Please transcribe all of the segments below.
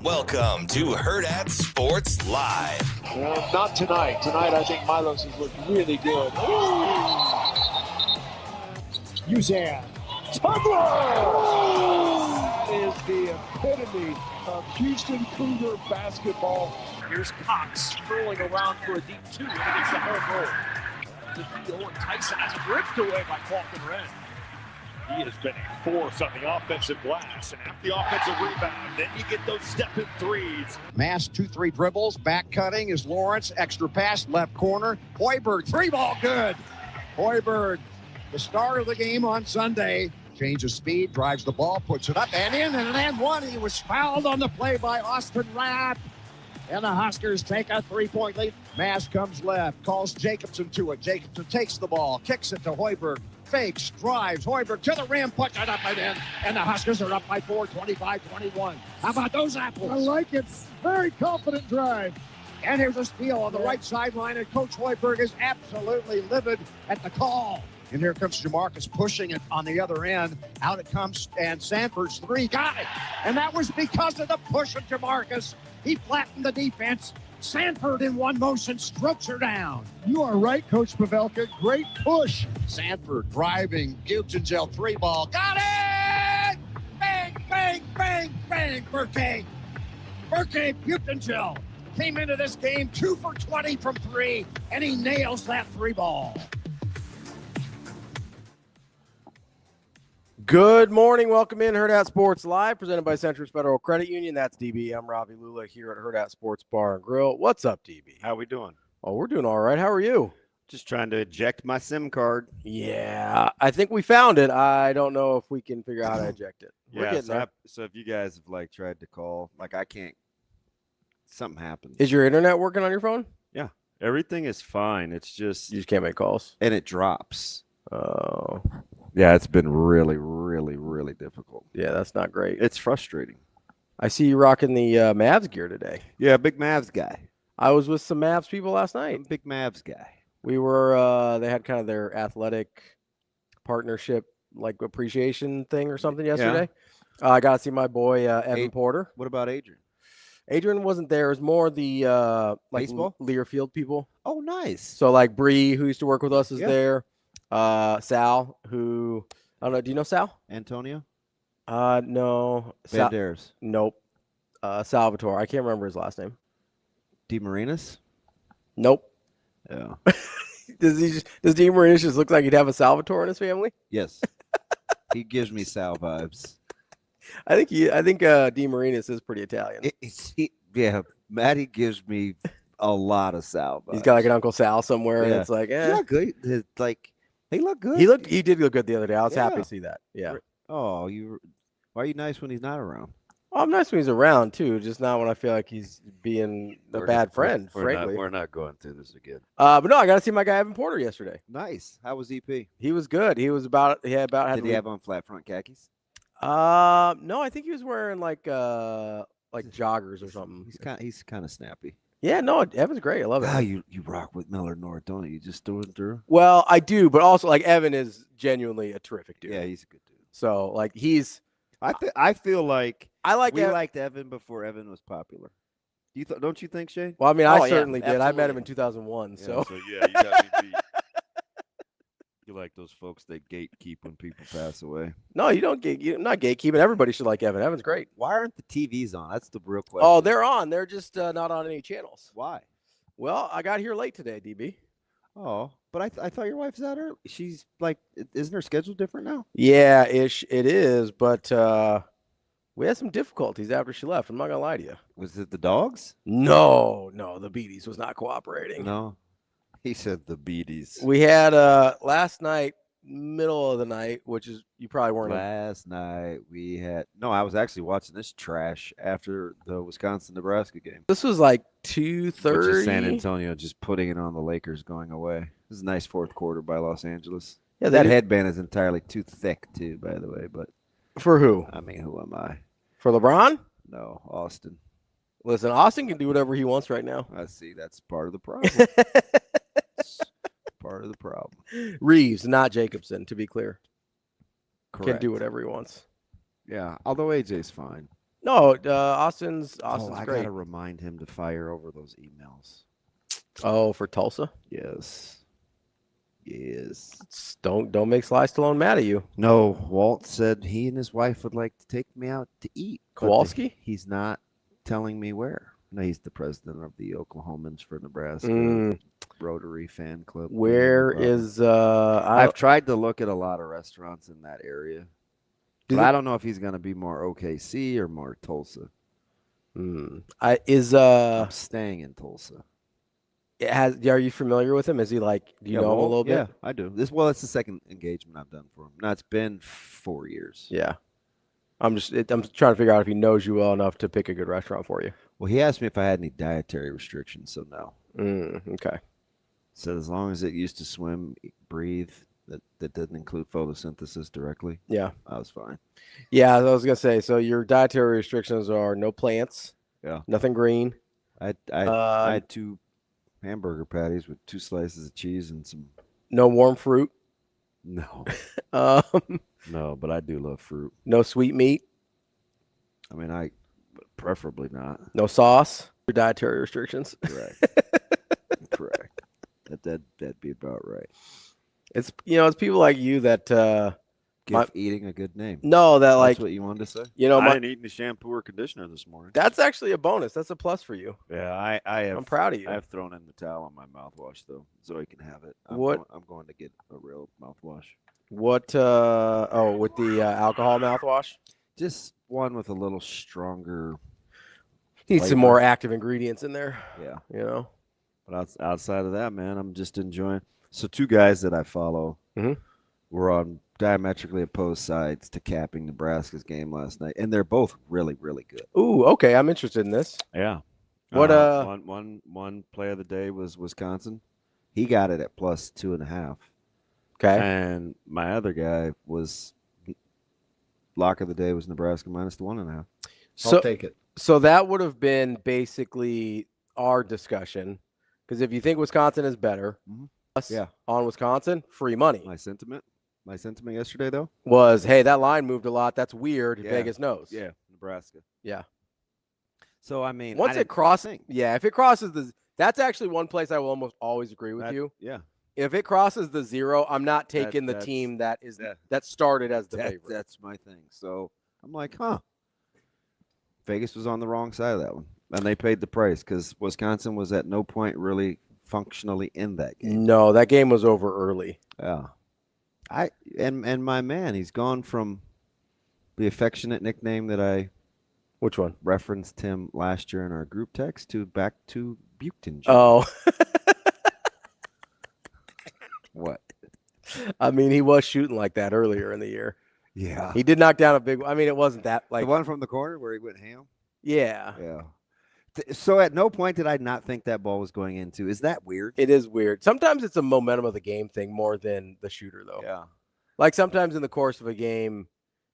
Welcome to Hurrdat Sports Live. Not tonight. Tonight, I think Milos has looked really good. Uzan. That is the epitome of Houston Cougar basketball. Here's Cox rolling around for a deep two, and he gets the home roll. The deal, and Tyson is ripped away by Falcon Wren. He has been a force on the offensive glass, and after the offensive rebound, then you get those step-in threes. Mass 2-3 dribbles, back cutting is Lawrence, extra pass, left corner. Hoiberg, three ball, good. Hoiberg, the star of the game on Sunday, changes speed, drives the ball, puts it up and in, and then one. He was fouled on the play by Austin Rapp. And the Huskers take a 3-point lead. Mass comes left, calls Jacobson to it. Jacobson takes the ball, kicks it to Hoiberg. Fakes, drives, Hoiberg to the rim, puts it up and in, and the Huskers are up by 4, 25-21. How about those apples? I like it. Very confident drive. And here's a steal on the right sideline, and Coach Hoiberg is absolutely livid at the call. And here comes Jamarcus pushing it on the other end. Out it comes, and Sanford's three, got it. And that was because of the push of Jamarcus. He flattened the defense. Sanford in one motion strokes her down. You are right, Coach Pavelka. Great push. Sanford driving, Butengel three ball. Got it! Bang, bang, bang, bang, Bluejay Butengel came into this game 2 for 20 from three, and he nails that three ball. Good morning. Welcome in Hurrdat Sports Live, presented by Centris Federal Credit Union. That's DB. I'm Ravi Lulla here at Hurrdat Sports Bar and Grill. What's up, DB? How we doing? Oh, we're doing all right. How are you? Just trying to eject my SIM card. Yeah, I think we found it. I don't know if we can figure out how to eject it. We're getting there. So if you guys have tried to call, I can't. Something happened. Is your internet working on your phone? Yeah, everything is fine. It's just You just can't make calls. and it drops. Oh, Yeah, it's been really, really, really difficult. yeah, that's not great. It's frustrating. I see you rocking the Mavs gear today. Yeah, big Mavs guy. I was with some Mavs people last night. I'm a big Mavs guy. We were, they had kind of their athletic partnership, appreciation thing or something yesterday. I got to see my boy, Evan Porter. What about Adrian? Adrian wasn't there. It was more the, Baseball? Learfield people. Oh, nice. So, Bree, who used to work with us, is Yeah. there. Sal, who, I don't know. Do you know Sal? Antonio? No. Banderas? Nope. Salvatore. I can't remember his last name. DeMarinis? Nope. Yeah. Does DeMarinis just look like he'd have a Salvatore in his family? Yes. He gives me Sal vibes. I think DeMarinis is pretty Italian. Matty gives me a lot of Sal vibes. He's got an Uncle Sal somewhere, and Yeah. it's like, He looked good. He looked good. He did look good the other day. I was happy to see that. Yeah. Oh, why are you nice when he's not around? Well, I'm nice when he's around too, just not when I feel like he's being a bad friend, frankly. We're not going through this again. But no, I got to see my guy Evan Porter yesterday. Nice. How was EP? He was good. He had Did he have on flat front khakis? No, I think he was wearing like joggers or something. He's kind of snappy. Yeah, no, Evan's great. I love it. Ah, you rock with Miller North, don't you? You just threw it through. Well, I do, but also Evan is genuinely a terrific dude. Yeah, he's a good dude. So he's. I feel like we Evan. liked Evan before Evan was popular. Don't you think, Shane? Well, I mean, I yeah, certainly did. I met him absolutely. in 2001. Yeah, So you got me beat. You like those folks that gatekeep when people pass away. no, you don't you're not gatekeeping. Everybody should like Evan. Evan's great. Why aren't the TVs on? That's the real question. Oh, they're on. They're just not on any channels. Why? Well, I got here late today, DB. Oh, but I thought your wife's out early. She's isn't her schedule different now? Yeah, it is, but we had some difficulties after she left. I'm not gonna lie to you. Was it the dogs? No, the Beaties was not cooperating. No. He said the beaties. We had last night, middle of the night, which is you probably weren't. Last night we had I was actually watching this trash after the Wisconsin-Nebraska game. This was like 2:30. Which is San Antonio just putting it on the Lakers going away. This is a nice fourth quarter by Los Angeles. Yeah, that headband is entirely too thick too, by the way. But for who? I mean, who am I? For LeBron? No, Austin. Listen, Austin can do whatever he wants right now. I see. That's part of the problem. Part of the problem. Reeves, not Jacobson, to be clear. Correct. Can do whatever he wants. Yeah, although AJ's fine. No, Austin's I great. gotta remind him to fire over those emails. Oh, for Tulsa? Yes. Don't make Sly Stallone mad at you. No, Walt said he and his wife would like to take me out to eat. Kowalski? He's not telling me where. No, he's the president of the Oklahomans for Nebraska Rotary Fan Club. Where is I've tried to look at a lot of restaurants in that area. But I don't know if he's going to be more OKC or more Tulsa. I'm staying in Tulsa. Are you familiar with him? Is he like? Do you know him a little bit? Yeah, I do. It's the second engagement I've done for him. Now it's been 4 years. Yeah, I'm trying to figure out if he knows you well enough to pick a good restaurant for you. Well, he asked me if I had any dietary restrictions, so no. Okay. So as long as it used to swim, breathe, that didn't include photosynthesis directly. Yeah, I was fine. Yeah, I was gonna say. So your dietary restrictions are no plants. Yeah. Nothing green. I had 2 hamburger patties with 2 slices of cheese and some. No warm fruit. No. No, but I do love fruit. No sweet meat. I mean, preferably not. No sauce. Your dietary restrictions. Correct. Correct. That'd be about right. It's people like you that give eating a good name. No, that's what you wanted to say. I didn't eat any shampoo or conditioner this morning. That's actually a bonus. That's a plus for you. Yeah, I'm proud of you. I've thrown in the towel on my mouthwash though. Zoe can have it. I'm going to get a real mouthwash. What? With the alcohol mouthwash. Just one with a little stronger. Need some more active ingredients in there. Yeah. But outside of that, man, I'm just enjoying. So 2 guys that I follow were on diametrically opposed sides to capping Nebraska's game last night, and they're both really, really good. Ooh, okay, I'm interested in this. Yeah. What? One play of the day was Wisconsin. He got it at +2.5. Okay. And my other guy was lock of the day was Nebraska -1.5. So I'll take it. So that would have been basically our discussion, because if you think Wisconsin is better, on Wisconsin, free money. My sentiment yesterday though was, hey, that line moved a lot. That's weird. Vegas knows. Yeah, Nebraska. Yeah. So I mean, once it crosses, if it crosses that's actually one place I will almost always agree with you. Yeah. If it crosses the 0, I'm not taking the team that started as the favorite. That's my thing. So I'm like, Vegas was on the wrong side of that one, and they paid the price because Wisconsin was at no point really functionally in that game. No, that game was over early. Yeah. And my man, he's gone from the affectionate nickname that I which one referenced him last year in our group text to back to Buchton. Oh. What? I mean, he was shooting like that earlier in the year. Yeah. He did knock down a big one. I mean, it wasn't that like the one from the corner where he went ham. Yeah. Yeah. So at no point did I not think that ball was going into. Is that weird? It is weird. Sometimes it's a momentum of the game thing more than the shooter, though. Yeah. Like sometimes in the course of a game,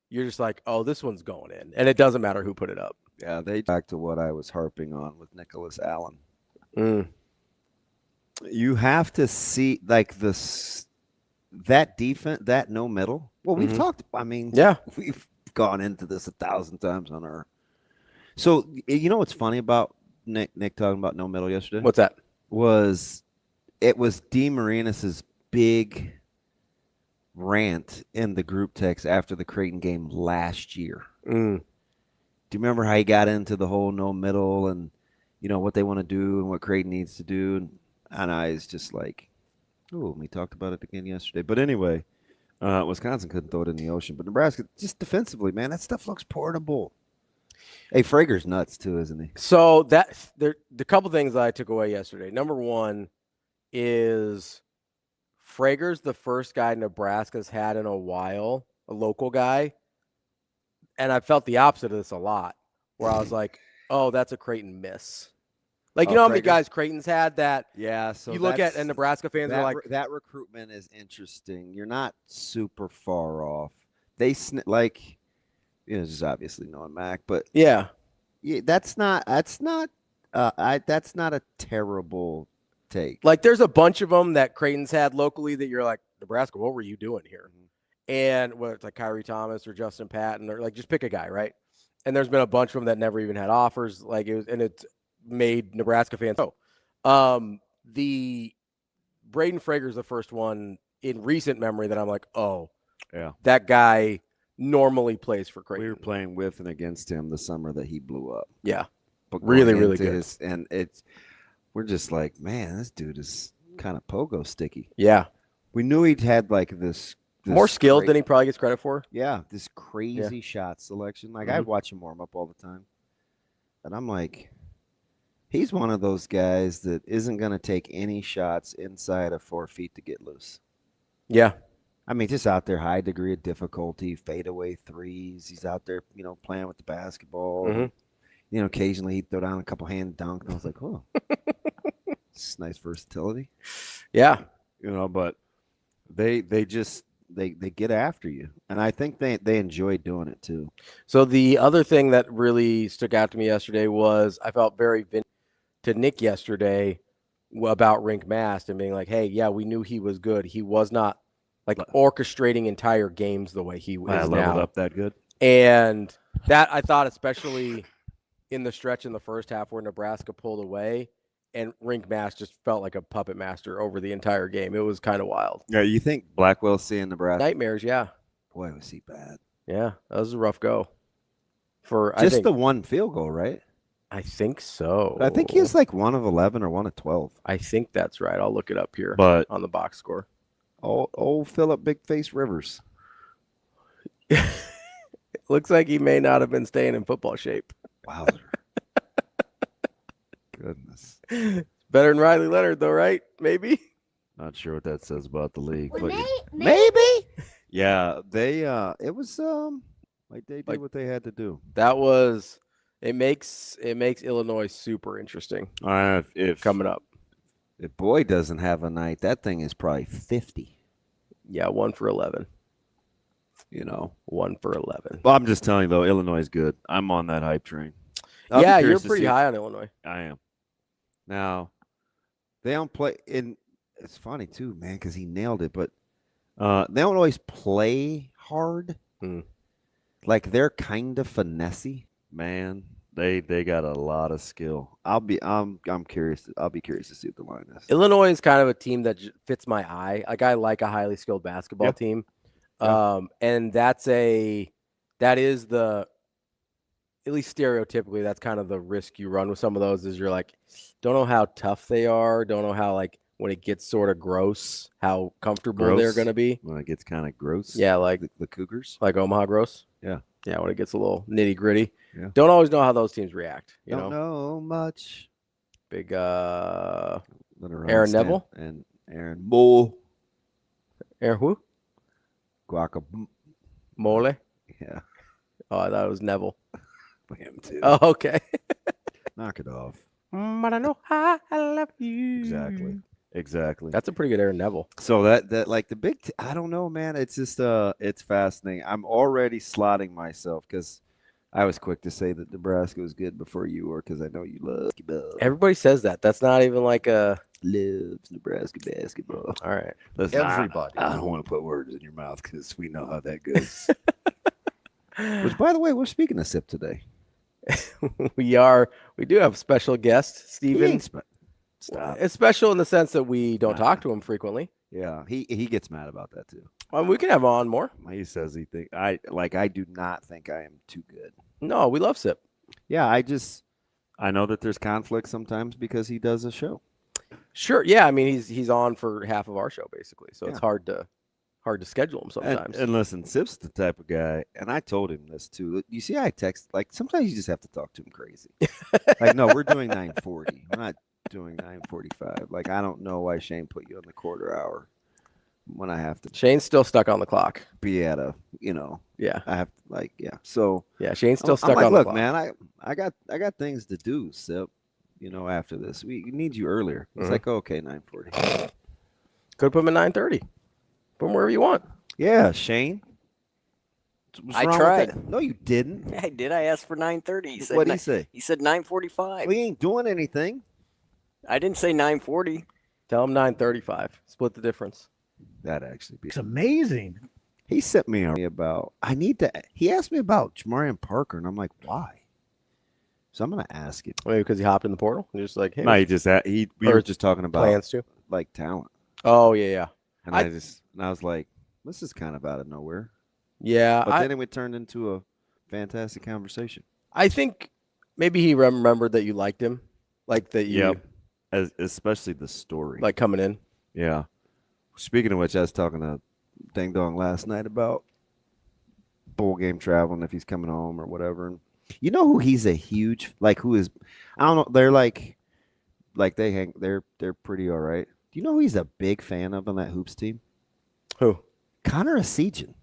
you're just like, oh, this one's going in. And it doesn't matter who put it up. Yeah, back to what I was harping on with Nicholas Allen. You have to see like that defense, that no middle. Well, we've talked. I mean, we've gone into this 1,000 times on our. So you know what's funny about Nick talking about no middle yesterday? What's that? It was D. Marinis's big rant in the group text after the Creighton game last year. Do you remember how he got into the whole no middle and what they want to do and what Creighton needs to do? And I was just like, oh, we talked about it again yesterday. But anyway, Wisconsin couldn't throw it in the ocean. But Nebraska, just defensively, man, that stuff looks portable. Hey, Frager's nuts too, isn't he? So the couple things that I took away yesterday. Number one is Frager's the first guy Nebraska's had in a while, a local guy. And I felt the opposite of this a lot, where I was like, oh, that's a Creighton miss. Like, how many guys Creighton's had that so you look at, and Nebraska fans are like. That recruitment is interesting. You're not super far off. They just obviously knowing Mac, but that's not a terrible take. Like, there's a bunch of them that Creighton's had locally that you're like, Nebraska, what were you doing here? And whether it's like Kyrie Thomas or Justin Patton or like just pick a guy, right? And there's been a bunch of them that never even had offers. Like it was, and it's made Nebraska fans. The Braden Frager's the first one in recent memory that I'm like, oh, yeah, that guy normally plays for Creighton. We were playing with and against him the summer that he blew up. Yeah, but really good. We're just like, man, this dude is kind of pogo sticky. Yeah, we knew he'd had like this more skilled than he probably gets credit for. Yeah, this crazy shot selection. Like I watch him warm up all the time, and I'm like, he's one of those guys that isn't going to take any shots inside of 4 feet to get loose. Yeah. I mean, just out there, high degree of difficulty, fadeaway threes. He's out there, playing with the basketball. Mm-hmm. Occasionally he'd throw down a couple hand dunk. And I was like, oh, it's nice versatility. Yeah. But they get after you. And I think they enjoy doing it too. So the other thing that really stuck out to me yesterday was I felt very to Nick yesterday about Rink Mast and being like, hey, yeah, we knew he was good. He was not like orchestrating entire games the way he is now. Leveled up that good. And that I thought, especially in the stretch in the first half where Nebraska pulled away and Rink Mast just felt like a puppet master over the entire game. It was kind of wild. Yeah, you think Blackwell's seeing Nebraska? Nightmares, yeah. Boy, was he bad. Yeah, that was a rough go. The one field goal, right? I think so. I think he was like 1 of 11 or 1 of 12. I think that's right. I'll look it up here on the box score. Old Philip Big Face Rivers. It looks like he may not have been staying in football shape. Wowzer. Goodness. Better than Riley Leonard, though, right? Maybe. Not sure what that says about the league, but maybe. Yeah, they it was like they did what they had to do. That was it makes Illinois super interesting. If coming up. If Boyd doesn't have a night, that thing is probably 50. Yeah, 1 for 11. 1 for 11. Well, I'm just telling you though, Illinois is good. I'm on that hype train. Yeah, you're pretty high on Illinois. I am. Now, they don't play in. It's funny too, man, because he nailed it. But they don't always play hard. Like they're kind of finessey, man. They got a lot of skill. I'm curious. I'll be curious to see what the line is. Illinois is kind of a team that fits my eye. Like I like a highly skilled basketball team, and that is the, at least stereotypically, that's kind of the risk you run with some of those. Is you're like, don't know how tough they are. Don't know how when it gets sort of gross, how comfortable they're going to be. When it gets kind of gross. Yeah, like the Cougars. Like Omaha gross. Yeah. Yeah, when it gets a little nitty gritty. Yeah. Don't always know how those teams react. Don't know much. Big Aaron Neville and Aaron Moore. Aaron who? Guacamole. Yeah. Oh, I thought it was Neville. Him too. Oh, okay. Knock it off. But I know how I love you. Exactly. That's a pretty good Aaron Neville. So that like the big, I don't know, man. It's just it's fascinating. I'm already slotting myself because I was quick to say that Nebraska was good before you were because I know you love basketball. Everybody says that. That's not even like a loves Nebraska basketball. All right. Listen, Everybody. I don't want to put words in your mouth because we know how that goes. Which, by the way, we're speaking of SIP today. We do have special guest, Steven. Stop. It's special in the sense that we don't talk to him frequently. Yeah, he gets mad about that too. We can have him on more. He says I do not think I am too good. No, we love SIP. Yeah, I know that there's conflict sometimes because he does a show. Sure. Yeah, I mean he's on for half of our show basically, so it's hard to schedule him sometimes. And listen, Sip's the type of guy, and I told him this too. You see, I text sometimes you just have to talk to him crazy. No, we're doing 9:40. We're not doing 9:45. I don't know why Shane put you on the quarter hour when I have to. Shane's still stuck on the clock. Be at a, Yeah. I have So yeah, Shane's still stuck on the look, clock. Man, I got things to do, Sip. After this, we need you earlier. It's like okay, 9:40. Could put him at 9:30. Put him wherever you want. Yeah, Shane. I tried. No, you didn't. I did. I asked for 9:30. What did he say? He said 9:45. We ain't doing anything. I didn't say 9:40. Tell him 9:35. Split the difference. That'd actually be. It's amazing. He sent me about he asked me about Jamarian Parker, and I'm like, why? So I'm gonna ask it. Maybe because he hopped in the portal. You're just like, hey, No, we were just talking about plans to like talent. Oh yeah. And I was like, this is kind of out of nowhere. Yeah. But then it turned into a fantastic conversation. I think maybe he remembered that you liked him, like that you. Yeah. Especially the story, like coming in. Yeah. Speaking of which, I was talking to Ding Dong last night about bowl game travel and if he's coming home or whatever. And you know who he's a huge who is? I don't know. They're they're pretty all right. Do you know who he's a big fan of on that hoops team? Who? Connor Asijan.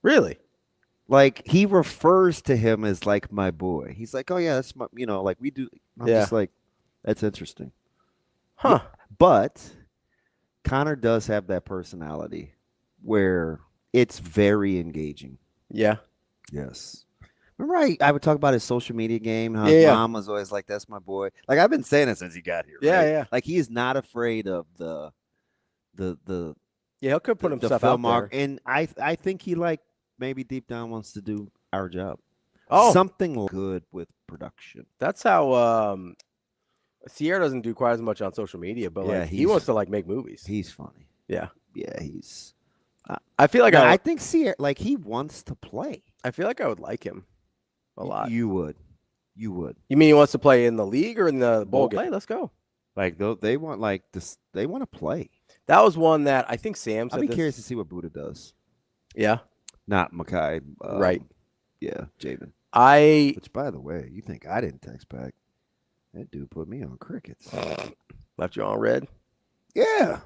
Really? Like he refers to him as like my boy. He's like, oh yeah, that's my, like we do. I'm just like, that's interesting. Huh. But Connor does have that personality where it's very engaging. Yeah. Yes. Remember I would talk about his social media game, how his mom was always like, that's my boy. Like I've been saying it since he got here. Yeah, right? yeah. Like he is not afraid of the he could put himself out there. And I think he maybe deep down wants to do our job. Oh. Something good with production. That's how Sierra doesn't do quite as much on social media, but he wants to make movies. He's funny. Yeah. Yeah, he's I feel like I think Sierra he wants to play. I feel like I would like him a lot. You would. You mean he wants to play in the league or in the bowl game? Hey, let's go. They want this. They want to play. That was one that I think Sam said. I'd be curious to see what Buddha does. Yeah. Not Makai. Right. Yeah, Javen. Which, by the way, you think I didn't text back? That dude put me on crickets. Left you on red? Yeah.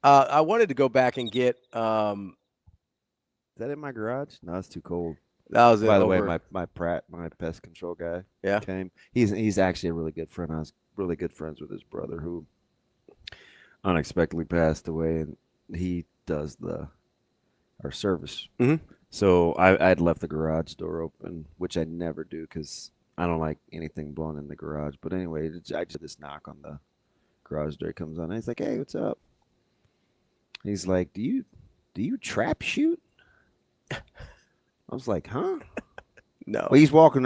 I wanted to go back and get. Is that in my garage? No, it's too cold. That was by the way, my pest control guy. Yeah. Came. He's actually a really good friend. I was really good friends with his brother who unexpectedly passed away, and he does our service. Mm-hmm. So I'd left the garage door open, which I never do because I don't like anything blown in the garage. But anyway, I just this knock on the garage door. He comes on, and he's like, "Hey, what's up?" He's like, "Do you trap shoot?" I was like, "Huh?" No. Well,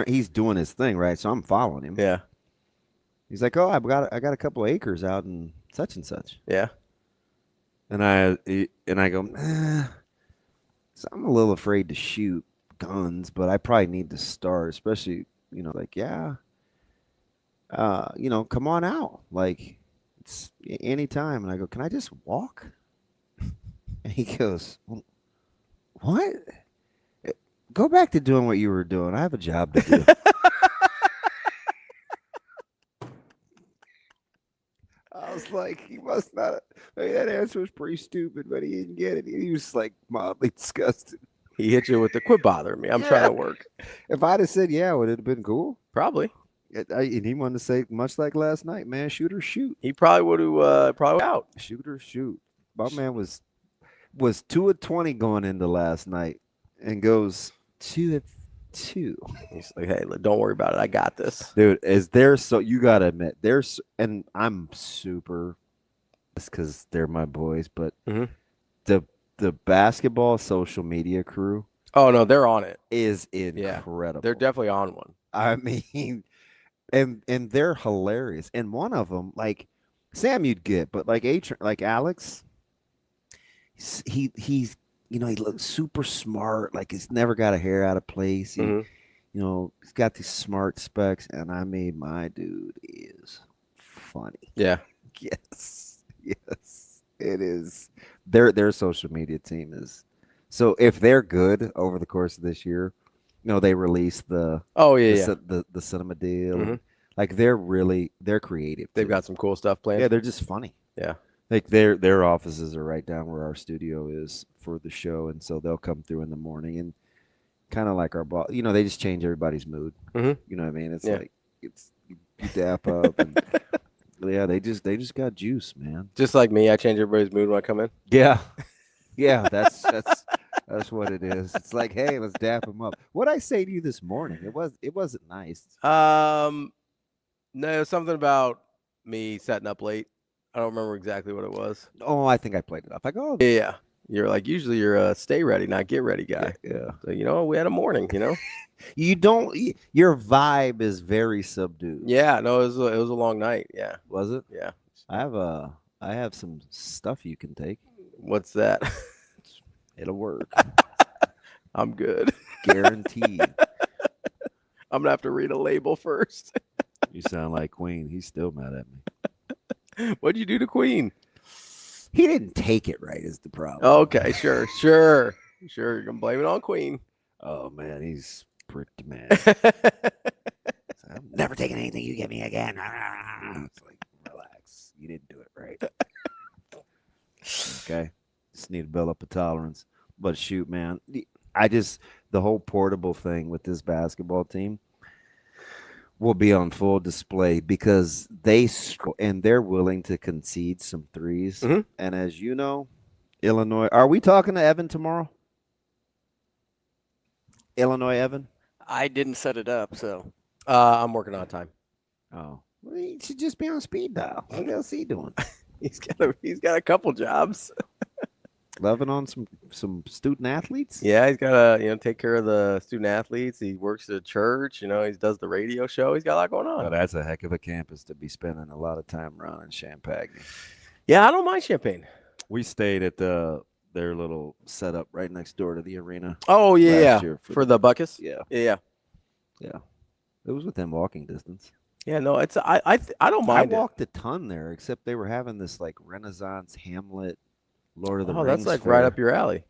he's doing his thing, right? So I'm following him. Yeah. He's like, "Oh, I got a couple of acres out in such and such." Yeah. And I go, so I'm a little afraid to shoot guns, but I probably need to start, especially, come on out. Like, it's anytime. And I go, "Can I just walk?" And he goes, "What? Go back to doing what you were doing. I have a job to do." I was like, he must not. That answer was pretty stupid, but he didn't get it. He was mildly disgusted. He hit you with the quit bothering me. I'm trying to work. If I'd have said, yeah, would it have been cool? Probably. And he wanted to say, much like last night, man, shoot or shoot. He probably would have probably out. Shoot or shoot. My man was 2 of 20 going into last night and goes 2 of 2. He's like, "Hey, don't worry about it. I got this." Dude, you got to admit, and I'm super, because they're my boys, but the basketball social media crew. Oh, no, they're on it. Is incredible. They're definitely on one. I mean, and they're hilarious. And one of them, Sam you'd get, but Alex, he's he looks super smart. He's never got a hair out of place. He's got these smart specs, and I mean, my dude is funny. Yeah. Yes, it is. Their social media team is. So if they're good over the course of this year, they release the cinema deal. Mm-hmm. They're creative. They've got some cool stuff planned. Yeah, they're just funny. Yeah. Their offices are right down where our studio is for the show, and so they'll come through in the morning and kind of like our boss. They just change everybody's mood. Mm-hmm. You know what I mean? It's you dap up, and they just got juice, man. Just like me, I change everybody's mood when I come in. Yeah, that's what it is. It's like, hey, let's dap them up. What'd I say to you this morning? It wasn't nice. No, something about me setting up late. I don't remember exactly what it was. Oh, I think I played it off. I go, yeah. You're like, usually you're a stay ready, not get ready guy. Yeah. So, we had a morning, You don't. Your vibe is very subdued. Yeah, no, it was a long night. Yeah. Was it? Yeah. I have some stuff you can take. What's that? It'll work. I'm good. Guaranteed. I'm gonna have to read a label first. You sound like Queen. He's still mad at me. What'd you do to Queen? He didn't take it right is the problem. Okay, sure. You're gonna blame it on Queen. Oh man, he's pretty mad. I'm never taking anything you give me again. It's like, relax. You didn't do it right. Okay. Just need to build up a tolerance. But shoot, man, the whole portable thing with this basketball team will be on full display because they're willing to concede some threes. Mm-hmm. And as you know, Illinois. Are we talking to Evan tomorrow? Illinois Evan? I didn't set it up, so. I'm working on time. Oh, well, he should just be on speed dial. What else he doing? He's got a couple jobs. Loving on some student athletes. Yeah, he's got to take care of the student athletes. He works at a church. He does the radio show. He's got a lot going on. Well, that's a heck of a campus to be spending a lot of time around in Champaign. Yeah, I don't mind Champaign. We stayed at their little setup right next door to the arena. Oh yeah, for the Buckus. Yeah. It was within walking distance. Yeah, no, it's I don't mind. I walked a ton there, except they were having this like Renaissance Hamlet, Lord of the Rings. Oh, that's like fair. right up your alley.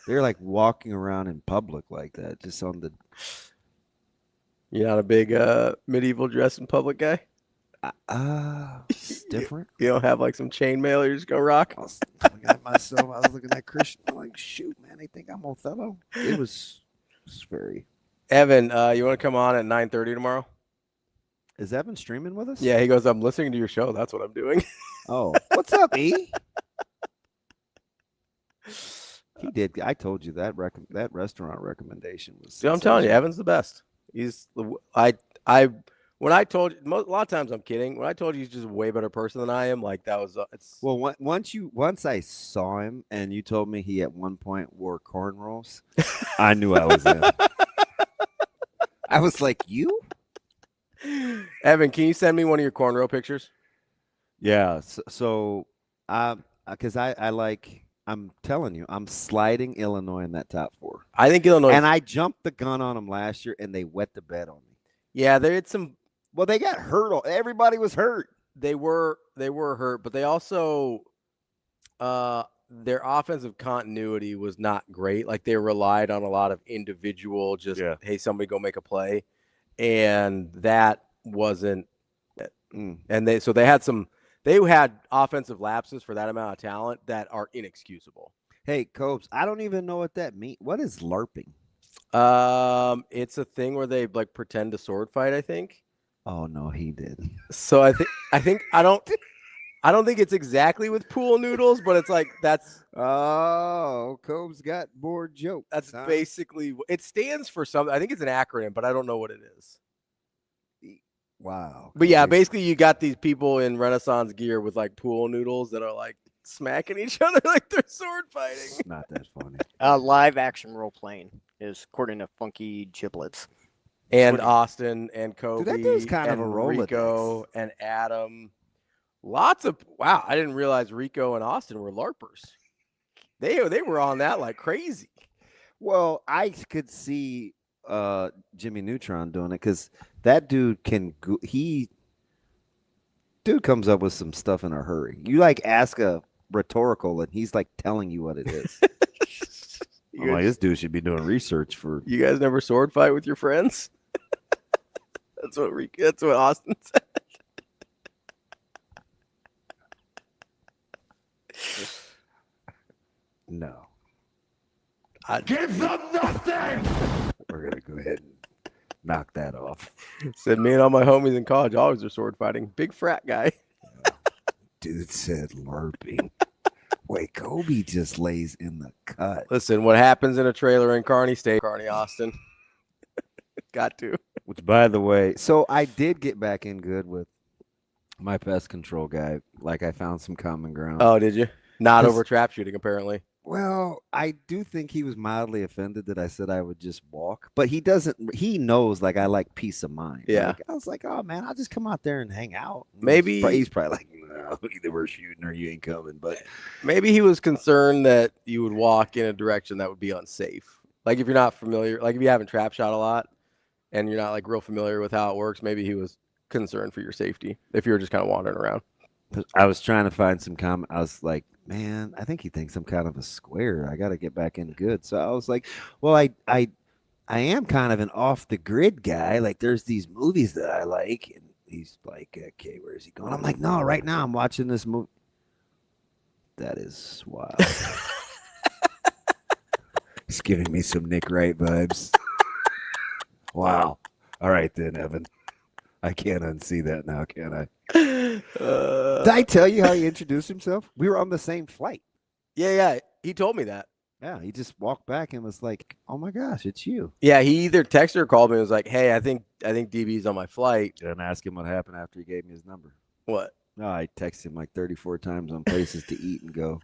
They're like walking around in public like that, just on the. You're not a big medieval dress in public guy. It's different. You don't have like some chainmail you're just gonna rock. I was looking at myself. I was looking at Christian. I'm like, shoot, man, they think I'm Othello. It was very. Evan, you want to come on at 9:30 tomorrow? Is Evan streaming with us? Yeah, he goes, I'm listening to your show. That's what I'm doing. Oh, what's up, E? He did. I told you that restaurant recommendation was. Dude, I'm telling you, Evan's the best. He's when I told you, a lot of times I'm kidding. When I told you he's just a way better person than I am, like that was it's. Well, once I saw him and you told me he at one point wore cornrows, I knew I was in. I was like, you? Evan, can you send me one of your cornrow pictures? Yeah. So because I'm telling you, I'm sliding Illinois in that top four. I think Illinois. And I jumped the gun on them last year, and they wet the bed on me. Yeah, they had some. Well, they got hurt. Everybody was hurt. They were hurt, but they also, their offensive continuity was not great. Like they relied on a lot of individual, hey, somebody go make a play, and that wasn't. And they had offensive lapses for that amount of talent that are inexcusable. Hey, Copes, I don't even know what that means. What is LARPing? It's a thing where they like pretend to sword fight, I think. Oh no, he did. So I think I don't think it's exactly with pool noodles, but it's like that's. Oh, Copes got more jokes. That's basically it stands for something. I think it's an acronym, but I don't know what it is. Wow. But yeah, basically you got these people in Renaissance gear with like pool noodles that are like smacking each other like they're sword fighting. It's not that funny. Live action role playing is according to Funky Giblets. And Austin and Kobe. Dude, that dude's kind and of a Rico and Adam. Wow, I didn't realize Rico and Austin were LARPers. They were on that like crazy. Well, I could see Jimmy Neutron doing it because that dude dude comes up with some stuff in a hurry. You like ask a rhetorical and he's like telling you what it is. I'm like, this dude should be doing research for. You guys never sword fight with your friends? That's what Austin said. No. Give them nothing! We're going to go ahead and knock that off. Said me and all my homies in college always are sword fighting. Big frat guy. Dude said LARPing. Wait, Kobe just lays in the cut. Listen, what happens in a trailer in Kearney State, Kearney, Austin. Got to. Which, by the way, so I did get back in good with my pest control guy. Like, I found some common ground. Oh, did you? Not over trap shooting, apparently. Well, I do think he was mildly offended that I said I would just walk, but he doesn't. He knows like I like peace of mind. Yeah. Like, I was like, oh man, I'll just come out there and hang out. Maybe he's probably like, no, either we're shooting or you ain't coming. But maybe he was concerned that you would walk in a direction that would be unsafe. Like if you're not familiar, like if you haven't trap shot a lot and you're not like real familiar with how it works, maybe he was concerned for your safety if you were just kind of wandering around. I was trying to find some comment. I was like, man, I think he thinks I'm kind of a square. I got to get back in good. So I was like, well, I am kind of an off the grid guy. Like there's these movies that I like. And he's like, okay, where is he going? I'm like, no, right now I'm watching this movie. That is wild. It's giving me some Nick Wright vibes. Wow. All right then, Evan. I can't unsee that now, can I? Did I tell you how he introduced himself? We were on the same flight. Yeah. He told me that. Yeah, he just walked back and was like, "Oh my gosh, it's you." Yeah, he either texted or called me and was like, "Hey, I think DB's on my flight." And ask him what happened after he gave me his number. What? No, I texted him like 34 times on places to eat and go.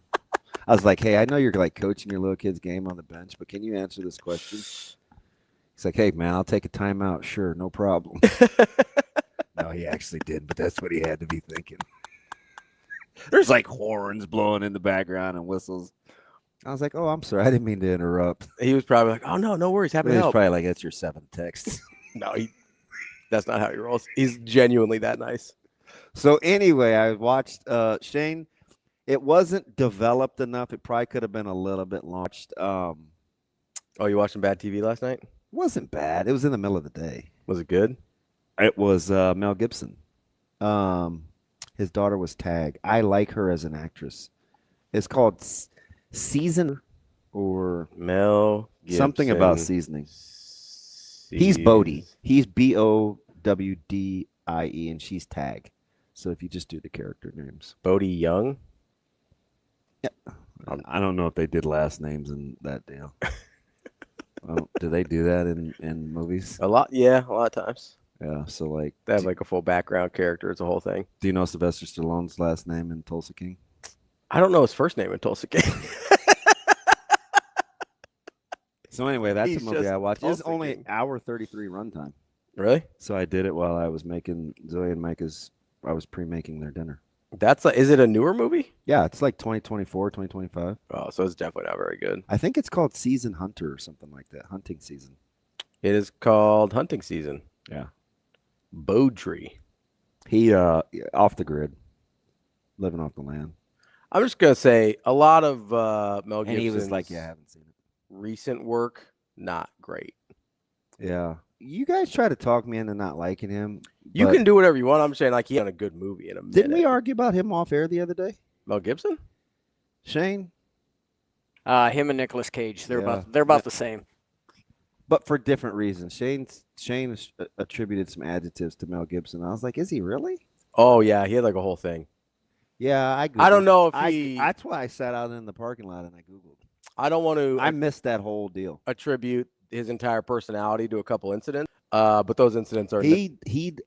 I was like, "Hey, I know you're like coaching your little kid's game on the bench, but can you answer this question?" He's like, "Hey, man, I'll take a timeout. Sure, no problem." No, he actually did, but that's what he had to be thinking. There's like horns blowing in the background and whistles. I was like, oh, I'm sorry. I didn't mean to interrupt. He was probably like, oh, no worries. Happy to He's help. probably like, that's your seventh text. No, that's not how he rolls. He's genuinely that nice. So anyway, I watched Shane. It wasn't developed enough. It probably could have been a little bit launched. Oh, you watching bad TV last night? Wasn't bad. It was in the middle of the day. Was it good? It was Mel Gibson. His daughter was Tag. I like her as an actress. It's called Season or Mel Gibson. Something about seasoning. He's Bodie. He's Bowdie, and she's Tag. So if you just do the character names. Bodie Young? Yeah. I don't know if they did last names in that deal. Do they do that in movies? A lot of times. Yeah, so like they have like a full background character. It's a whole thing. Do you know Sylvester Stallone's last name in Tulsa King? I don't know his first name in Tulsa King. So anyway, that's a movie I watched. It's only an hour 33 runtime. Really? So I did it while I was making Zoe and Micah's. I was pre-making their dinner. That's is it a newer movie? Yeah, it's like 2024, 2025. Oh, so it's definitely not very good. I think it's called Season Hunter or something like that. Hunting Season. It is called Hunting Season. Yeah. Bowdrey. He off the grid, living off the land. I'm just gonna say a lot of Mel Gibson's. And he was like, "Yeah, I haven't seen it." Recent work, not great. Yeah, you guys try to talk me into not liking him. You can do whatever you want. I'm saying like he had a good movie in a minute. Didn't we argue about him off air the other day? Mel Gibson? Shane? Him and Nicolas Cage. They're about the same. But for different reasons. Shane attributed some adjectives to Mel Gibson. I was like, is he really? Oh yeah, he had like a whole thing. Yeah, I don't know if he. That's why I sat out in the parking lot and I Googled. I don't want to. I missed that whole deal. Attribute his entire personality to a couple incidents. But those incidents are. He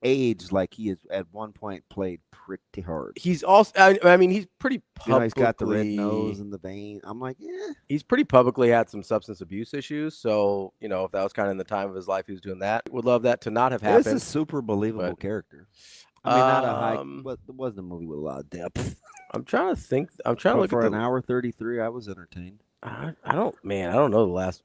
aged like he has at one point played pretty hard. He's also. I mean, he's pretty publicly. He's got the red nose and the vein. I'm like, yeah. He's pretty publicly had some substance abuse issues. So if that was kind of in the time of his life, he was doing that. Would love that to not have happened. It's a super believable character. I mean, not a high, but it wasn't a movie with a lot of depth. I'm trying to think. I'm trying to look for at an hour 33. I was entertained. I don't know the last.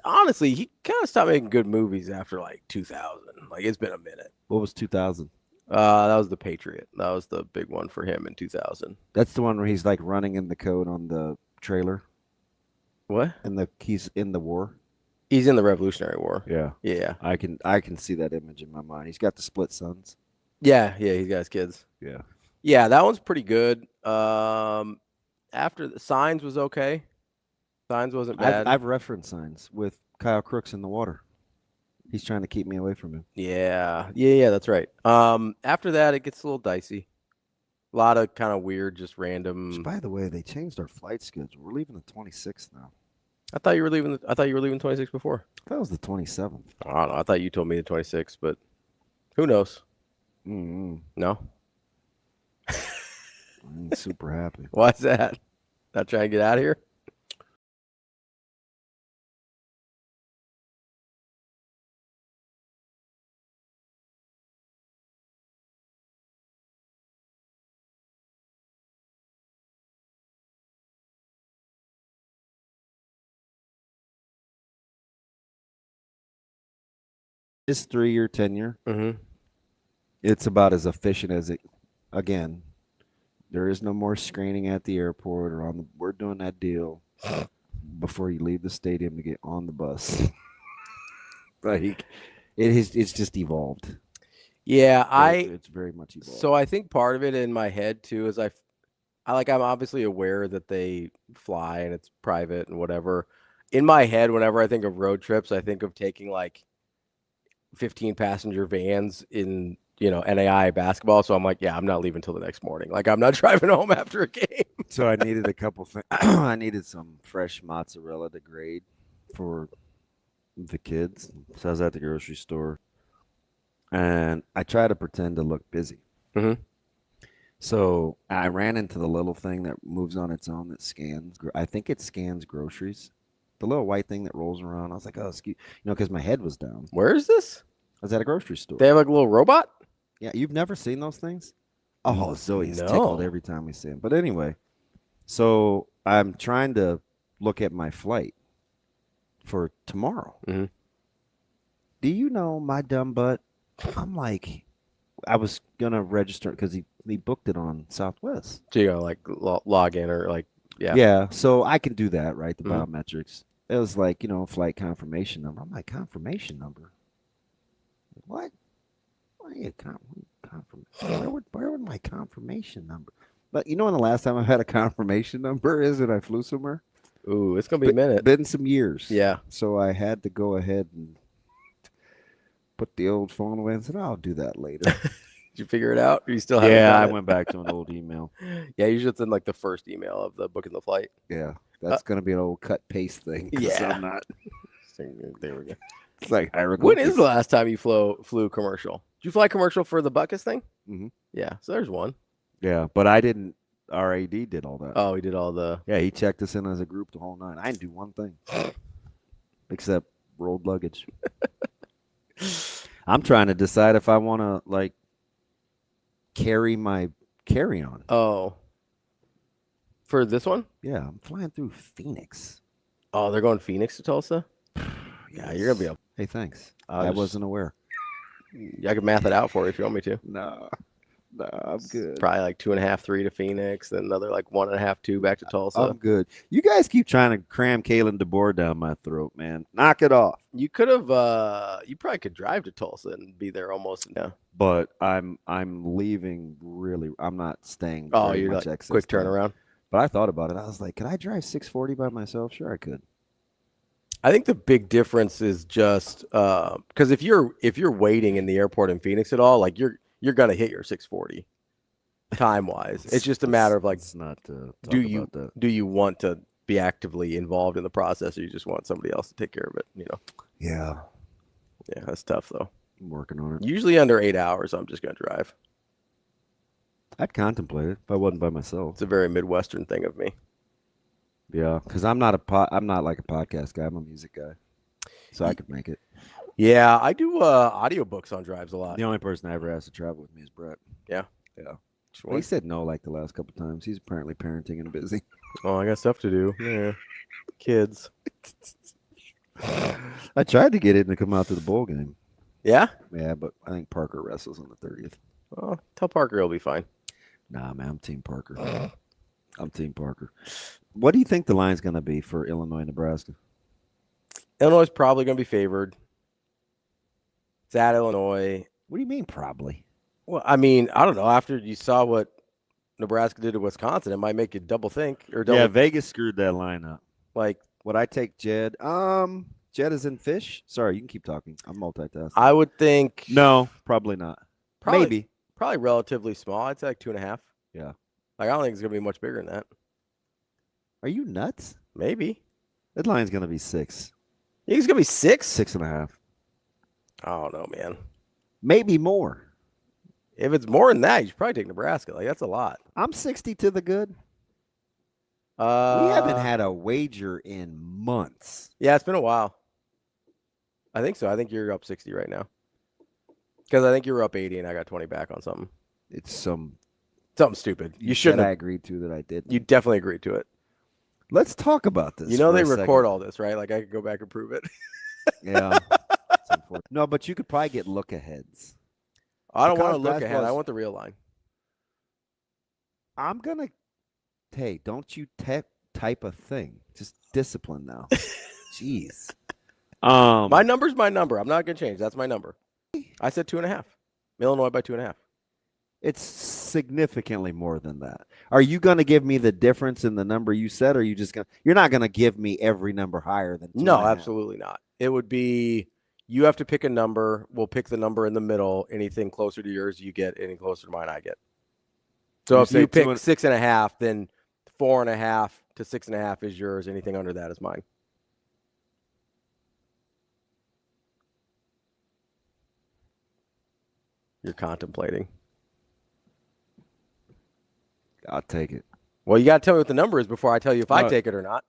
Honestly, he kind of stopped making good movies after like 2000. Like it's been a minute. What was 2000? That was The Patriot. That was the big one for him in 2000. That's the one where he's like running in the code on the trailer. What? And he's in the war. He's in the Revolutionary War. Yeah. Yeah. I can see that image in my mind. He's got the split sons. Yeah, he's got his kids. Yeah. Yeah, that one's pretty good. After the Signs was okay. Signs wasn't bad. I've referenced Signs with Kyle Crooks in the water. He's trying to keep me away from him. Yeah, that's right. After that, it gets a little dicey. A lot of kind of weird, just random. Which, by the way, they changed our flight schedule. We're leaving the 26th now. I thought you were leaving 26th before. That was the 27th. I don't know. I thought you told me the 26th, but who knows? Mm-hmm. No. I'm super happy. Why's that? Not trying to get out of here? It's 3-year tenure. Mm-hmm. It's about as efficient as it. Again, there is no more screening at the airport or on the. We're doing that deal before you leave the stadium to get on the bus. Like it's just evolved. Yeah, It's very much evolved. So I think part of it in my head too is I'm obviously aware that they fly and it's private and whatever. In my head, whenever I think of road trips, I think of taking like 15 passenger vans in, NAI basketball. So I'm like, yeah, I'm not leaving till the next morning. Like I'm not driving home after a game. So I needed a couple things. I needed some fresh mozzarella to grade for the kids. So I was at the grocery store, and I try to pretend to look busy. Mm-hmm. So I ran into the little thing that moves on its own that scans. I think it scans groceries. The little white thing that rolls around. I was like, oh, excuse, because my head was down. Where is this? I was at a grocery store. They have like a little robot? Yeah, you've never seen those things? Oh, Zoe's tickled every time we see them. But anyway, so I'm trying to look at my flight for tomorrow. Mm-hmm. Do you know my dumb butt? I'm like, I was going to register because he booked it on Southwest. So you gotta like log in or like, yeah. Yeah, so I can do that, right? The biometrics. It was like, flight confirmation number. I'm like, confirmation number? What? Why are you confirmation? Where would my confirmation number? But when the last time I had a confirmation number is that I flew somewhere? Ooh, it's going to be a minute. Been some years. Yeah. So I had to go ahead and put the old phone away and said, I'll do that later. Did you figure it out? Or you still have I went back to an old email. Yeah, usually it's in like the first email of the booking the flight. Yeah, that's going to be an old cut paste thing. Yeah. I'm not. There we go. It's like hieroglyphics. When is the last time you flew commercial? Did you fly commercial for the Buckus thing? Mm-hmm. Yeah, so there's one. Yeah, but I didn't. RAD did all that. Oh, he did all the. Yeah, he checked us in as a group the whole night. I didn't do one thing except rolled luggage. I'm trying to decide if I want to carry my carry-on. Oh. For this one? Yeah, I'm flying through Phoenix. Oh, they're going Phoenix to Tulsa? Yeah, you're gonna be. Hey, thanks. I wasn't aware. I could math it out for you if you want me to. No, I'm good. Probably like 2.5, 3 to Phoenix, then another like 1.5, 2 back to Tulsa. I'm good. You guys keep trying to cram Kalen DeBoer down my throat, man. Knock it off. You could have. You probably could drive to Tulsa and be there almost. Yeah. But I'm leaving. Really, I'm not staying. Oh, you're like quick turnaround. But I thought about it. I was like, could I drive 640 by myself? Sure, I could. I think the big difference is just because if you're waiting in the airport in Phoenix at all, like you're gonna hit your 640 time wise. It's just a matter of like, it's not do you want to be actively involved in the process, or you just want somebody else to take care of it? Yeah, that's tough though. I'm working on it. Usually under 8 hours, I'm just gonna drive. I'd contemplate it if I wasn't by myself. It's a very Midwestern thing of me. Yeah, because I'm not like a podcast guy. I'm a music guy, so I could make it. Yeah, I do audiobooks on drives a lot. The only person I ever asked to travel with me is Brett. Yeah. Well, he said no like the last couple times. He's apparently parenting and busy. Oh, I got stuff to do. Yeah, kids. I tried to get him to come out to the bowl game. Yeah? Yeah, but I think Parker wrestles on the 30th. Oh, tell Parker he'll be fine. Nah, man, I'm Team Parker. I'm Team Parker. What do you think the line's going to be for Illinois, Nebraska? Illinois is probably going to be favored. It's at Illinois. What do you mean, probably? Well, I mean, I don't know. After you saw what Nebraska did to Wisconsin, it might make you double think. Yeah, Vegas screwed that line up. Like, would I take Jed? Jed is in fish. Sorry, you can keep talking. I'm multitasking. I would think. No, probably not. Maybe. Probably relatively small. I'd say like 2.5. Yeah. Like, I don't think it's going to be much bigger than that. Are you nuts? Maybe. That line's going to be 6. You think it's going to be 6? 6.5. I don't know, man. Maybe more. If it's more than that, you should probably take Nebraska. Like, that's a lot. I'm 60 to the good. We haven't had a wager in months. Yeah, it's been a while. I think so. I think you're up 60 right now. Because I think you were up 80 and I got 20 back on something. It's something stupid. You shouldn't. I agreed to that I didn't. You definitely agreed to it. Let's talk about this. You know they for a record second. all this, right? Like I could go back and prove it. Yeah. It's unfortunate. No, but you could probably get look-aheads. I don't want to Because look ahead. I basketball's- want the real line. I'm going to – hey, don't you type a thing. Just discipline now. Jeez. My number's my number. I'm not going to change. That's my number. I said 2.5. Illinois by 2.5. It's significantly more than that. Are you going to give me the difference in the number you said, or are you just going to – you're not going to give me every number higher than 2.5? No, absolutely not. It would be you have to pick a number. We'll pick the number in the middle. Anything closer to yours, you get. Any closer to mine, I get. So You if say you pick 2 and- 6.5, then 4.5 to 6.5 is yours. Anything under that is mine. You're contemplating. I'll take it. Well, you got to tell me what the number is before I tell you if I No. take it or not.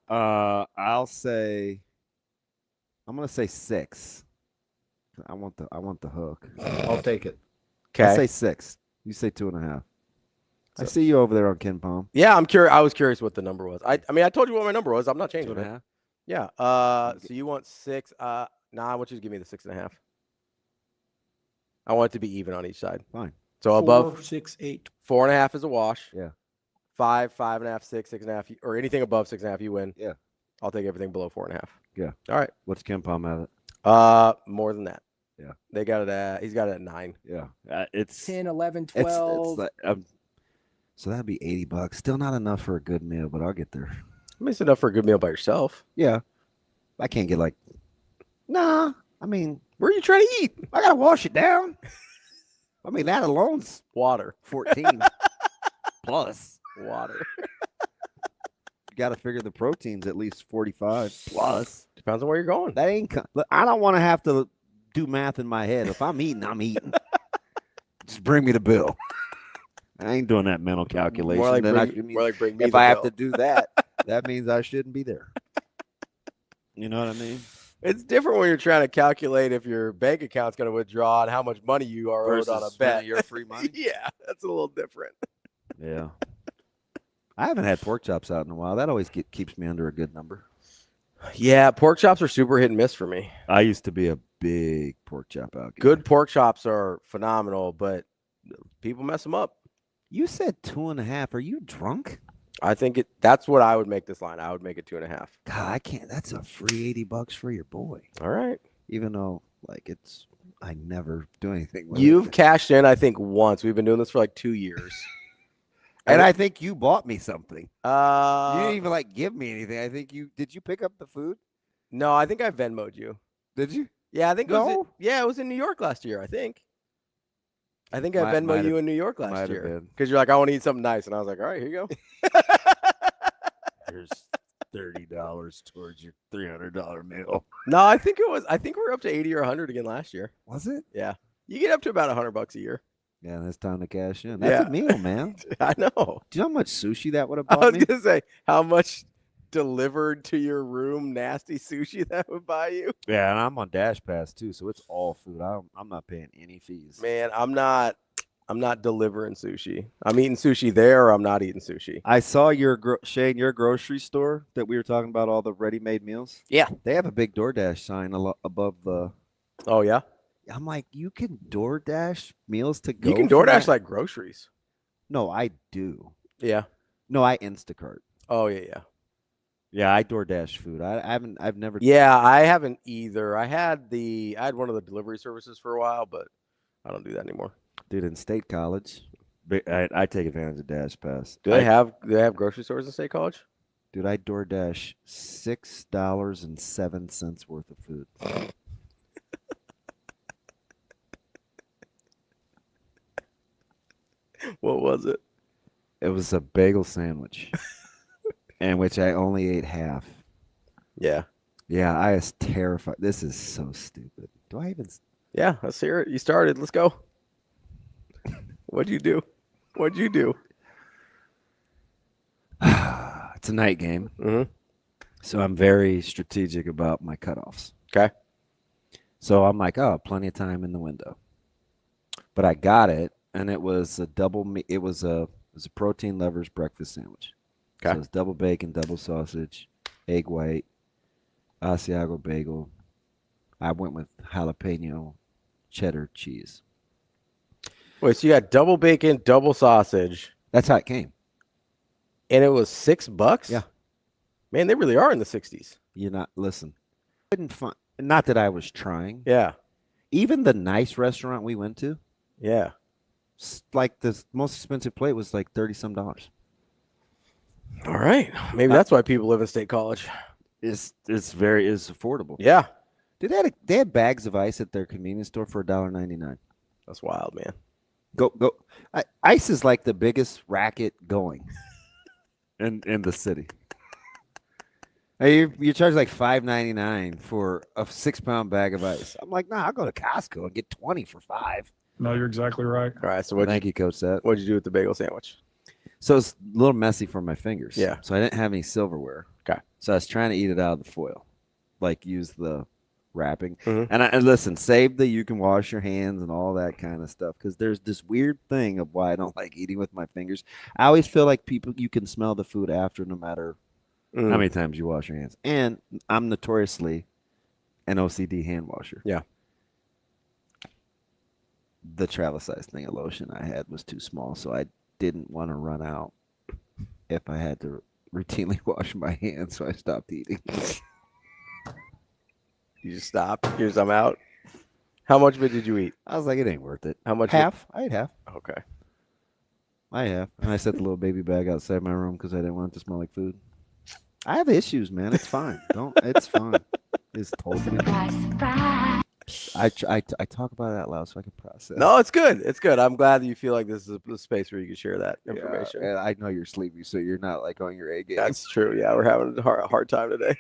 I'll say – I'm going to say 6. I want the hook. I'll take it. I'll Okay. say 6. You say 2.5. I see you over there on Ken Palm. Yeah, I'm curious. I was curious what the number was. I mean, I told you what my number was. I'm not changing it. 2.5. Yeah. So you want 6? Nah, I want you to give me the 6.5. I want it to be even on each side. Fine. So above 6, 8. 4.5 is a wash. Yeah. 5, 5.5, 6, 6.5, or anything above 6.5, you win. Yeah. I'll take everything below 4.5. Yeah. All right. What's Ken Palm have it? More than that. Yeah. They got it at. He's got it at 9. Yeah. It's 10, 11, it's 12. like, so that'd be $80. Still not enough for a good meal, but I'll get there. I mean, it's enough for a good meal by yourself. Yeah. I can't get like, nah. I mean, Where are you trying to eat? I gotta wash it down. I mean, that alone's Water. 14 plus. Water. You got to figure the protein's at least 45 plus. Depends on where you're going. That ain't. Look, I don't want to have to do math in my head. If I'm eating, I'm eating. Just bring me the bill. I ain't doing that mental calculation. More like, Then bring me if the I have bill. to do that, that means I shouldn't be there. You know what I mean? It's different when you're trying to calculate if your bank account's going to withdraw and how much money you are owed on a Versus bet. spending your free money. Yeah, that's a little different. Yeah. I haven't had pork chops out in a while. That always keeps me under a good number. Yeah, pork chops are super hit and miss for me. I used to be a big pork chop out guy. Good pork chops are phenomenal, but people mess them up. You said 2.5. Are you drunk? I think that's what I would make this line. I would make it 2.5. God, I can't. That's a free $80 for your boy. All right. Even though, like, I never do anything with You've it. cashed in, I think, once. We've been doing this for like 2 years. And I think you bought me something. You Uh, didn't even like give me anything. I think did you pick up the food? no, I think I Venmo'd you. Did you? Yeah, I think it No? was in New York last year, I think. I think I Might Venmo'd you have- in New York might last have year. been. Because you're like, I want to eat something nice. And I was like, all right, here you go. Here's $30 towards your $300 meal. No, I think we're up to 80 or 100 again last year. Was it? Yeah. You get up to about $100 a year. Yeah, that's time to cash in. That's Yeah. a meal, man. I know. Do you know how much sushi that would have I bought was me? going to say, how much delivered to your room nasty sushi that would buy you? Yeah, and I'm on Dash Pass too, so it's all food. I'm not paying any fees. Man, I'm not delivering sushi. I'm eating sushi there, or I'm not eating sushi. I saw Shane, your grocery store that we were talking about, all the ready-made meals. Yeah. They have a big DoorDash sign above the. Oh, yeah? I'm like, you can DoorDash meals to go. You can for DoorDash that? like groceries. No, I do. Yeah. No, I Instacart. Oh, yeah. Yeah, I DoorDash food. I've never. Yeah, I haven't either. I had one of the delivery services for a while, but I don't do that anymore. Dude, in State College, I take advantage of Dash Pass. Do they have grocery stores in State College? Dude, I DoorDash $6.07 worth of food. What was it? It was a bagel sandwich, in which I only ate half. Yeah. Yeah, I was terrified. This is so stupid. Do I even? Yeah, let's hear it. You started. Let's go. What'd you do? It's a night game. Mm-hmm. So I'm very strategic about my cutoffs. Okay. So I'm like, oh, plenty of time in the window. But I got it, and it was a it was a protein lovers breakfast sandwich. Okay. So it was double bacon, double sausage, egg white, Asiago bagel. I went with jalapeno cheddar cheese. Wait, so you got double bacon, double sausage. That's how it came. And it was $6? Yeah. Man, they really are in the 60s. Listen. Not that I was trying. Yeah. Even the nice restaurant we went to. Yeah. Like the most expensive plate was like $30-some. All right. Maybe that's why people live in State College. It's affordable. Yeah. Dude, they had bags of ice at their convenience store for $1.99. That's wild, man. Go. Ice is like the biggest racket going in the city. Hey, you charge like $5.99 for a 6-pound bag of ice. I'm like, nah, I'll go to Costco and get 20 for $5. No, you're exactly right. All right. So Thank you, Coach Seth. What'd you do with the bagel sandwich? So it's a little messy for my fingers. Yeah. So I didn't have any silverware. Okay. So I was trying to eat it out of the foil, like use the wrapping. Mm-hmm. And listen, save the you can wash your hands and all that kind of stuff, because there's this weird thing of why I don't like eating with my fingers. I always feel like you can smell the food after, no matter how many times you wash your hands. And I'm notoriously an OCD hand washer. Yeah. The travel size thing of lotion I had was too small, so I didn't want to run out if I had to routinely wash my hands, so I stopped eating. You just stopped? Here's I'm out. How much of it did you eat? I was like, it ain't worth it. How much? Half. I ate half. Okay. I have. And I set the little baby bag outside my room because I didn't want it to smell like food. I have issues, man. It's fine. It's fine. It's totally fine. I talk about it out loud so I can process. No, it's good. It's good. I'm glad that you feel like this is a space where you can share that information. Yeah, I know you're sleepy, so you're not like on your A game. That's true. Yeah, we're having a hard time today.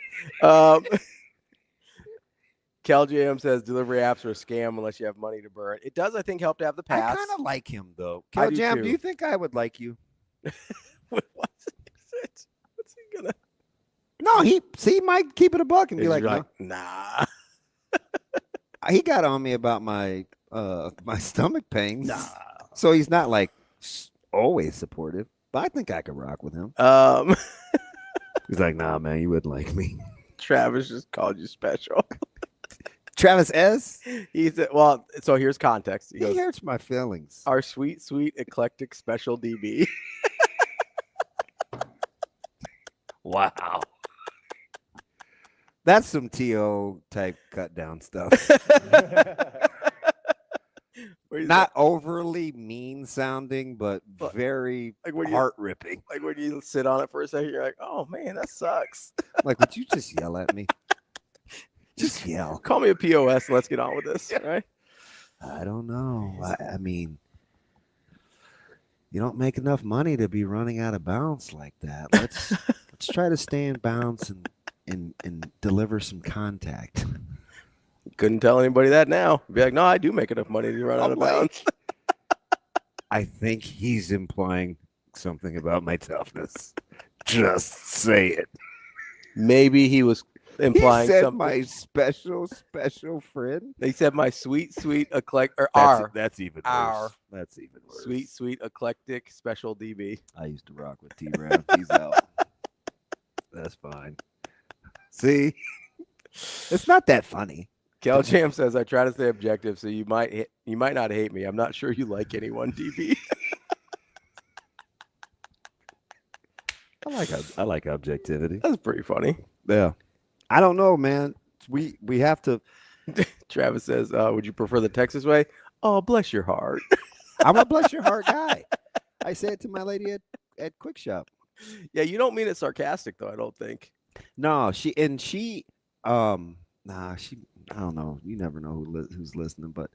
Cal JM says delivery apps are a scam unless you have money to burn. It does, I think, help to have the pass. I kind of like him, though. Cal Jam, do you think I would like you? What's he gonna? No, he might keep it a buck and be like, nah. He got on me about my stomach pains. Nah. So he's not like always supportive, but I think I could rock with him. He's like, nah, man, you wouldn't like me. Travis just called you special. Travis S? He said, well, so here's context. He goes, hurts my feelings. Our sweet, sweet, eclectic special DB. Wow. That's some TO type cut down stuff. Not overly mean sounding, but very like heart ripping. Like when you sit on it for a second, you're like, oh man, that sucks. Like, would you just yell at me? Just yell. Call me a POS and let's get on with this, right? I don't know. I mean, you don't make enough money to be running out of bounds like that. Let's try to stay in bounds and deliver some contact. Couldn't tell anybody that now. Be like, no, I do make enough money to run out of bounds. I think he's implying something about my toughness. Just say it. Maybe he was implying he said something. My special friend. They said my sweet, sweet eclectic, or that's even worse. That's even worse. Sweet, sweet eclectic special DB. I used to rock with T-Ram. He's out. That's fine. See, it's not that funny. Cal Jam says I try to stay objective, so you might not hate me. I'm not sure you like anyone, DB. I like objectivity. That's pretty funny. Yeah. I don't know, man. We have to. Travis says, would you prefer the Texas way? Oh, bless your heart. I'm a bless your heart guy. I say it to my lady at Quick Shop. Yeah, you don't mean it sarcastic though, I don't think. No, she I don't know. You never know who's listening, but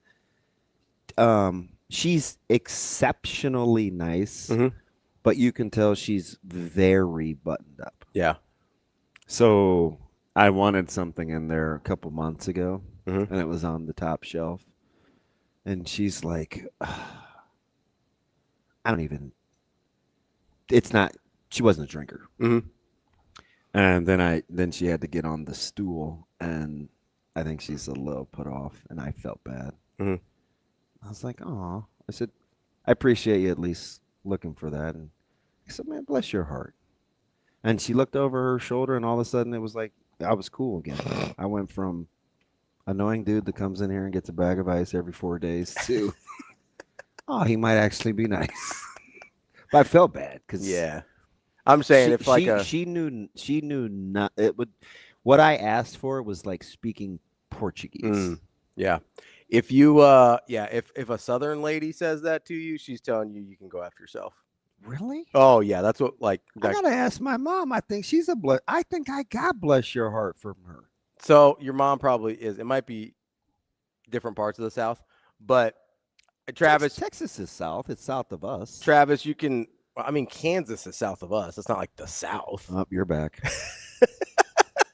she's exceptionally nice, but you can tell she's very buttoned up. Yeah. So I wanted something in there a couple months ago, and it was on the top shelf. And she's like, It's not. She wasn't a drinker. Mm-hmm. And then she had to get on the stool, and I think she's a little put off, and I felt bad. Mm-hmm. I was like, "Oh," I said, "I appreciate you at least looking for that." And I said, "Man, bless your heart." And she looked over her shoulder, and all of a sudden, it was like I was cool again. I went from annoying dude that comes in here and gets a bag of ice every 4 days to, oh, he might actually be nice. But I felt bad because I'm saying she knew not it would. What I asked for was like speaking Portuguese. Yeah. If you if a Southern lady says that to you, she's telling you can go after yourself. Really? Oh yeah, that's what I gotta ask my mom. I think she's I think I got bless your heart from her. So your mom probably is. It might be different parts of the South, but Travis, Texas is south. It's south of us. Travis, you can. I mean, Kansas is south of us. It's not like the South. Oh, you're back.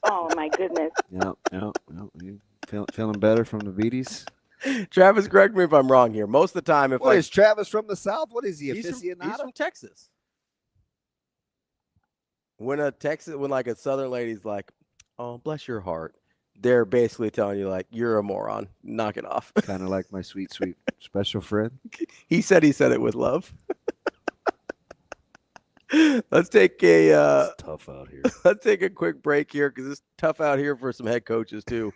Oh my goodness. Yep. You feeling better from the Beaties? Travis, correct me if I'm wrong here. Most of the time, is Travis from the South? What is he? He's from Texas. When like a Southern lady's like, "Oh, bless your heart," they're basically telling you like, "You're a moron. Knock it off." Kind of like my sweet special friend. He said it with love. Let's take it's tough out here. Let's take a quick break here because it's tough out here for some head coaches too.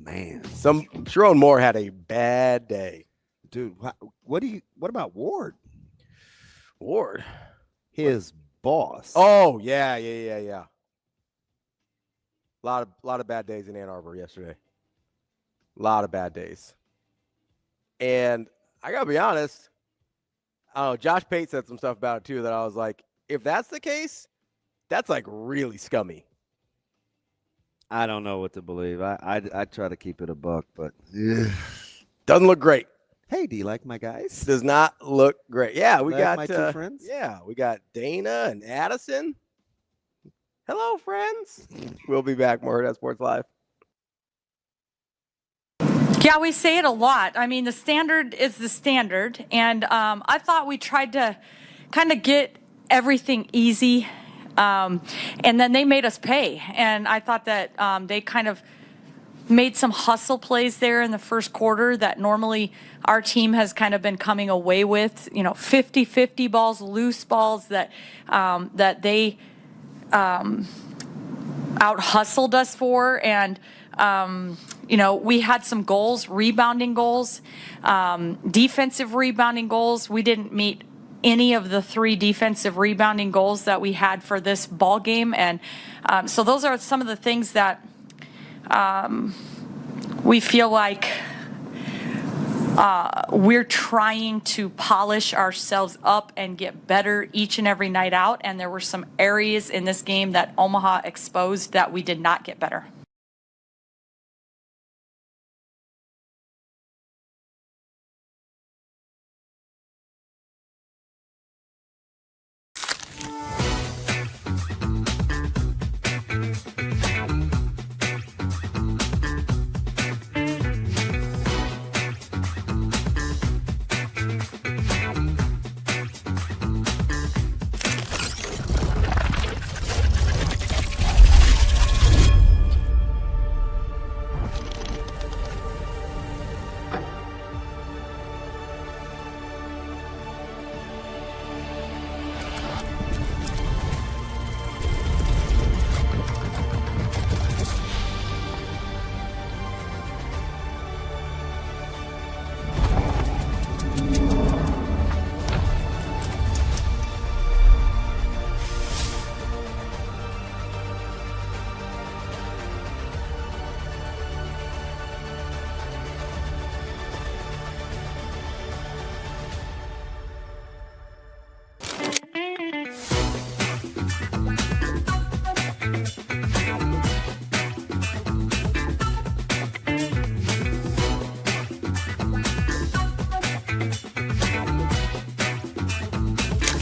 Man, Sherrone Moore had a bad day, dude. What about Ward? Ward, his boss. Oh yeah. A lot of bad days in Ann Arbor yesterday. A lot of bad days, and I gotta be honest. I don't know. Josh Pate said some stuff about it too that I was like, if that's the case, that's like really scummy. I don't know what to believe. I try to keep it a buck, but doesn't look great. Hey, do you like my guys? Does not look great. Yeah, we got my two friends. Yeah, we got Dana and Addison. Hello, friends. We'll be back. More Hurrdat Sports Live. Yeah, we say it a lot. I mean, the standard is the standard, and I thought we tried to kind of get everything easy. And then they made us pay. And I thought that they kind of made some hustle plays there in the first quarter that normally our team has kind of been coming away with, 50-50 balls, loose balls that they out-hustled us for. And, we had some goals, rebounding goals, defensive rebounding goals. We didn't meet any of the 3 defensive rebounding goals that we had for this ball game. And so those are some of the things that we feel like we're trying to polish ourselves up and get better each and every night out. And there were some areas in this game that Omaha exposed that we did not get better.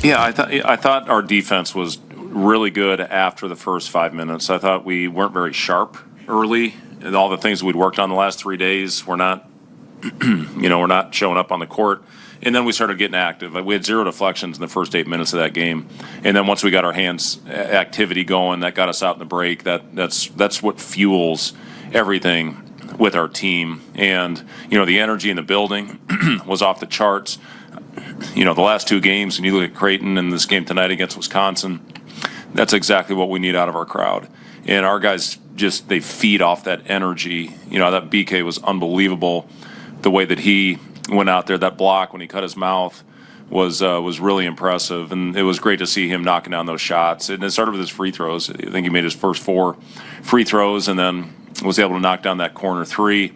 Yeah, I thought our defense was really good after the first 5 minutes. I thought we weren't very sharp early. And all the things we'd worked on the last 3 days were not, we're not showing up on the court. And then we started getting active. We had 0 deflections in the first 8 minutes of that game. And then once we got our hands activity going, that got us out in the break. That's what fuels everything with our team. And, the energy in the building was off the charts. The last 2 games, and you look at Creighton and this game tonight against Wisconsin, that's exactly what we need out of our crowd. And our guys they feed off that energy. That BK was unbelievable. The way that he went out there, that block when he cut his mouth was really impressive. And it was great to see him knocking down those shots. And it started with his free throws. I think he made his first 4 free throws and then was able to knock down that corner 3.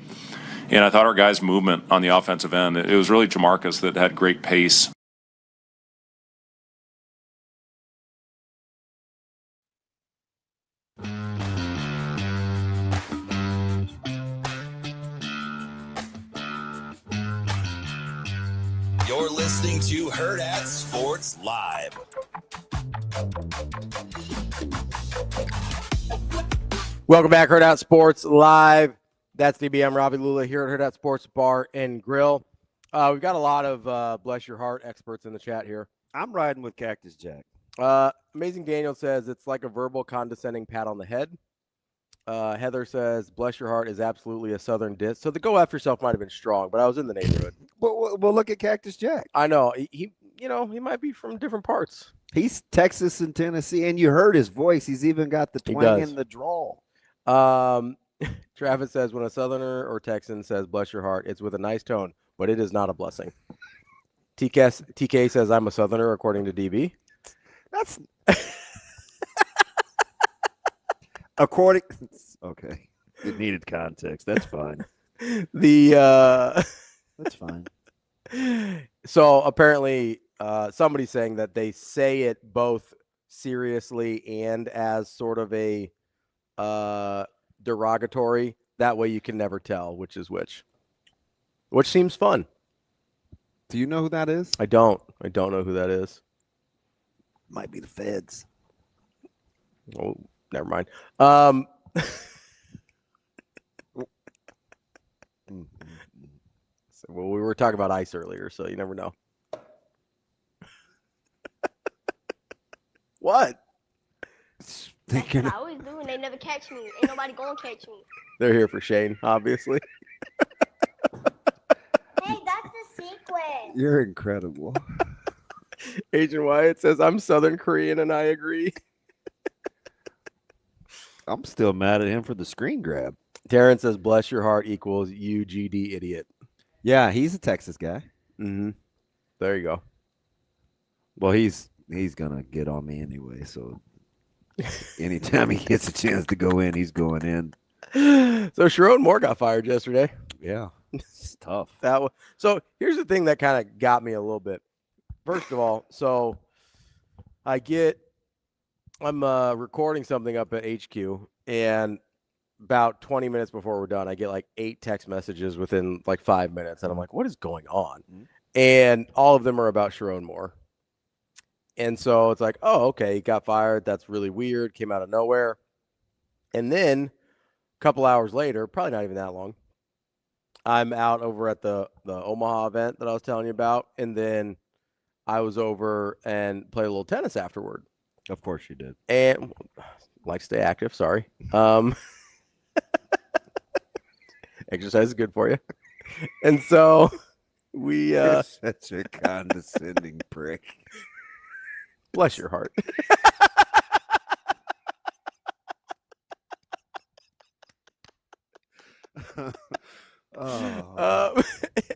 And I thought our guys' movement on the offensive end, it was really Jamarcus that had great pace. You're listening to Hurrdat Sports Live. Welcome back, Hurrdat Sports Live. That's DB. I'm Ravi Lulla here at Hurrdat Sports Bar and Grill. We've got a lot of bless your heart experts in the chat here. I'm riding with Cactus Jack. Amazing Daniel says it's like a verbal condescending pat on the head. Heather says bless your heart is absolutely a Southern diss. So the go F yourself might have been strong, but I was in the neighborhood. Well, look at Cactus Jack. I know. He might be from different parts. He's Texas and Tennessee, and you heard his voice. He's even got the twang and the drawl. Travis says when a Southerner or Texan says bless your heart, it's with a nice tone, but it is not a blessing. TK says I'm a Southerner according to DB. That's okay. It needed context. That's fine. That's fine. So apparently somebody's saying that they say it both seriously and as sort of a derogatory. That way you can never tell which is which seems fun. Do you know who that is? I don't know who that is. Might be the feds. Oh, never mind. Well, we were talking about ice earlier, so you never know. What? That's what I always do, and they never catch me. Ain't nobody gonna catch me. They're here for Shane, obviously. Hey, that's the sequence. You're incredible. Agent Wyatt says, I'm Southern Korean, and I agree. I'm still mad at him for the screen grab. Taryn says, bless your heart equals UGD idiot. Yeah, he's a Texas guy. Mm-hmm. There you go. Well, he's going to get on me anyway, so anytime he gets a chance to go in, he's going in. So Sherrone Moore got fired yesterday. Yeah, it's tough. So here's the thing that kind of got me a little bit. First of all, so I'm recording something up at HQ, and about 20 minutes before we're done, I get like 8 text messages within like 5 minutes, and I'm like, what is going on? Mm-hmm. And all of them are about Sherrone Moore. And so it's like, oh, okay, he got fired. That's really weird. Came out of nowhere. And then a couple hours later, probably not even that long, I'm out over at the Omaha event that I was telling you about, and then I was over and played a little tennis afterward. Of course you did. And like stay active, sorry. Exercise is good for you. And so we You're such a condescending prick. Bless your heart.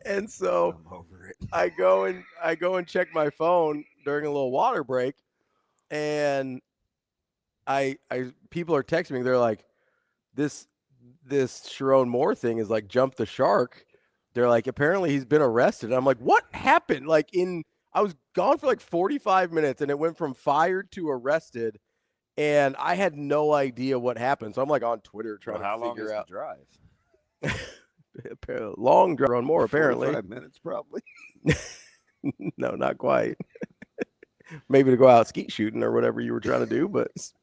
And so I'm over it. I go and check my phone during a little water break, and I people are texting me. They're like, this Sherrone Moore thing is like jump the shark. They're like, apparently he's been arrested. And I'm like, what happened? Like I was gone for like 45 minutes, and it went from fired to arrested, and I had no idea what happened. So I'm like on Twitter trying to figure out. How long is the drive? Long drive on Moore, apparently. 45 minutes, probably. No, not quite. Maybe to go out skeet shooting or whatever you were trying to do, but it's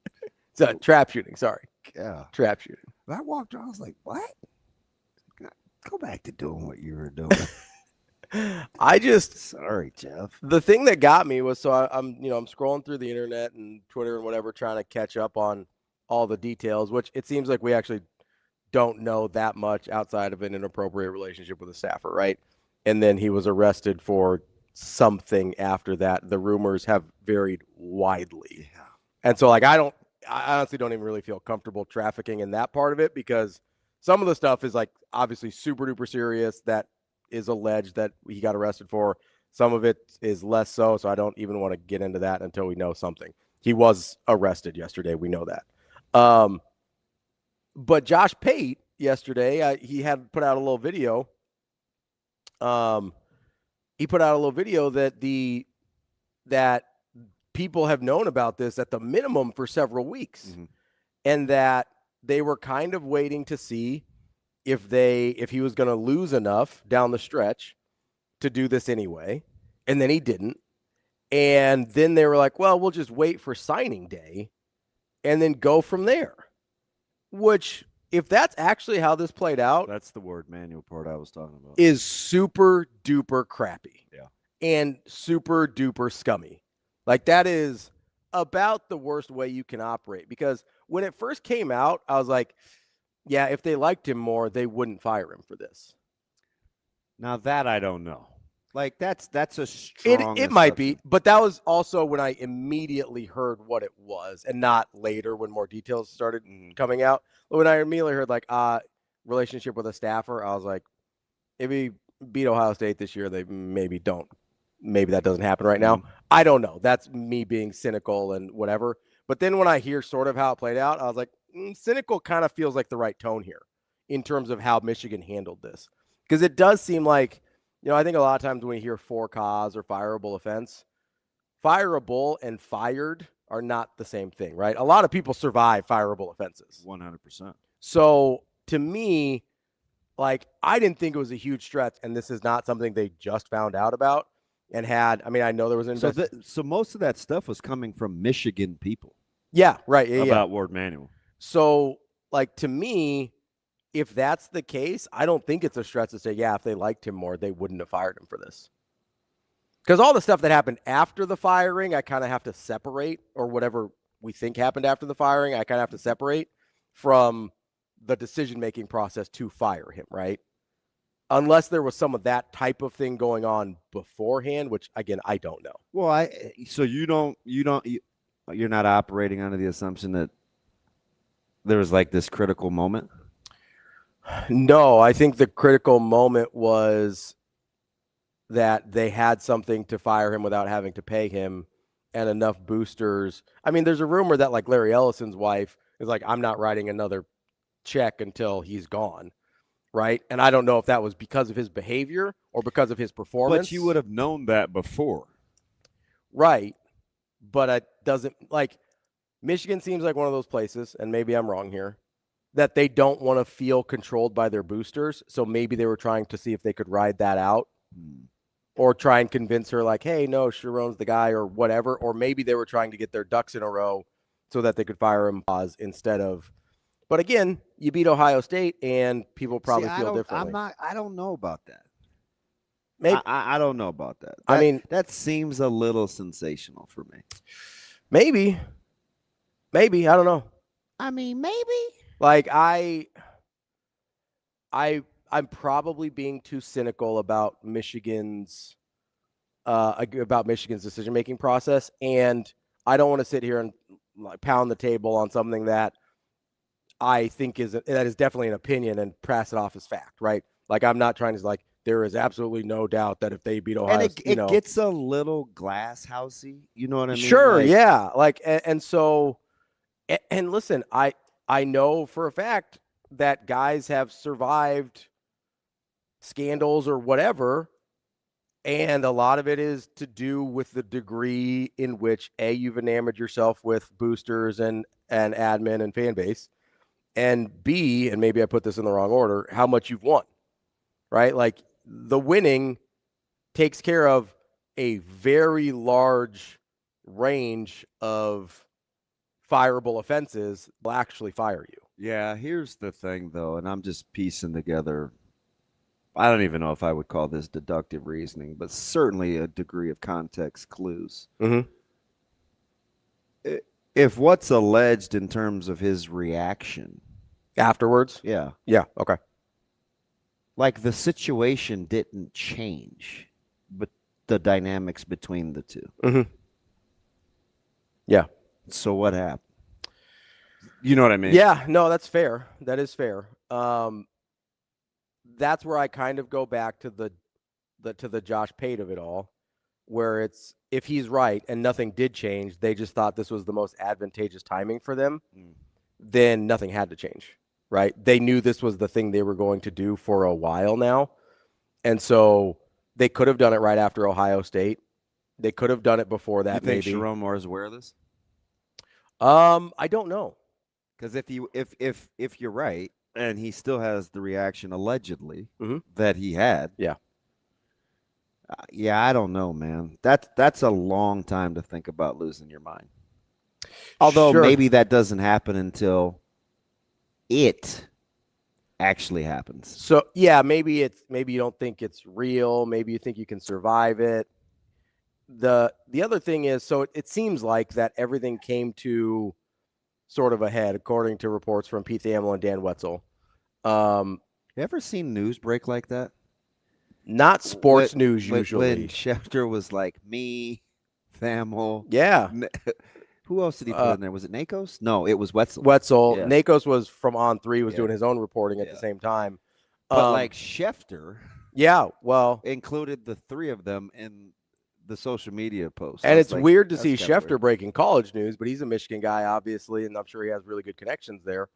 trap shooting. Sorry. Yeah. Trap shooting. I walked around. I was like, what? Go back to doing what you were doing. I just sorry, Jeff. The thing that got me was I'm scrolling through the internet and Twitter and whatever, trying to catch up on all the details, which it seems like we actually don't know that much outside of an inappropriate relationship with a staffer, right? And then he was arrested for something after that. The rumors have varied widely. Yeah. And so I honestly don't even really feel comfortable trafficking in that part of it, because some of the stuff is like obviously super duper serious that is alleged that he got arrested for. Some of it is less so I don't even want to get into that until we know something. He was arrested yesterday. We know that. But Josh Pate yesterday, he had put out a little video. He put out a little video that people have known about this at the minimum for several weeks, and that they were kind of waiting to see if he was going to lose enough down the stretch to do this anyway, and then he didn't. And then they were like, well, we'll just wait for signing day and then go from there. Which, if that's actually how this played out, that's the word manual part I was talking about, is super duper crappy. Yeah. And super duper scummy. Like, that is about the worst way you can operate, because when it first came out, I was like, yeah, if they liked him more, they wouldn't fire him for this. Now that I don't know. Like, that's a strong. It might be, but that was also when I immediately heard what it was, and not later when more details started coming out. When I immediately heard relationship with a staffer, I was like, if he beat Ohio State this year, they maybe don't. Maybe that doesn't happen right now. I don't know. That's me being cynical and whatever. But then when I hear sort of how it played out, I was like, cynical kind of feels like the right tone here in terms of how Michigan handled this. Because it does seem like, I think a lot of times when we hear for cause or fireable offense, fireable and fired are not the same thing, right? A lot of people survive fireable offenses. 100%. So to me, I didn't think it was a huge stretch, and this is not something they just found out about and had. I mean, I know there was an so most of that stuff was coming from Michigan people. Yeah, right. Yeah, about Ward Manuel. So, to me, if that's the case, I don't think it's a stretch to say, yeah, if they liked him more, they wouldn't have fired him for this. Because all the stuff that happened after the firing, I kind of have to separate, or whatever we think happened after the firing, I kind of have to separate from the decision-making process to fire him, right? Unless there was some of that type of thing going on beforehand, which, again, I don't know. Well, so you're not operating under the assumption that there was this critical moment? No, I think the critical moment was that they had something to fire him without having to pay him, and enough boosters. I mean, there's a rumor that Larry Ellison's wife is I'm not writing another check until he's gone, right? And I don't know if that was because of his behavior or because of his performance. But you would have known that before. Right. But it doesn't, Michigan seems like one of those places, and maybe I'm wrong here, that they don't want to feel controlled by their boosters. So maybe they were trying to see if they could ride that out or try and convince her hey, no, Sherrone's the guy or whatever. Or maybe they were trying to get their ducks in a row so that they could fire him instead of. But again, you beat Ohio State and people probably feel differently. I don't know about that. Maybe, I don't know about that. I mean, that seems a little sensational for me. Maybe, I don't know. I mean, maybe. I'm probably being too cynical about Michigan's decision-making process, and I don't want to sit here and pound the table on something that I think is definitely an opinion and pass it off as fact, right? I'm not trying to there is absolutely no doubt that if they beat Ohio, and it gets a little glass housey. You know what I mean? Sure, yeah. And listen, I know for a fact that guys have survived scandals or whatever, and a lot of it is to do with the degree in which you've enamored yourself with boosters and admin and fan base, and B, and maybe I put this in the wrong order, how much you've won, right? The winning takes care of a very large range of fireable offenses will actually fire you. Yeah, here's the thing, though, and I'm just piecing together I don't even know if I would call this deductive reasoning, but certainly a degree of context clues. Mm-hmm. If what's alleged in terms of his reaction afterwards, yeah, okay, like the situation didn't change, but the dynamics between the two. Mm-hmm. Yeah. So what happened? You know what I mean? Yeah, no, that's fair. That is fair. That's where I kind of go back to the Josh Pate of it all, where it's if he's right and nothing did change, they just thought this was the most advantageous timing for them, then nothing had to change, right? They knew this was the thing they were going to do for a while now. And so they could have done it right after Ohio State. They could have done it before that. You think maybe. Sherrone Moore is aware of this? I don't know. Because if you're right, and he still has the reaction allegedly mm-hmm. that he had, yeah, I don't know, man. That's a long time to think about losing your mind. Although maybe that doesn't happen until it actually happens. So yeah, maybe you don't think it's real. Maybe you think you can survive it. The other thing is, so it seems like that everything came to sort of a head, according to reports from Pete Thamel and Dan Wetzel. You ever seen news break like that? Not sports news usually. When Schefter was like, me, Thamel. Yeah. Who else did he put in there? Was it Nakos? No, it was Wetzel. Yes. Nakos was from On3, was doing his own reporting at the same time. But like Schefter. Yeah, well. Included the three of them in the social media posts. And it's like, weird to see Schefter breaking college news, but he's a Michigan guy, obviously, and I'm sure he has really good connections there.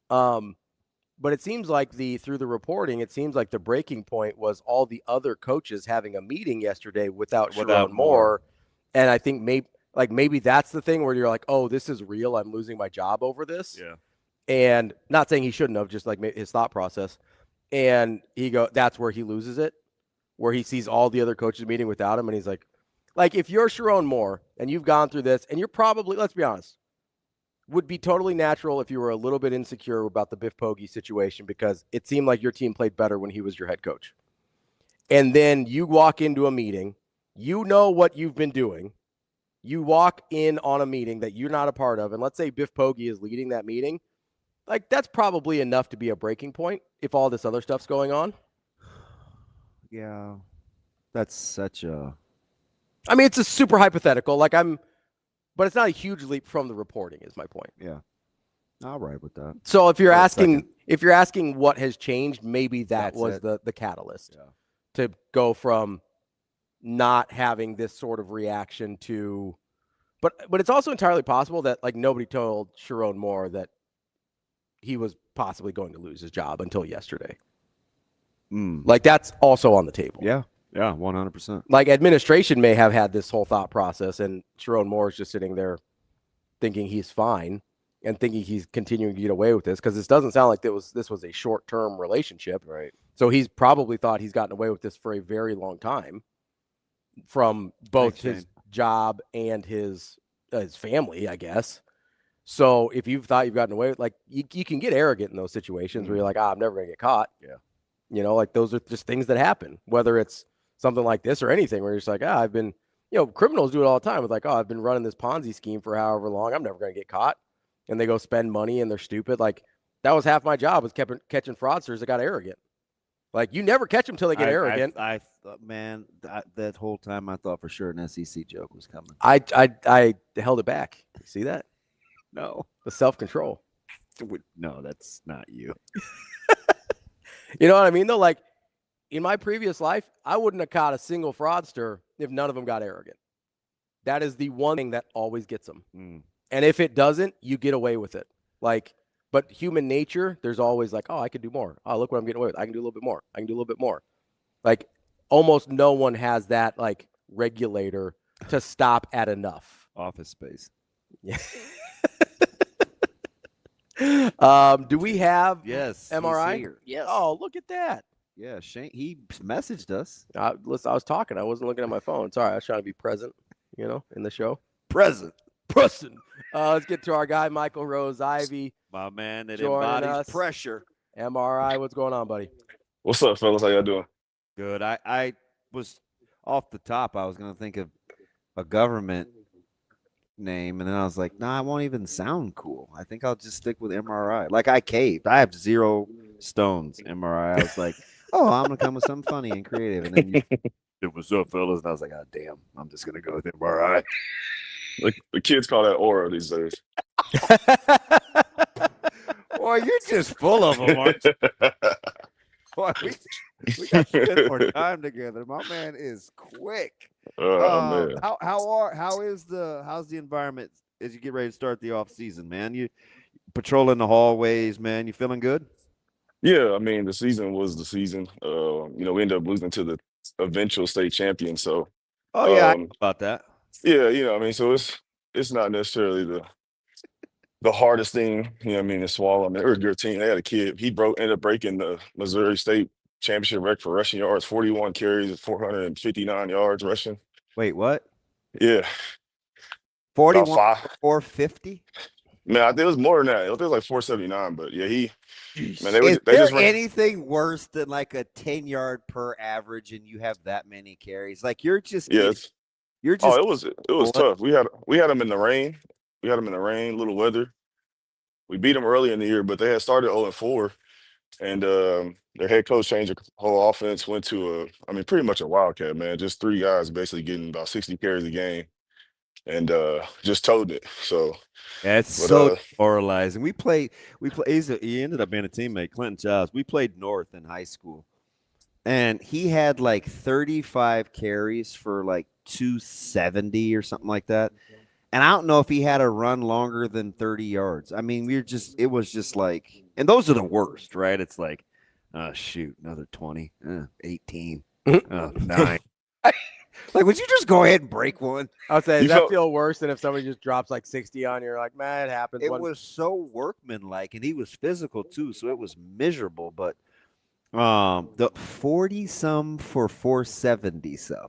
But it seems like through the reporting, it seems like the breaking point was all the other coaches having a meeting yesterday without Sherrone Moore. And I think maybe that's the thing where you're like, oh, this is real. I'm losing my job over this. Yeah. And not saying he shouldn't have, just like his thought process. And that's where he loses it, where he sees all the other coaches meeting without him. And he's like if you're Sherrone Moore and you've gone through this and you're probably, let's be honest, would be totally natural if you were a little bit insecure about the Biff Poggi situation because it seemed like your team played better when he was your head coach. And then you walk into a meeting, you know what you've been doing. You walk in on a meeting that you're not a part of, and let's say Biff Poggi is leading that meeting. Like, that's probably enough to be a breaking point if all this other stuff's going on. Yeah. That's such a... I mean, it's a super hypothetical. But it's not a huge leap from the reporting, is my point. Yeah. I'll ride with that. So if you're asking what has changed, maybe that's was the catalyst to go from not having this sort of reaction to, but it's also entirely possible that nobody told Sherrone Moore that he was possibly going to lose his job until yesterday. That's also on the table. Yeah. Yeah, 100%. Administration may have had this whole thought process, and Sherrone Moore is just sitting there thinking he's fine and thinking he's continuing to get away with this because this doesn't sound like this was a short-term relationship. Right. So he's probably thought he's gotten away with this for a very long time from both his job and his family, I guess. So if you've thought you've gotten away with, you can get arrogant in those situations where you're like, I'm never going to get caught. Yeah. Those are just things that happen, whether it's something like this or anything where you're just like, I've been, criminals do it all the time with I've been running this Ponzi scheme for however long. I'm never going to get caught. And they go spend money and they're stupid. That was half my job was catching fraudsters that got arrogant. You never catch them till they get arrogant. I thought, man, that whole time I thought for sure an SEC joke was coming. I held it back. You see that? No. The self-control. No, that's not you. You know what I mean, though? In my previous life, I wouldn't have caught a single fraudster if none of them got arrogant. That is the one thing that always gets them. And if it doesn't, you get away with it. But human nature, there's always oh, I could do more. Oh, look what I'm getting away with. I can do a little bit more. I can do a little bit more. Almost no one has that regulator to stop at enough. Office Space. Yeah. Do we have MRI? Yes. Oh, look at that. Yeah, Shane, he messaged us. Listen, I was talking. I wasn't looking at my phone. Sorry, I was trying to be present, in the show. Present. Let's get to our guy, Michael ROSE-IVEY. My man that embodies pressure. MRI, what's going on, buddy? What's up, fellas? How y'all doing? good. I was off the top. I was going to think of a government name, and then I was like, nah, it won't even sound cool. I think I'll just stick with MRI. Like, I caved. I have 0 stones MRI. I was like, oh, I'm going to come with something funny and creative. And then you it was up, fellas. And I was like, oh, damn, I'm just going to go with MRI. Like the kids call that aura these days. Boy, you're just full of them, aren't you? Boy, we got to spend more time together. My man is quick. Man. How's the environment as you get ready to start the off season, man? You patrolling the hallways, man. You feeling good? Yeah, I mean, the season was the season. We ended up losing to the eventual state champion. So, I know about that. Yeah, I mean, so it's not necessarily the hardest thing, to swallow. I mean, they're a good team. They had a kid. He ended up breaking the Missouri State championship record for rushing yards, 41 carries, 459 yards rushing. Wait, what? Yeah. 41, 450? Man, I think it was more than that. It was like 479, but yeah, Is there anything worse than like a 10-yard per average and you have that many carries? Like you're just it was tough. We had them in the rain. Little weather. We beat them early in the year, but they had started 0-4, and their head coach changed the whole offense, went to pretty much a wildcat, man. Just 3 guys basically getting about 60 carries a game, and just toting it. So yeah, it's so demoralizing. He ended up being a teammate, Clinton Childs. We played North in high school, and he had like 35 carries for like 270 or something like that. And I don't know if he had a run longer than 30 yards. I mean, it was just like, and those are the worst, right? It's like, oh, shoot, another 20, 18, 9. Like, would you just go ahead and break one? I would say, does that feel worse than if somebody just drops like 60 on you? You're like, man, it happens. It was so workmanlike, and he was physical too, so it was miserable. But the 40-some for 470-some.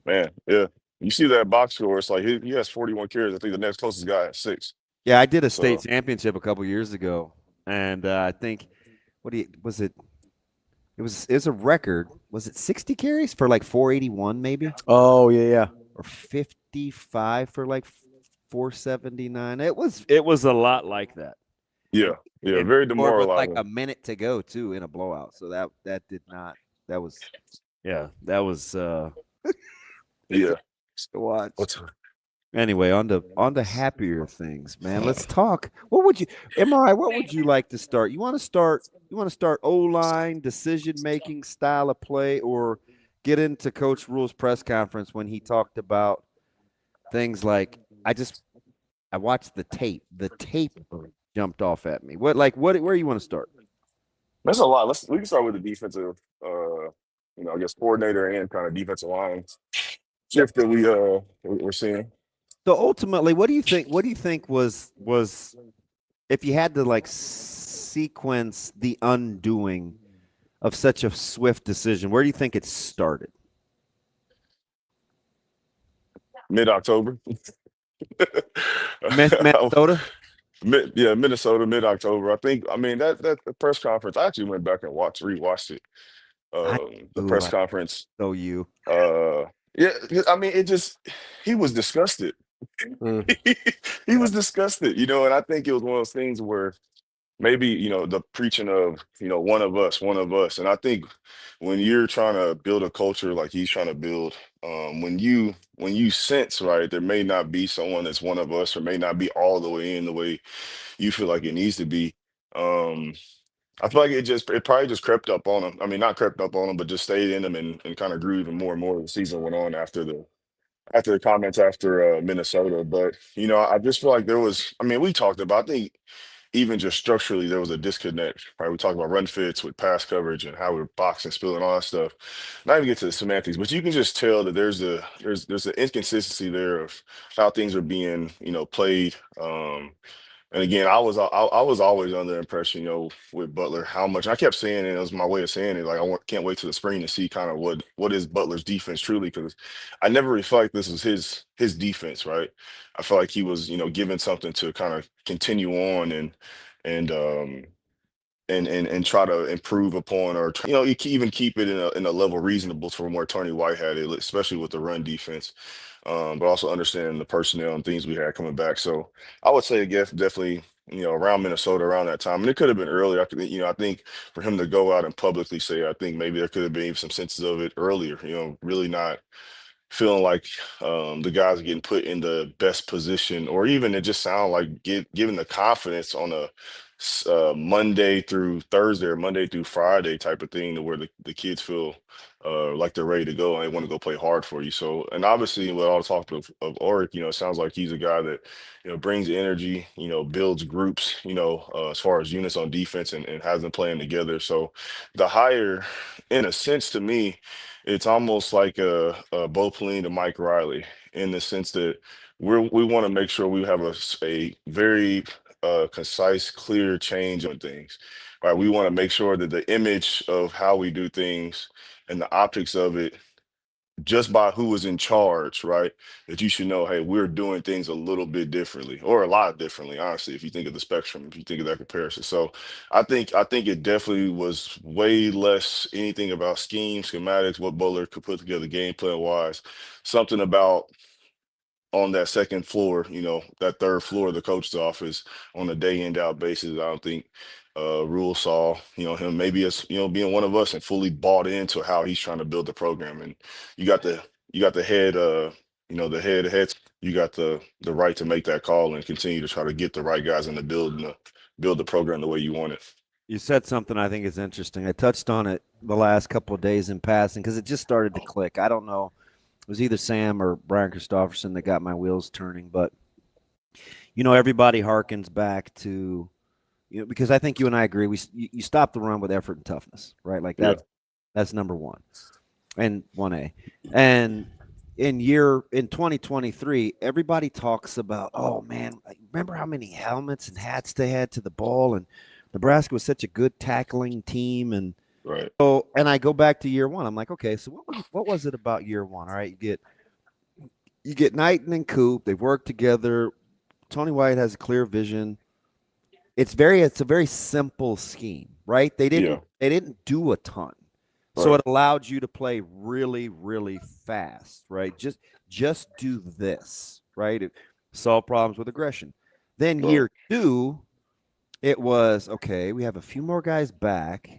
Man, yeah. You see that box score, it's like he has 41 carries. I think the next closest guy has 6. Yeah, I did a state championship a couple years ago, and I think it was a record. Was it 60 carries for like 481 maybe? Oh, yeah. Or 55 for like 479. It was a lot like that. Yeah, very demoralizing. With like a minute to go too in a blowout. So that was yeah. To watch. Anyway, on to happier things, man. Let's talk. What would you like to start? You want to start O-line, decision-making, style of play, or get into Coach Rule's press conference when he talked about things like I watched the tape. The tape jumped off at me. Where you want to start? That's a lot. We can start with the defensive I guess coordinator and kind of defensive line shift that we're seeing. So ultimately, what do you think was if you had to like sequence the undoing of such a swift decision, where do you think it started? Mid-October. Minnesota? Minnesota, mid-October. That press conference, I actually went back and rewatched it. The press conference. So you. Yeah, he was disgusted. He was disgusted, and I think it was one of those things where maybe, the preaching of, one of us. And I think when you're trying to build a culture like he's trying to build, when you sense, right, there may not be someone that's one of us or may not be all the way in the way you feel like it needs to be. I feel like it probably just crept up on him. I mean, not crept up on him, but just stayed in him and kind of grew even more and more as the season went on after the comments after Minnesota. But, I just feel like there was, we talked about, I think even just structurally, there was a disconnect, right? We talked about run fits with pass coverage and how we're boxing, spilling, all that stuff. Not even get to the semantics, but you can just tell that there's an inconsistency there of how things are being, played. And again, I was always under the impression, with Butler, how much I kept saying it. It was my way of saying it. Like can't wait to the spring to see kind of what is Butler's defense truly, because I never really felt like this was his defense, right? I felt like he was, given something to kind of continue on and and try to improve upon, or you can even keep it in a level reasonable from where Tony White had it, especially with the run defense. But also understanding the personnel and things we had coming back. So I would say, again, definitely, around Minnesota around that time. And it could have been earlier. I think for him to go out and publicly say, I think maybe there could have been some senses of it earlier, really not feeling like the guys are getting put in the best position, or even it just sound like given the confidence on a Monday through Thursday or Monday through Friday type of thing, to where the kids feel like they're ready to go and they want to go play hard for you. So, and obviously with all the talk of Aurich, it sounds like he's a guy that, brings energy, builds groups, as far as units on defense, and has them playing together. So the hire, in a sense, to me, it's almost like a Bo Pelini to Mike Riley, in the sense that we want to make sure we have a very concise, clear change on things. Right? We want to make sure that the image of how we do things and the optics of it, just by who is in charge, right? That you should know, hey, we're doing things a little bit differently, or a lot differently, honestly, if you think of the spectrum, if you think of that comparison. So I think it definitely was way less anything about scheme, schematics, what Bowler could put together game plan wise. Something about on that second floor, that third floor of the coach's office on a day in, out basis. I don't think Rule saw, him maybe as, being one of us and fully bought into how he's trying to build the program. And you got the head, the heads, you got the right to make that call and continue to try to get the right guys in the building to build the program the way you want it. You said something I think is interesting. I touched on it the last couple of days in passing because it just started to click. I don't know. It was either Sam or Brian Christopherson that got my wheels turning. But, everybody harkens back to, because I think you and I agree, you stop the run with effort and toughness, right? Like that's number one and 1A. And in 2023, everybody talks about, oh, man, remember how many helmets and hats they had to the ball, and Nebraska was such a good tackling team. And right. So, and I go back to year one. I'm like, okay, so what was it about year one? All right, you get Knighton and Coop. They've worked together. Tony White has a clear vision. It's a very simple scheme, right? They didn't do a ton, so it allowed you to play really, really fast, right? Just do this, right? Solve problems with aggression. Then year two, it was okay. We have a few more guys back.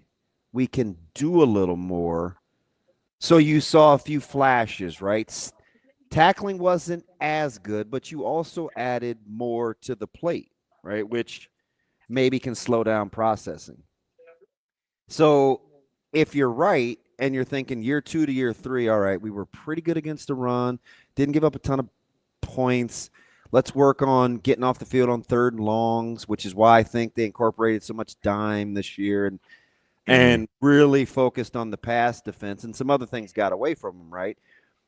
We can do a little more. So you saw a few flashes, right? Tackling wasn't as good, but you also added more to the plate, right? Which maybe can slow down processing. So if you're right and you're thinking year 2 to year 3, all right, we were pretty good against the run, didn't give up a ton of points. Let's work on getting off the field on third and longs, which is why I think they incorporated so much dime this year and really focused on the pass defense, and some other things got away from them, right?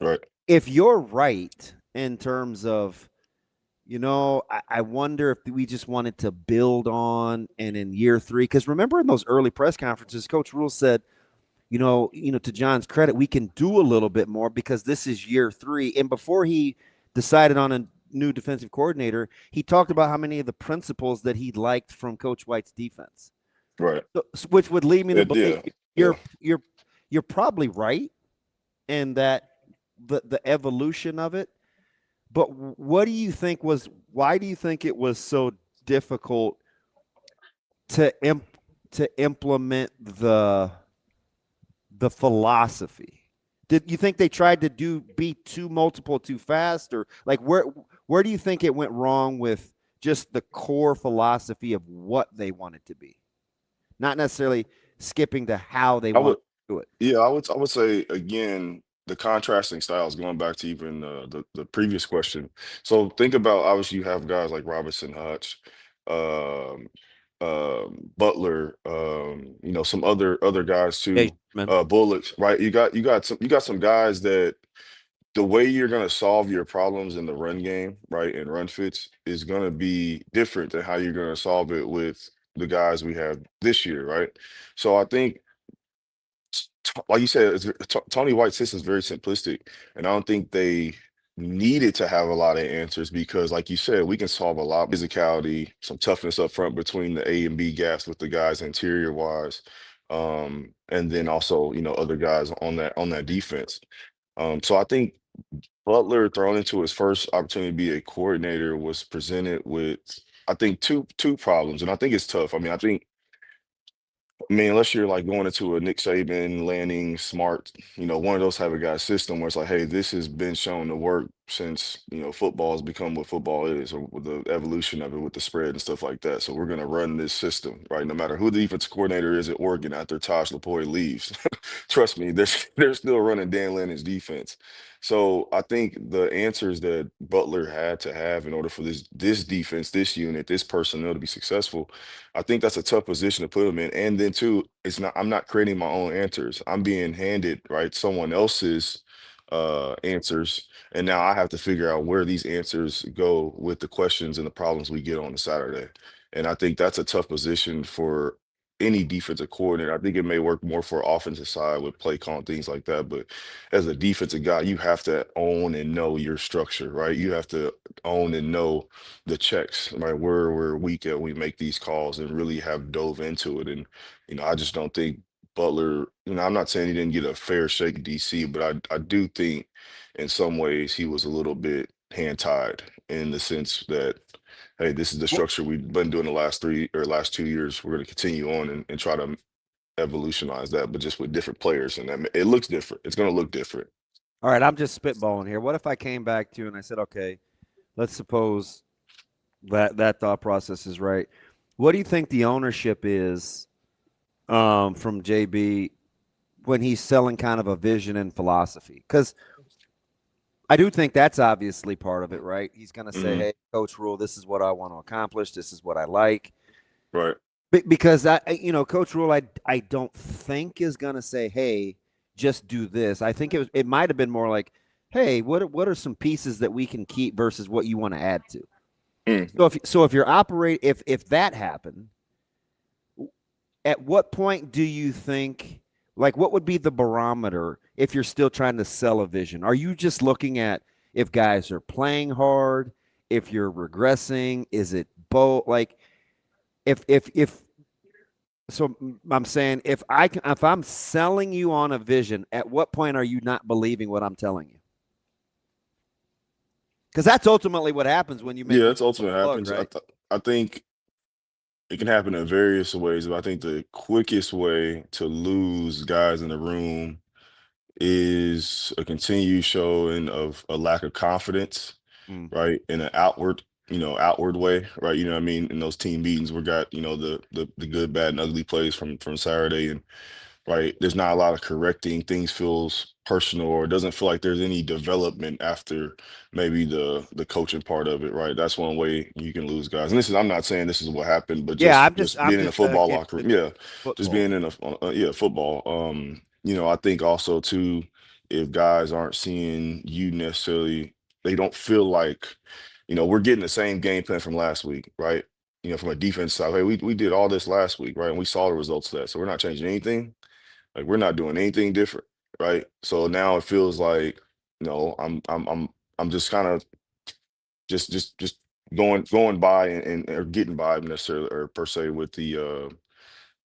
Right. If you're right in terms of, I wonder if we just wanted to build on, and in year 3, because remember in those early press conferences, Coach Rule said, to John's credit, we can do a little bit more because this is year 3. And before he decided on a new defensive coordinator, he talked about how many of the principles that he liked from Coach White's defense. Right. So, which would lead me to believe you're probably right in that the evolution of it. But why do you think it was so difficult to implement the philosophy? Did you think they tried to be too multiple too fast, or like where do you think it went wrong with just the core philosophy of what they wanted to be? Not necessarily skipping to how they want to do it. Yeah, I would say, again, the contrasting styles, going back to even the previous question. So think about, obviously you have guys like Robinson, Hutch, um, Butler, some other guys too, Bullocks, right? You got some guys that the way you're going to solve your problems in the run game, right, and run fits is going to be different than how you're going to solve it with the guys we have this year, right? So I think, like you said, Tony White's system is very simplistic, and I don't think they needed to have a lot of answers because, like you said, we can solve a lot of physicality, some toughness up front between the A and B gaps with the guys interior wise, and then also other guys on that defense. So I think Butler thrown into his first opportunity to be a coordinator was presented with, I think, two problems, and I think it's tough. I mean, unless you're like going into a Nick Saban, Lanning, Smart, one of those type of guys system where it's like, hey, this has been shown to work since, football has become what football is, or with the evolution of it with the spread and stuff like that. So we're going to run this system, right? No matter who the defensive coordinator is at Oregon after Tosh Lapoy leaves, trust me, they're still running Dan Lanning's defense. So I think the answers that Butler had to have in order for this defense, this unit, this personnel to be successful, I think that's a tough position to put him in. And then too, I'm not creating my own answers. I'm being handed, right, someone else's answers. And now I have to figure out where these answers go with the questions and the problems we get on a Saturday. And I think that's a tough position for any defensive coordinator. I think it may work more for offensive side with play call and things like that. But as a defensive guy, you have to own and know your structure, right? You have to own and know the checks, right? Where we're weak at, we make these calls and really have dove into it. And, I just don't think Butler, I'm not saying he didn't get a fair shake at DC, but I do think in some ways he was a little bit hand tied in the sense that, hey, this is the structure we've been doing the last 2 years. We're going to continue on and try to evolutionize that, but just with different players. And it looks different. It's going to look different. All right, I'm just spitballing here. What if I came back to you and I said, okay, let's suppose that thought process is right. What do you think the ownership is from JB when he's selling kind of a vision and philosophy? Because I do think that's obviously part of it, right? He's going to say, hey, Coach Rule, this is what I want to accomplish. This is what I like. Right. Because, Coach Rule, I don't think is going to say, hey, just do this. I think it might have been more like, hey, what are some pieces that we can keep versus what you want to add to? So if you're if that happened, at what point do you think, like, what would be the barometer if you're still trying to sell a vision? Are you just looking at if guys are playing hard, if you're regressing? Is it both? Like, so I'm saying if I'm selling you on a vision, at what point are you not believing what I'm telling you? Because that's ultimately what happens when you make. Yeah, that's ultimately what happens. Right? I think it can happen in various ways, but I think the quickest way to lose guys in the room is a continued showing of a lack of confidence, right? In an outward way, right? You know what I mean? In those team meetings, we got, the good, bad, and ugly plays from Saturday, and right, there's not a lot of correcting. Things feels personal, or it doesn't feel like there's any development after maybe the coaching part of it, right? That's one way you can lose guys. And I'm not saying this is what happened, but just being in a football locker room, just being in a football. I think also too, if guys aren't seeing you necessarily, they don't feel like, we're getting the same game plan from last week, right? From a defense side, hey, we did all this last week, right? And we saw the results of that, so we're not changing anything. Like, we're not doing anything different, right? So now it feels like, I'm just kind of just going by and or getting by necessarily or per se with the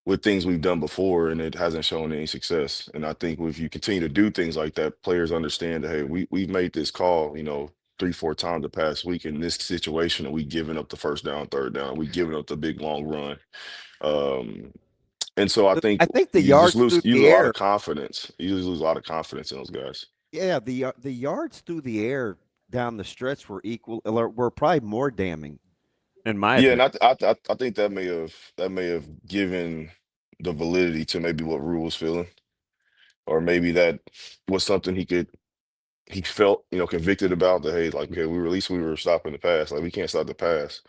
with things we've done before, and it hasn't shown any success. And I think if you continue to do things like that, players understand that, hey, we've made this call, 3-4 times the past week in this situation, and we giving up the first down, third down, we giving up the big long run. And so I think the you yards just lose through the a lot air. of confidence. You just lose a lot of confidence in those guys. Yeah, the yards through the air down the stretch were were probably more damning, in my opinion. And I think that may have given the validity to maybe what Rule was feeling, or maybe that was something he felt convicted about, that, hey, like, okay, we were stopping the pass, like, we can't stop the pass.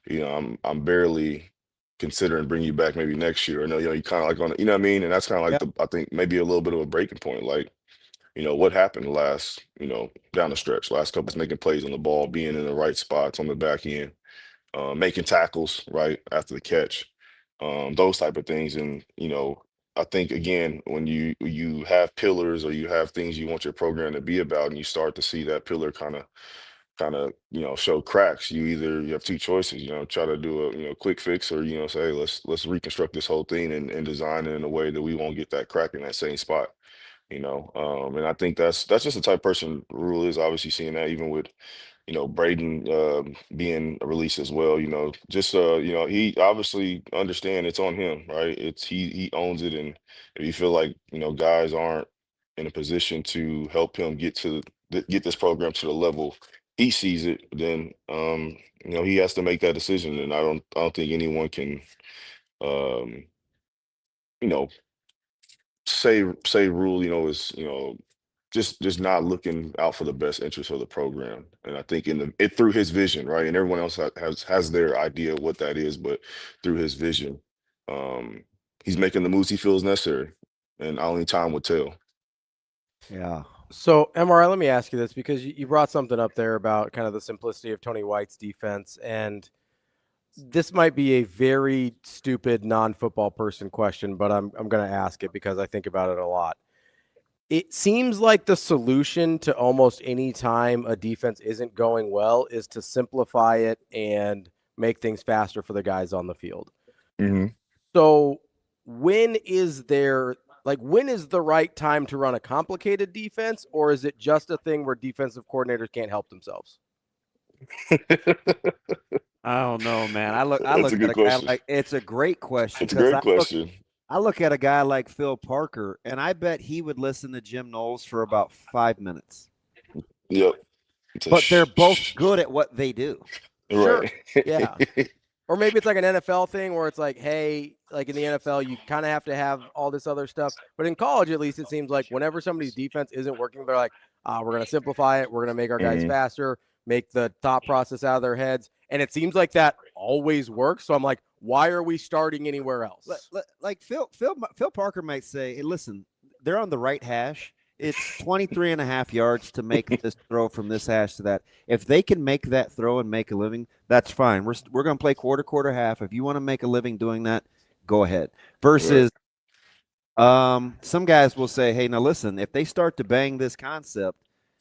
I'm barely considering bringing you back maybe next year. I know, you kind of like on, what I mean? And that's kind of like I think maybe a little bit of a breaking point. Like, what happened last, down the stretch, last couple, making plays on the ball, being in the right spots on the back end, making tackles right after the catch, those type of things. And, I think again, when you have pillars or you have things you want your program to be about, and you start to see that pillar kind of show cracks, you have two choices. Try to do a quick fix, or say, hey, let's reconstruct this whole thing and design it in a way that we won't get that crack in that same spot. And I think that's just the type of person Rule is. Obviously seeing that even with Braden being released as well. Just he obviously understand it's on him, right? It's he owns it, and if you feel like guys aren't in a position to help him get this program to the level he sees it, then he has to make that decision, and I don't think anyone can um, you know say Rule is just not looking out for the best interest of the program. And I think through his vision, right? And everyone else has their idea of what that is, but through his vision, um, he's making the moves he feels necessary, and only time will tell. Yeah. So, MRI, let me ask you this, because you brought something up there about kind of the simplicity of Tony White's defense, and this might be a very stupid non-football person question, but I'm going to ask it because I think about it a lot. It seems like the solution to almost any time a defense isn't going well is to simplify it and make things faster for the guys on the field. Mm-hmm. So when is the right time to run a complicated defense, or is it just a thing where defensive coordinators can't help themselves? I don't know, man. I look That's a at good a guy question. like, it's a great question. It's a great question. I look at a guy like Phil Parker, and I bet he would listen to Jim Knowles for about 5 minutes. Yep. But they're both good at what they do. Sure. Right. Yeah. Or maybe it's like an NFL thing where it's like, hey, like in the NFL, you kind of have to have all this other stuff. But in college, at least, it seems like whenever somebody's defense isn't working, they're like, we're going to simplify it. We're going to make our guys faster, make the thought process out of their heads. And it seems like that always works. So I'm like, why are we starting anywhere else? Like Phil Parker might say, hey, listen, they're on the right hash. It's 23 and a half yards to make this throw from this hash to that. If they can make that throw and make a living, that's fine. We're going to play quarter, half. If you want to make a living doing that, go ahead. Versus some guys will say, hey, now listen, if they start to bang this concept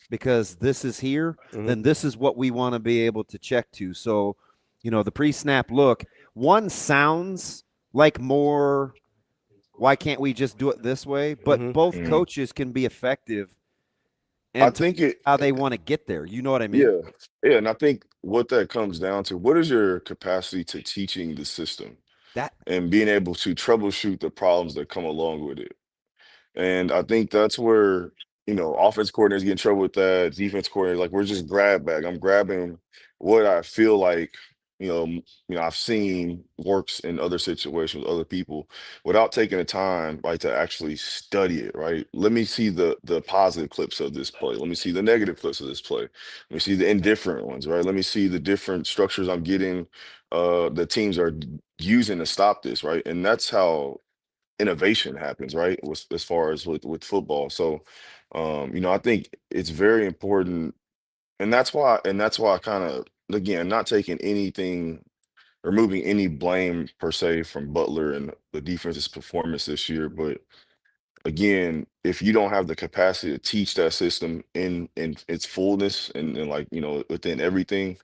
because this is here, then this is what we want to be able to check to. So, the pre-snap look, one sounds like more – why can't we just do it this way? But both coaches can be effective. And I think how they want to get there. You know what I mean? Yeah. And I think what that comes down to, what is your capacity to teaching the system and being able to troubleshoot the problems that come along with it? And I think that's where, offense coordinators get in trouble with that, defense coordinators, like we're just grab bag. I'm grabbing what I feel like, I've seen works in other situations with other people without taking the time, right, to actually study it, right? Let me see the positive clips of this play. Let me see the negative clips of this play. Let me see the indifferent ones, right? Let me see the different structures I'm getting the teams are using to stop this, right? And that's how innovation happens, right? As far as with football. So I think it's very important, and that's why I kind of, again, not taking anything, removing any blame per se from Butler and the defense's performance this year, but again, if you don't have the capacity to teach that system in its fullness and like within everything,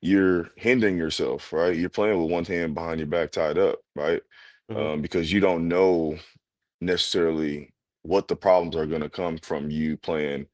you're hindering yourself, right? You're playing with one hand behind your back tied up, right? Because you don't know necessarily what the problems are going to come from you playing,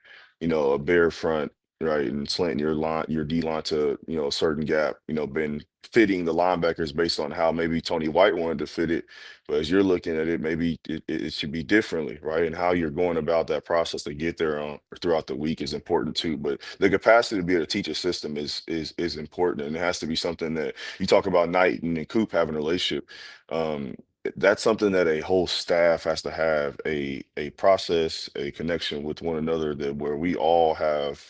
a bare front, right, and slanting your D line to a certain gap, been fitting the linebackers based on how maybe Tony White wanted to fit it, but as you're looking at it, maybe it should be differently, right? And how you're going about that process to get there throughout the week is important too. But the capacity to be able to teach a system is important, and it has to be something that you talk about. Knight and Coop having a relationship. That's something that a whole staff has to have a process, a connection with one another, that where we all have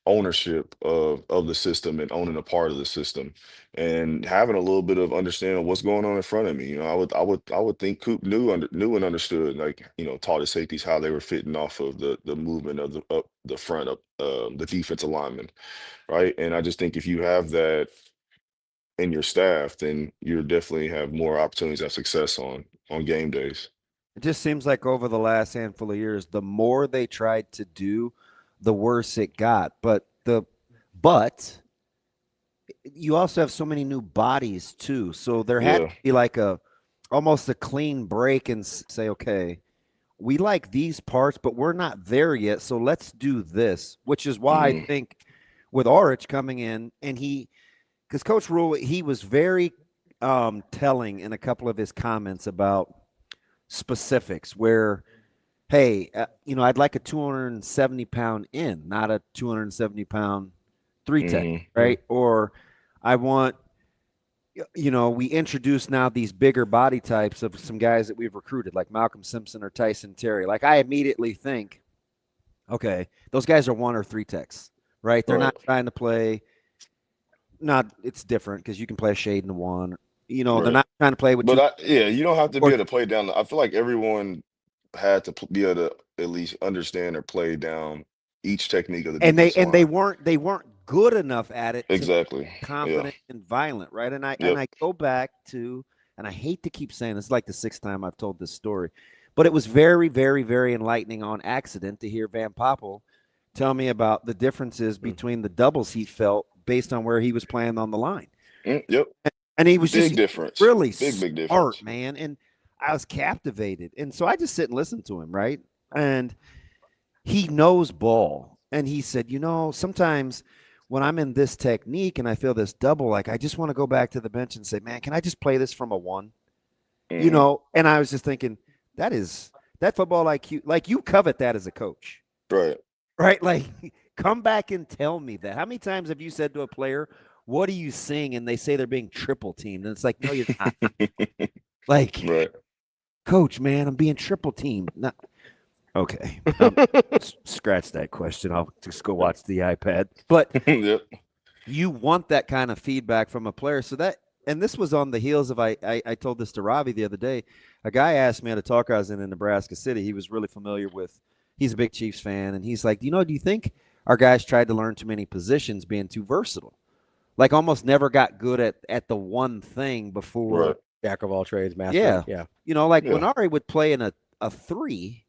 ownership of the system and owning a part of the system and having a little bit of understanding of what's going on in front of me. I would think Coop knew and understood, like, taught his safeties how they were fitting off of the movement of the front of the defensive lineman, right? And I just think if you have that in your staff, then you definitely have more opportunities of success on game days. It just seems like over the last handful of years, the more they tried to do, the worse it got. But you also have so many new bodies too. So there had to be like almost a clean break and say, okay, we like these parts, but we're not there yet. So let's do this, which is why I think with Aurich coming in and because Coach Rule, he was very telling in a couple of his comments about specifics where, hey, I'd like a 270-pound in, not a 270-pound 3-tech, right? Or I want, we introduce now these bigger body types of some guys that we've recruited, like Malcolm Simpson or Tyson Terry. Like I immediately think, okay, those guys are 1 or 3-techs, right? They're not trying to play. It's different because you can play a shade in the 1. They're not trying to play with. But you don't have to be able to play down. I feel like everyone had to be able to at least understand or play down each technique of the defense line. They weren't good enough at it. Exactly. To be confident and violent, right? And I go back to, and I hate to keep saying this, is like the 6th time I've told this story, but it was very, very, very enlightening on accident to hear Van Poppel tell me about the differences between the doubles he felt based on where he was playing on the line. Yep. And he was big difference. Really big smart, difference, man. And I was captivated. And so I just sit and listen to him, right? And he knows ball. And he said, sometimes when I'm in this technique and I feel this double, like I just want to go back to the bench and say, man, can I just play this from a 1? And I was just thinking, that football IQ, like you covet that as a coach. Right? Like, come back and tell me that. How many times have you said to a player, what are you seeing? And they say they're being triple teamed. And it's like, no, you're not. Like, coach, man, I'm being triple teamed. Not, okay. Scratch that question. I'll just go watch the iPad. But you want that kind of feedback from a player. So and this was on the heels of, I told this to Ravi the other day. A guy asked me at a talk I was in Nebraska City. He was really familiar with, he's a big Chiefs fan. And he's like, do you think our guys tried to learn too many positions being too versatile? Like almost never got good at the one thing before. Jack of all trades, master. Yeah. When Ari would play in a 3,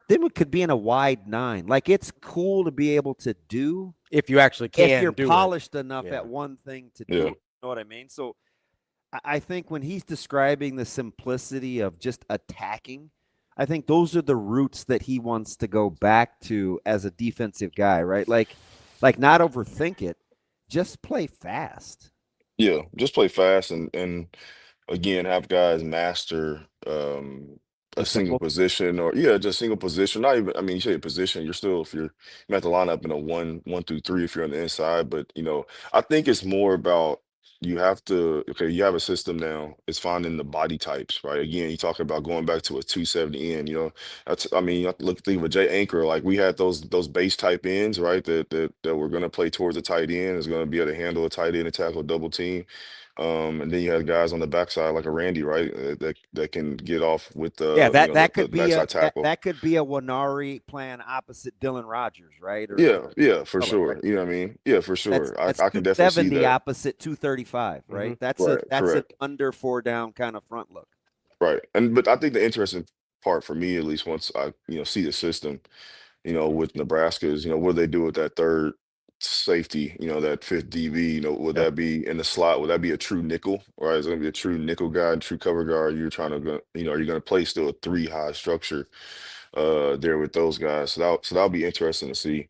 then it could be in a wide 9. Like it's cool to be able to do. If you actually can. If you're polished enough at one thing to do. You know what I mean? So I think when he's describing the simplicity of just attacking, I think those are the roots that he wants to go back to as a defensive guy, right? Like not overthink it, just play fast. Yeah, just play fast and again have guys master a single position or just single position. Not even, you say a position, you're still, if you have to line up in a 1 through 3 if you're on the inside, but I think it's more about you have a system now. It's finding the body types, right? Again, you talk about going back to a 270 end. You think of a Jay Anchor. Like we had those base type ends, right? That were going to play towards the tight end. Is going to be able to handle a tight end and tackle double team. And then you had guys on the backside like a Randy, right? That can get off with the that could be backside tackle. That could be a Wanari playing opposite Dylan Rogers, right? Or, for sure. Right? You know what I mean? Yeah, for sure. That's I can definitely see that. Opposite 235, right? That's an under 4 down kind of front look. Right. But I think the interesting part for me, at least once I see the system, with Nebraska is what do they do with that third safety, that 5th DB, would that be in the slot? Would that be a true nickel, right? Is it going to be a true nickel guy, true cover guard? You're trying to go, are you going to play still a 3 high structure there with those guys? So that'll be interesting to see.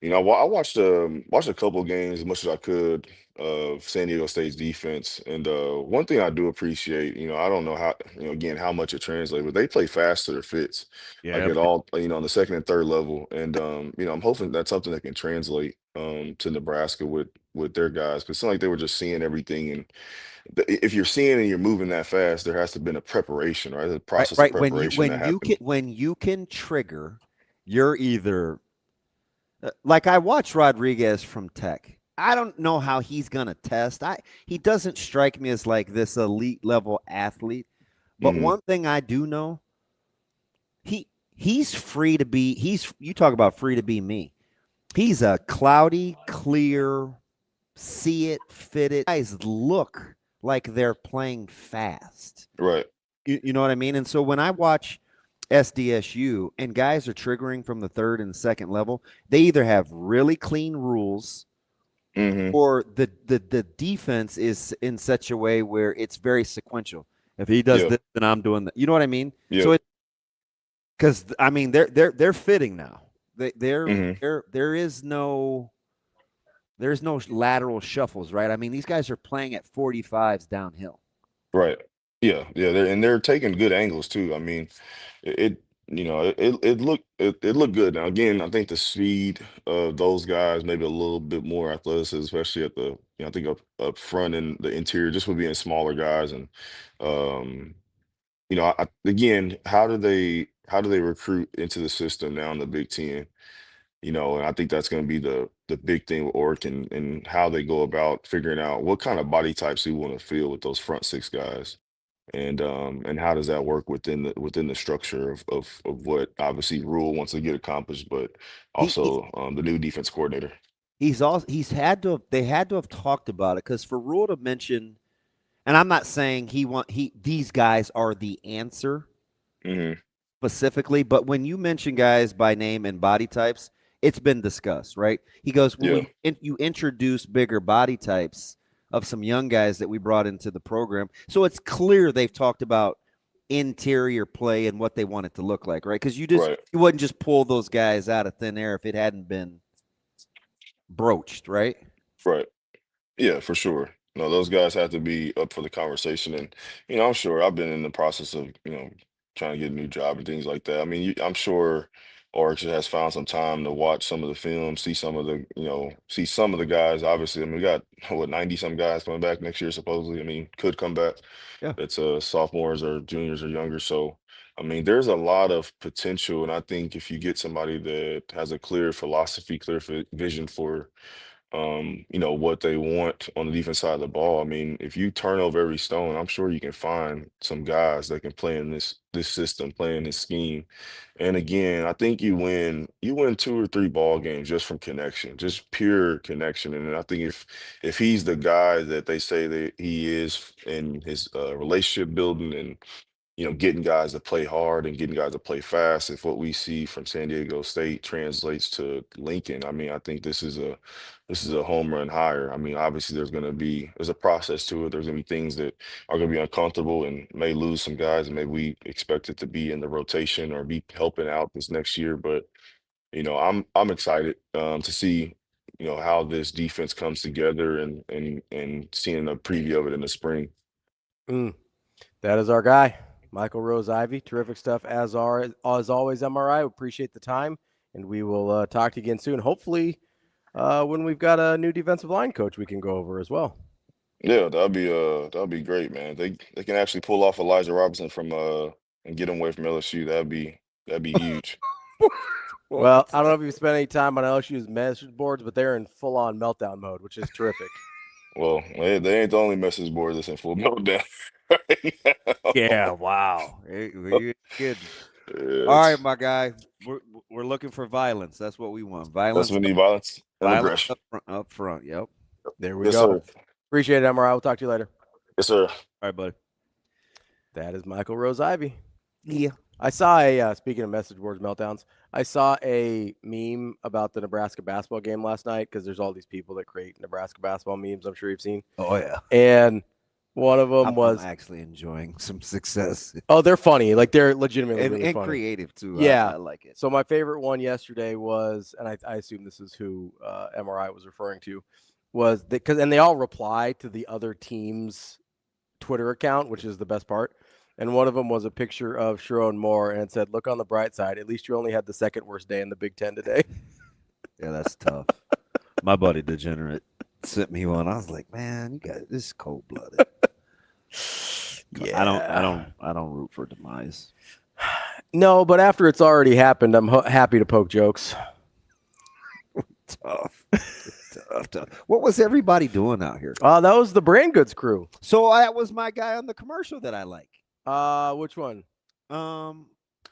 I watched a couple of games as much as I could of San Diego State's defense, and one thing I do appreciate, I don't know how, again, how much it translates, but they play fast to their fits, like at all, on the 2nd and 3rd level, and I'm hoping that's something that can translate to Nebraska with their guys, because it seemed like they were just seeing everything, and if you're seeing and you're moving that fast, there has to have been a preparation, right? The process of preparation when you can trigger, you're either like I watched Rodriguez from Tech. I don't know how he's going to test. He doesn't strike me as like this elite level athlete. But one thing I do know, he's free to be, you talk about free to be me. He's a cloudy, clear, see it, fit it. Guys look like they're playing fast. Right. You know what I mean? And so when I watch SDSU, and guys are triggering from the third and second level, they either have really clean rules or the defense is in such a way where it's very sequential. If he does this, then I'm doing that. You know what I mean? So it, because I mean they're fitting now. There's no lateral shuffles, right? I mean, these guys are playing at 45s downhill. Right. Yeah. They're taking good angles too. I mean, it looked good. Now again, I think the speed of those guys maybe a little bit more athleticism, especially at the I think up front and the interior, just with being smaller guys. And um, again, how do they recruit into the system now in the Big Ten? And I think that's going to be the big thing with Ork and how they go about figuring out what kind of body types we want to fill with those front six guys, and how does that work within the structure of what obviously Rule wants to get accomplished, but also the new defense coordinator. They had to have talked about it, because for Rule to mention, and I'm not saying these guys are the answer specifically, but when you mention guys by name and body types, it's been discussed, right? He goes, well, you introduce bigger body types of some young guys that we brought into the program. So it's clear they've talked about interior play and what they want it to look like, right? Because you wouldn't just pull those guys out of thin air if it hadn't been broached, right? Right. Yeah, for sure. No, those guys have to be up for the conversation. And, I'm sure I've been in the process of, trying to get a new job and things like that. I mean, I'm sure Oryx has found some time to watch some of the film, see some of the guys. Obviously, I mean, we got 90 some guys coming back next year, supposedly. I mean, could come back. Yeah. It's sophomores or juniors or younger. So, I mean, there's a lot of potential. And I think if you get somebody that has a clear philosophy, clear vision for what they want on the defense side of the ball. I mean, if you turn over every stone, I'm sure you can find some guys that can play in this system, play in this scheme. And again, I think you win 2 or 3 ball games just from connection, just pure connection. And I think if he's the guy that they say that he is in his relationship building and getting guys to play hard and getting guys to play fast. If what we see from San Diego State translates to Lincoln, I mean, I think this is a home run hire. I mean, obviously there's a process to it. There's gonna be things that are gonna be uncomfortable and may lose some guys, and maybe we expect it to be in the rotation or be helping out this next year. But I'm excited to see how this defense comes together and seeing a preview of it in the spring. That is our guy, Michael ROSE-IVEY. Terrific stuff as always, MRI. We appreciate the time, and we will talk to you again soon. Hopefully, when we've got a new defensive line coach, we can go over as well. Yeah, that'd be great, man. They can actually pull off Elijah Robinson from and get him away from LSU. That'd be huge. Well, I don't know if you've spent any time on LSU's message boards, but they're in full-on meltdown mode, which is terrific. Well, they ain't the only message board that's in full meltdown. Yeah, wow. You're kidding. All right, my guy. We're looking for violence. That's what we want. Violence. That's what we need, violence and aggression. Up front. Yep. There we go. Sir. Appreciate it, MRI. We'll talk to you later. Yes, sir. All right, buddy. That is Michael ROSE-IVEY. Yeah. I saw speaking of message boards meltdowns, I saw a meme about the Nebraska basketball game last night, because there's all these people that create Nebraska basketball memes, I'm sure you've seen. Oh, yeah. And one of them I'm actually enjoying some success. Oh, they're funny. Like, they're legitimately really and funny. Creative, too. Yeah. I like it. So my favorite one yesterday was, and I assume this is who MRI was referring to, was and they all reply to the other team's Twitter account, which is the best part. And one of them was a picture of Sherrone Moore, and it said, "Look on the bright side. At least you only had the second worst day in the Big Ten today." Yeah, that's tough. My buddy Degenerate sent me one. I was like, man, this is cold blooded. Yeah. I don't root for demise. No, but after it's already happened, I'm happy to poke jokes. Tough. What was everybody doing out here? That was the Brand Goods crew. So that was my guy on the commercial that I like. Which one?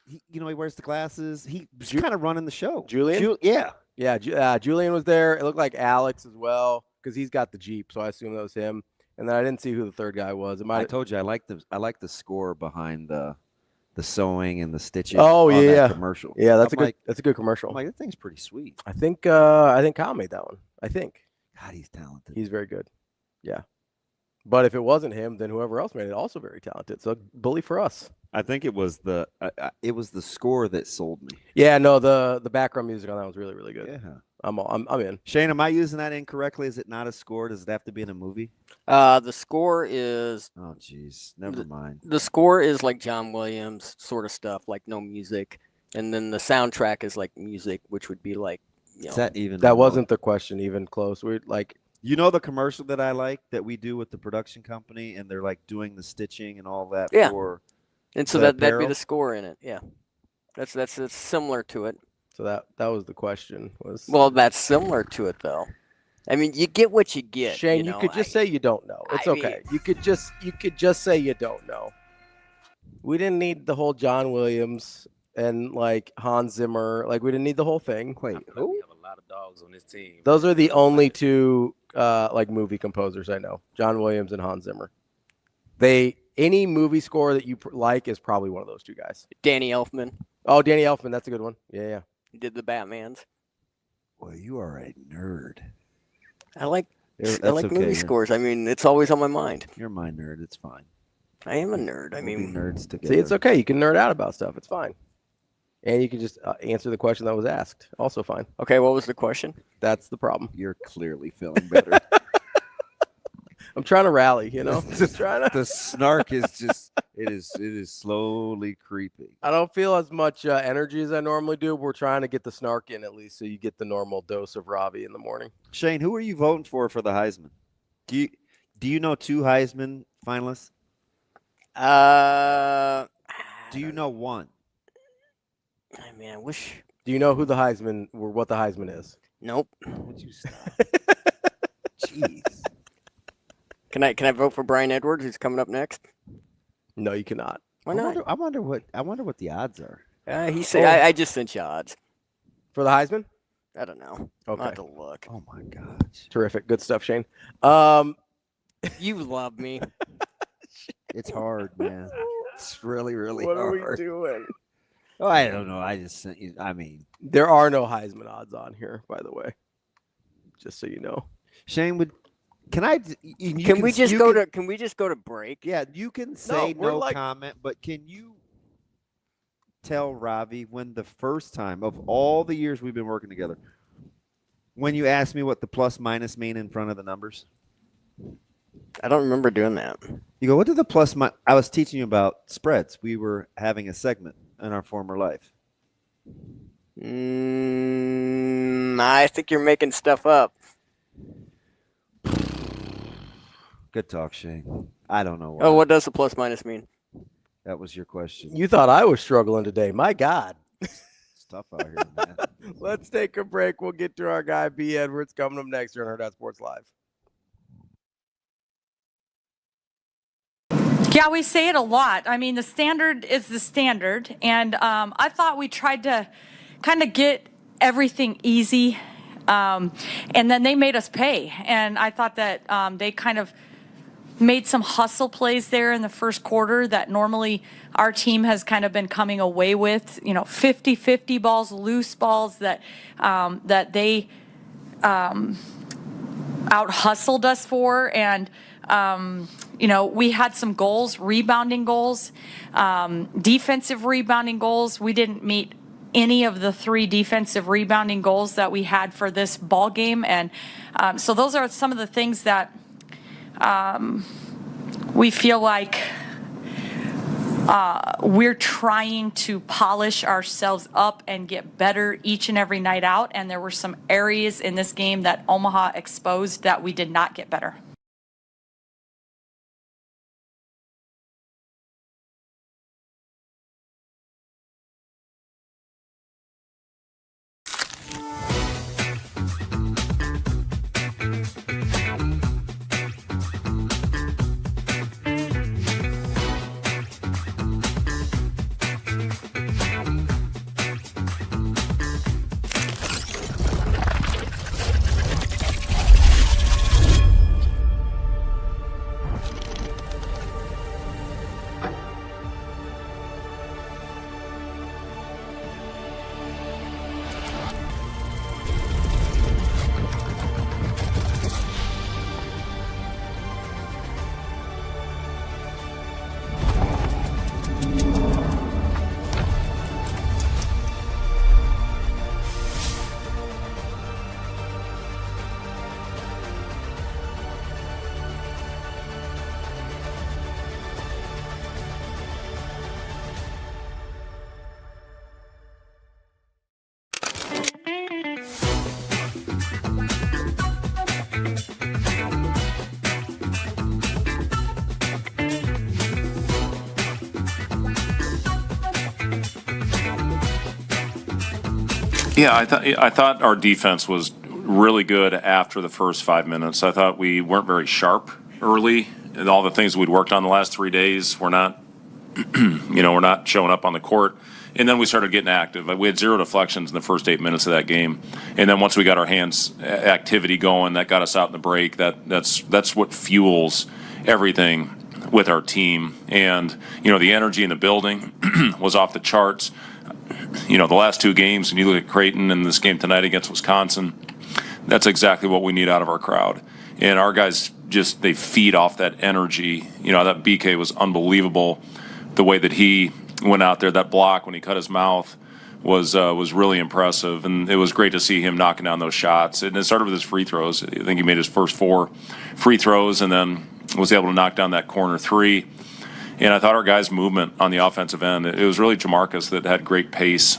He wears the glasses. He's kind of running the show. Julian? Yeah. Julian was there. It looked like Alex as well, because he's got the Jeep, so I assume that was him. And then I didn't see who the third guy was. I told you I like the score behind the sewing and the stitching. Oh on yeah, that commercial. Yeah, that's I'm a good commercial. I'm like, that thing's pretty sweet. I think Kyle made that one. I think. God, he's talented. He's very good. Yeah. But if it wasn't him, then whoever else made it also very talented. So bully for us. I think it was the score that sold me. Yeah, no, the background music on that was really, really good. Yeah. I'm in. Shane, am I using that incorrectly? Is it not a score? Does it have to be in a movie? The score is. Oh, geez. Never mind. The score is like John Williams sort of stuff, like no music. And then the soundtrack is like music, which would be like, Is that even? That wasn't the question even close. We're like. You know the commercial that I like that we do with the production company, and they're like doing the stitching and all that for. And so that'd be the score in it. Yeah, that's similar to it. So that was the question. Was well, that's similar to it though. I mean, you get what you get. Shane, you could just say you don't know. It's okay. You could just say you don't know. We didn't need the whole John Williams and like Hans Zimmer. Like we didn't need the whole thing. Wait, who? We have a lot of dogs on this team. Those are the only two like movie composers I know: John Williams and Hans Zimmer. Any movie score that you like is probably one of those two guys. Danny Elfman. Oh, Danny Elfman, that's a good one. Yeah. He did the Batmans. Well, you are a nerd. I like movie scores. I mean, it's always on my mind. You're my nerd. It's fine. I am a nerd. I mean, nerds together. See, it's okay. You can nerd out about stuff. It's fine. And you can just answer the question that was asked. Also fine. Okay, what was the question? That's the problem. You're clearly feeling better. I'm trying to rally, Just trying to. The snark is just it is slowly creeping. I don't feel as much energy as I normally do. But we're trying to get the snark in at least, so you get the normal dose of Ravi in the morning. Shane, who are you voting for the Heisman? Do you know 2 Heisman finalists? Do you know 1? I mean, I wish. Do you know who the Heisman or what the Heisman is? Nope. Would you stop? Jeez. Can I vote for Brian Edwards, who's coming up next? No, you cannot. Why not? I wonder what the odds are. I just sent you odds for the Heisman. I don't know. Okay. I'll have to look. Oh my gosh. Terrific, good stuff, Shane. You love me. It's hard, man. It's really, really what hard. What are we doing? Oh, I don't know. I just sent you. I mean, there are no Heisman odds on here, by the way. Just so you know. Shane, can I? Can we just go to break? Yeah, you can say no like, comment, but can you tell Ravi when the first time of all the years we've been working together, when you asked me what the plus minus mean in front of the numbers? I don't remember doing that. You go, what did the plus minus? I was teaching you about spreads. We were having a segment in our former life. I think you're making stuff up. Good talk, Shane. I don't know why. Oh, what does the plus minus mean? That was your question. You thought I was struggling today. My God. It's tough out here, man. Let's take a break. We'll get to our guy, B. Edwards, coming up next here on Hurrdat Sports Live. Yeah, we say it a lot. I mean, the standard is the standard. And I thought we tried to kind of get everything easy. And then they made us pay. And I thought that they kind of made some hustle plays there in the first quarter that normally our team has kind of been coming away with, 50-50 balls, loose balls that they out-hustled us for. And, we had some goals, rebounding goals, defensive rebounding goals. We didn't meet any of the 3 defensive rebounding goals that we had for this ball game. And so those are some of the things that we feel like we're trying to polish ourselves up and get better each and every night out. And there were some areas in this game that Omaha exposed that we did not get better. Yeah, I thought our defense was really good after the first 5 minutes. I thought we weren't very sharp early, and all the things we'd worked on the last 3 days were not, we're not showing up on the court. And then we started getting active. We had 0 deflections in the first 8 minutes of that game, and then once we got our hands activity going, that got us out in the break. That's what fuels everything with our team. And the energy in the building was off the charts. The last 2 games, and you look at Creighton and this game tonight against Wisconsin, that's exactly what we need out of our crowd. And our guys they feed off that energy. That BK was unbelievable. The way that he went out there, that block when he cut his mouth was really impressive. And it was great to see him knocking down those shots. And it started with his free throws. I think he made his first 4 free throws and then was able to knock down that corner 3. And I thought our guys' movement on the offensive end, it was really Jamarcus that had great pace.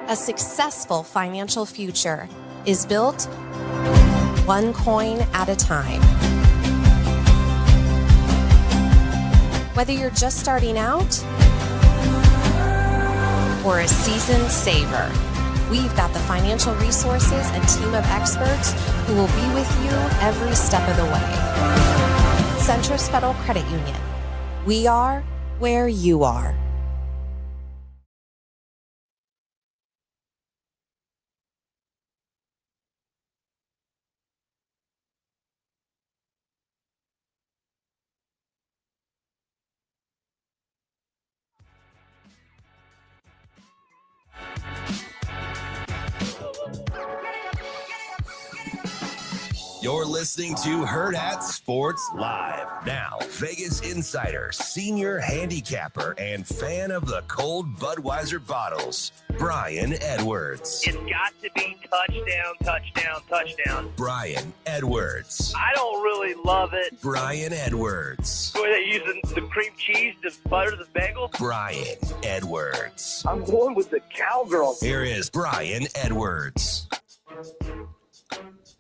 A successful financial future is built one coin at a time. Whether you're just starting out or a seasoned saver, we've got the financial resources and team of experts who will be with you every step of the way. Centris Federal Credit Union. We are where you are. You're listening to Hurrdat Sports Live. Now, Vegas insider, senior handicapper, and fan of the cold Budweiser bottles, Brian Edwards. It's got to be touchdown, touchdown, touchdown. Brian Edwards. I don't really love it. Brian Edwards. The way they're using the cream cheese to butter the bagel. Brian Edwards. I'm going with the cowgirl. Here is Brian Edwards.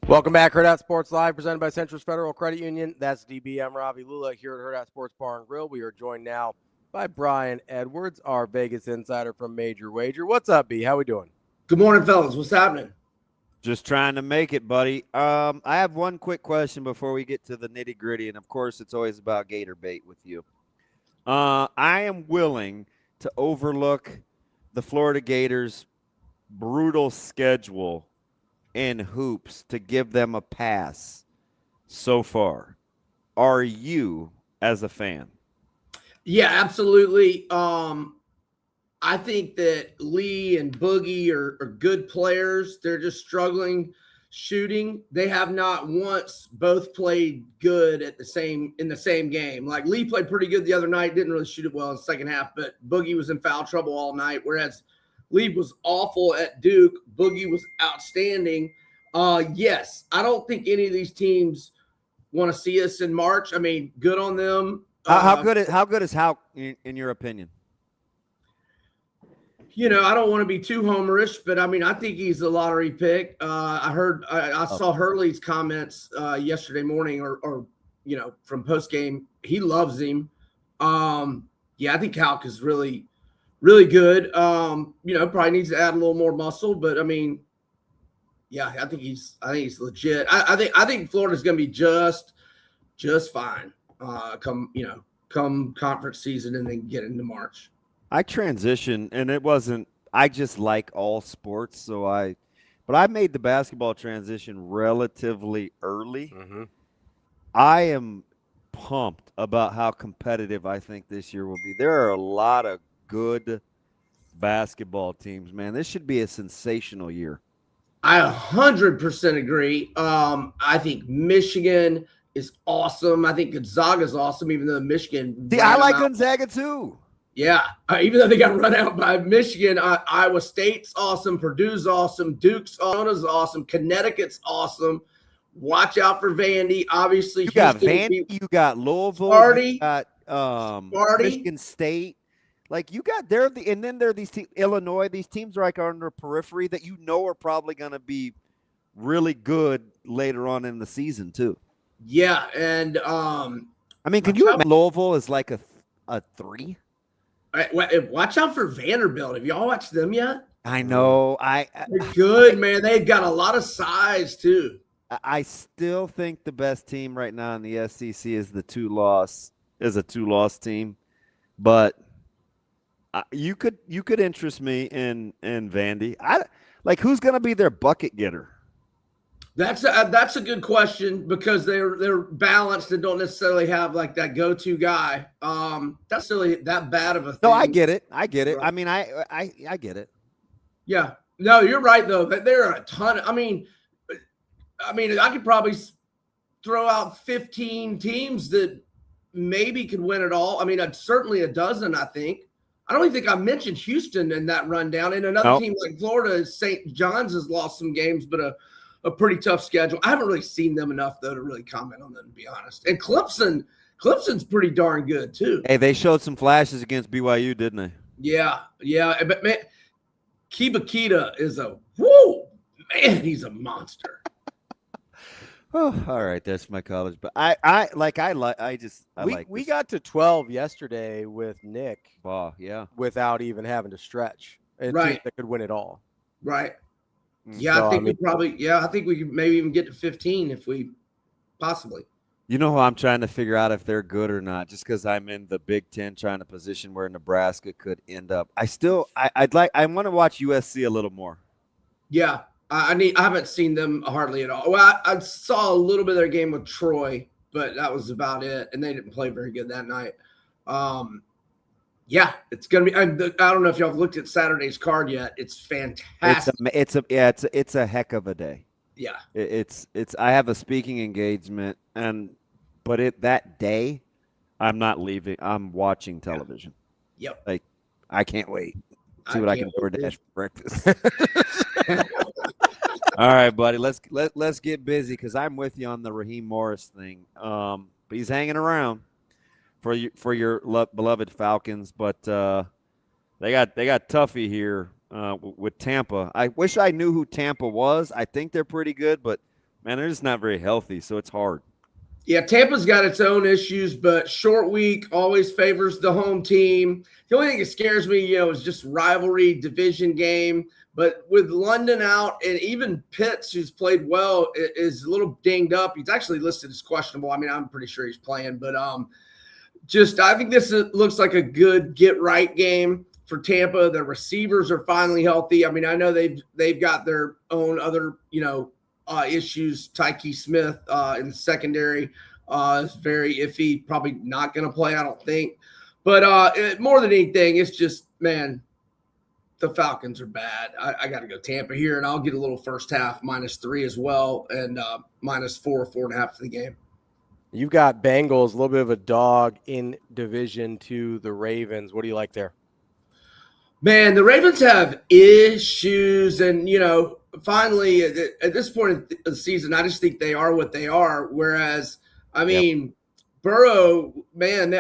Welcome back, Hurrdat Sports Live, presented by Centris Federal Credit Union. That's DB. I'm Ravi Lulla here at Hurrdat Sports Bar and Grill. We are joined now by Brian Edwards, our Vegas insider from Major Wager. What's up, B? How we doing? Good morning, fellas. What's happening? Just trying to make it, buddy. I have one quick question before we get to the nitty-gritty, and, of course, it's always about Gator bait with you. I am willing to overlook the Florida Gators' brutal schedule in hoops to give them a pass so far. Are you as a fan? Yeah, absolutely. I think that Lee and Boogie are good players. They're just struggling shooting. They have not once both played good in the same game. Like Lee played pretty good the other night, didn't really shoot it well in the second half, but Boogie was in foul trouble all night, whereas Lee was awful at Duke. Boogie was outstanding. Yes, I don't think any of these teams want to see us in March. I mean, good on them. How good is Houck in your opinion? I don't want to be too homerish, but I mean, I think he's a lottery pick. I saw Hurley's comments yesterday morning, or from post game. He loves him. Yeah, I think Houck is really, really good. Probably needs to add a little more muscle, but I mean, yeah, I think he's legit. I think Florida's going to be just fine. Come conference season and then get into March. I transitioned, and it wasn't. I just like all sports, but I made the basketball transition relatively early. Mm-hmm. I am pumped about how competitive I think this year will be. There are a lot of good basketball teams, man. This should be a sensational year. I 100% agree. I think Michigan is awesome. I think Gonzaga's awesome, even though Michigan. See, I like Gonzaga too. Yeah, even though they got run out by Michigan, Iowa State's awesome, Purdue's awesome, Duke's awesome, Connecticut's awesome, Watch out for Vandy. Obviously, You got Houston Vandy, you got Louisville, Sparty, you got Michigan State. Like you got and then there are these teams, Illinois. These teams are like on the periphery that you know are probably going to be really good later on in the season too. Yeah, and I mean, can you imagine Louisville is like a 3? Watch out for Vanderbilt. Have y'all watched them yet? I know. They're good, man. They've got a lot of size too. I still think the best team right now in the SEC is a 2-loss team, but you could interest me in Vandy. Who's going to be their bucket getter? That's a good question because they're balanced and don't necessarily have like that go-to guy. That's really that bad of a thing. No, I get it. Right. I mean, I get it. Yeah. No, you're right though. There are a ton. I mean, I could probably throw out 15 teams that maybe could win it all. I mean, certainly a dozen, I think. I don't even think I mentioned Houston in that rundown. And another team like Florida, St. John's has lost some games, but a pretty tough schedule. I haven't really seen them enough, though, to really comment on them, to be honest. And Clemson's pretty darn good, too. Hey, they showed some flashes against BYU, didn't they? Yeah. But, man, Kibakita is he's a monster. Oh, all right, that's my college. But we got to 12 yesterday with Nick. Wow, yeah. Without even having to stretch. Right. That could win it all. Right. Yeah, so, I think we could maybe even get to 15 if we possibly. You know who I'm trying to figure out if they're good or not, just because I'm in the Big Ten trying to position where Nebraska could end up. I want to watch USC a little more. Yeah. I haven't seen them hardly at all. Well, I saw a little bit of their game with Troy, but that was about it, and they didn't play very good that night. Yeah, it's gonna be. I don't know if y'all have looked at Saturday's card yet. It's fantastic. It's a heck of a day. Yeah, it's. I have a speaking engagement, but that day, I'm not leaving. I'm watching television. Yep. Like, I can't wait. See what I can DoorDash for breakfast. All right, buddy. Let's get busy because I'm with you on the Raheem Morris thing. But he's hanging around for your beloved Falcons. But they got Tuffy here with Tampa. I wish I knew who Tampa was. I think they're pretty good, but man, they're just not very healthy, so it's hard. Yeah, Tampa's got its own issues, but short week always favors the home team. The only thing that scares me, is just rivalry, division game. But with London out and even Pitts, who's played well, is a little dinged up. He's actually listed as questionable. I mean, I'm pretty sure he's playing, but I think this looks like a good get-right game for Tampa. Their receivers are finally healthy. I mean, I know they've got their own other, issues. Tyke Smith in the secondary is very iffy. Probably not going to play, I don't think. But more than anything, it's just, man, the Falcons are bad. I got to go Tampa here, and I'll get a little first half -3 as well, and -4.5 for the game. You've got Bengals, a little bit of a dog in division to the Ravens. What do you like there? Man, the Ravens have issues, and finally at this point in the season, I just think they are what they are. Whereas, Burrow, man, the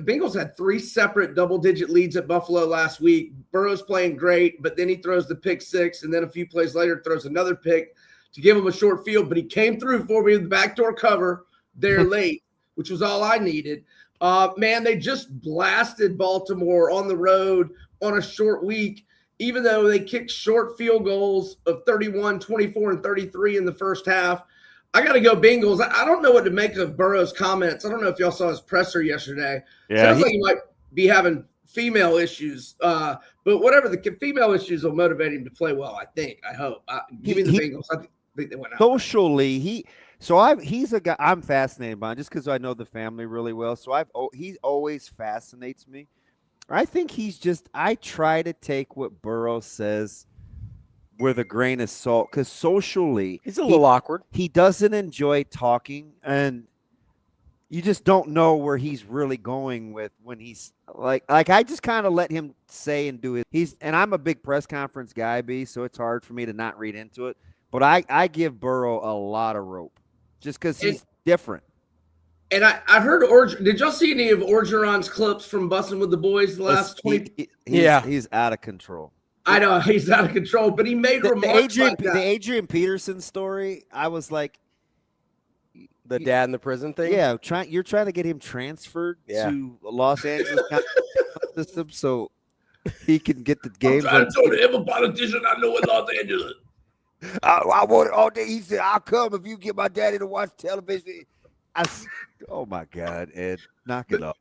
Bengals had 3 separate double-digit leads at Buffalo last week. Burrow's playing great, but then he throws the pick 6, and then a few plays later throws another pick to give him a short field. But he came through for me with the backdoor cover there late, which was all I needed. Man, they just blasted Baltimore on the road on a short week, even though they kicked short field goals of 31, 24, and 33 in the first half. I got to go Bengals. I don't know what to make of Burrow's comments. I don't know if y'all saw his presser yesterday. Yeah, sounds like he might be having female issues. But whatever, the female issues will motivate him to play well, I think. I hope. Give me the Bengals. I think they went out. Socially, he's a guy I'm fascinated by just because I know the family really well. So he always fascinates me. I think I try to take what Burrow says with a grain of salt because socially he's a little awkward. He doesn't enjoy talking, and you just don't know where he's really going with when he's like I just kind of let him say and do it. And I'm a big press conference guy, so it's hard for me to not read into it. But I give Burrow a lot of rope. just because he's different. And I heard did y'all see any of Orgeron's clips from Bussin' with the Boys the last 20? He's out of control. I know he's out of control, but he made remarks like that. The Adrian Peterson story, I was like, the dad in the prison thing. Yeah, you're trying to get him transferred to Los Angeles system so he can get the game. I'm trying to tell him a politician I know in Los Angeles. I want it all day. He said, "I'll come if you get my daddy to watch television." Oh my God, Ed, knock it off.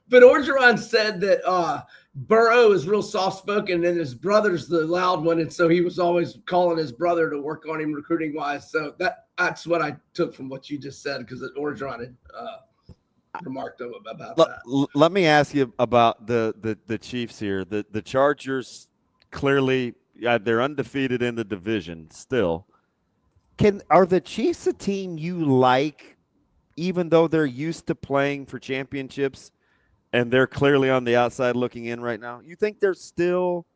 But Orgeron said that Burrow is real soft-spoken and his brother's the loud one, and so he was always calling his brother to work on him recruiting-wise. So that's what I took from what you just said, because Orgeron had remarked about that. Let me ask you about the Chiefs here. The Chargers clearly they're undefeated in the division still. Are the Chiefs a team you like, even though they're used to playing for championships? And they're clearly on the outside looking in right now. You think they're still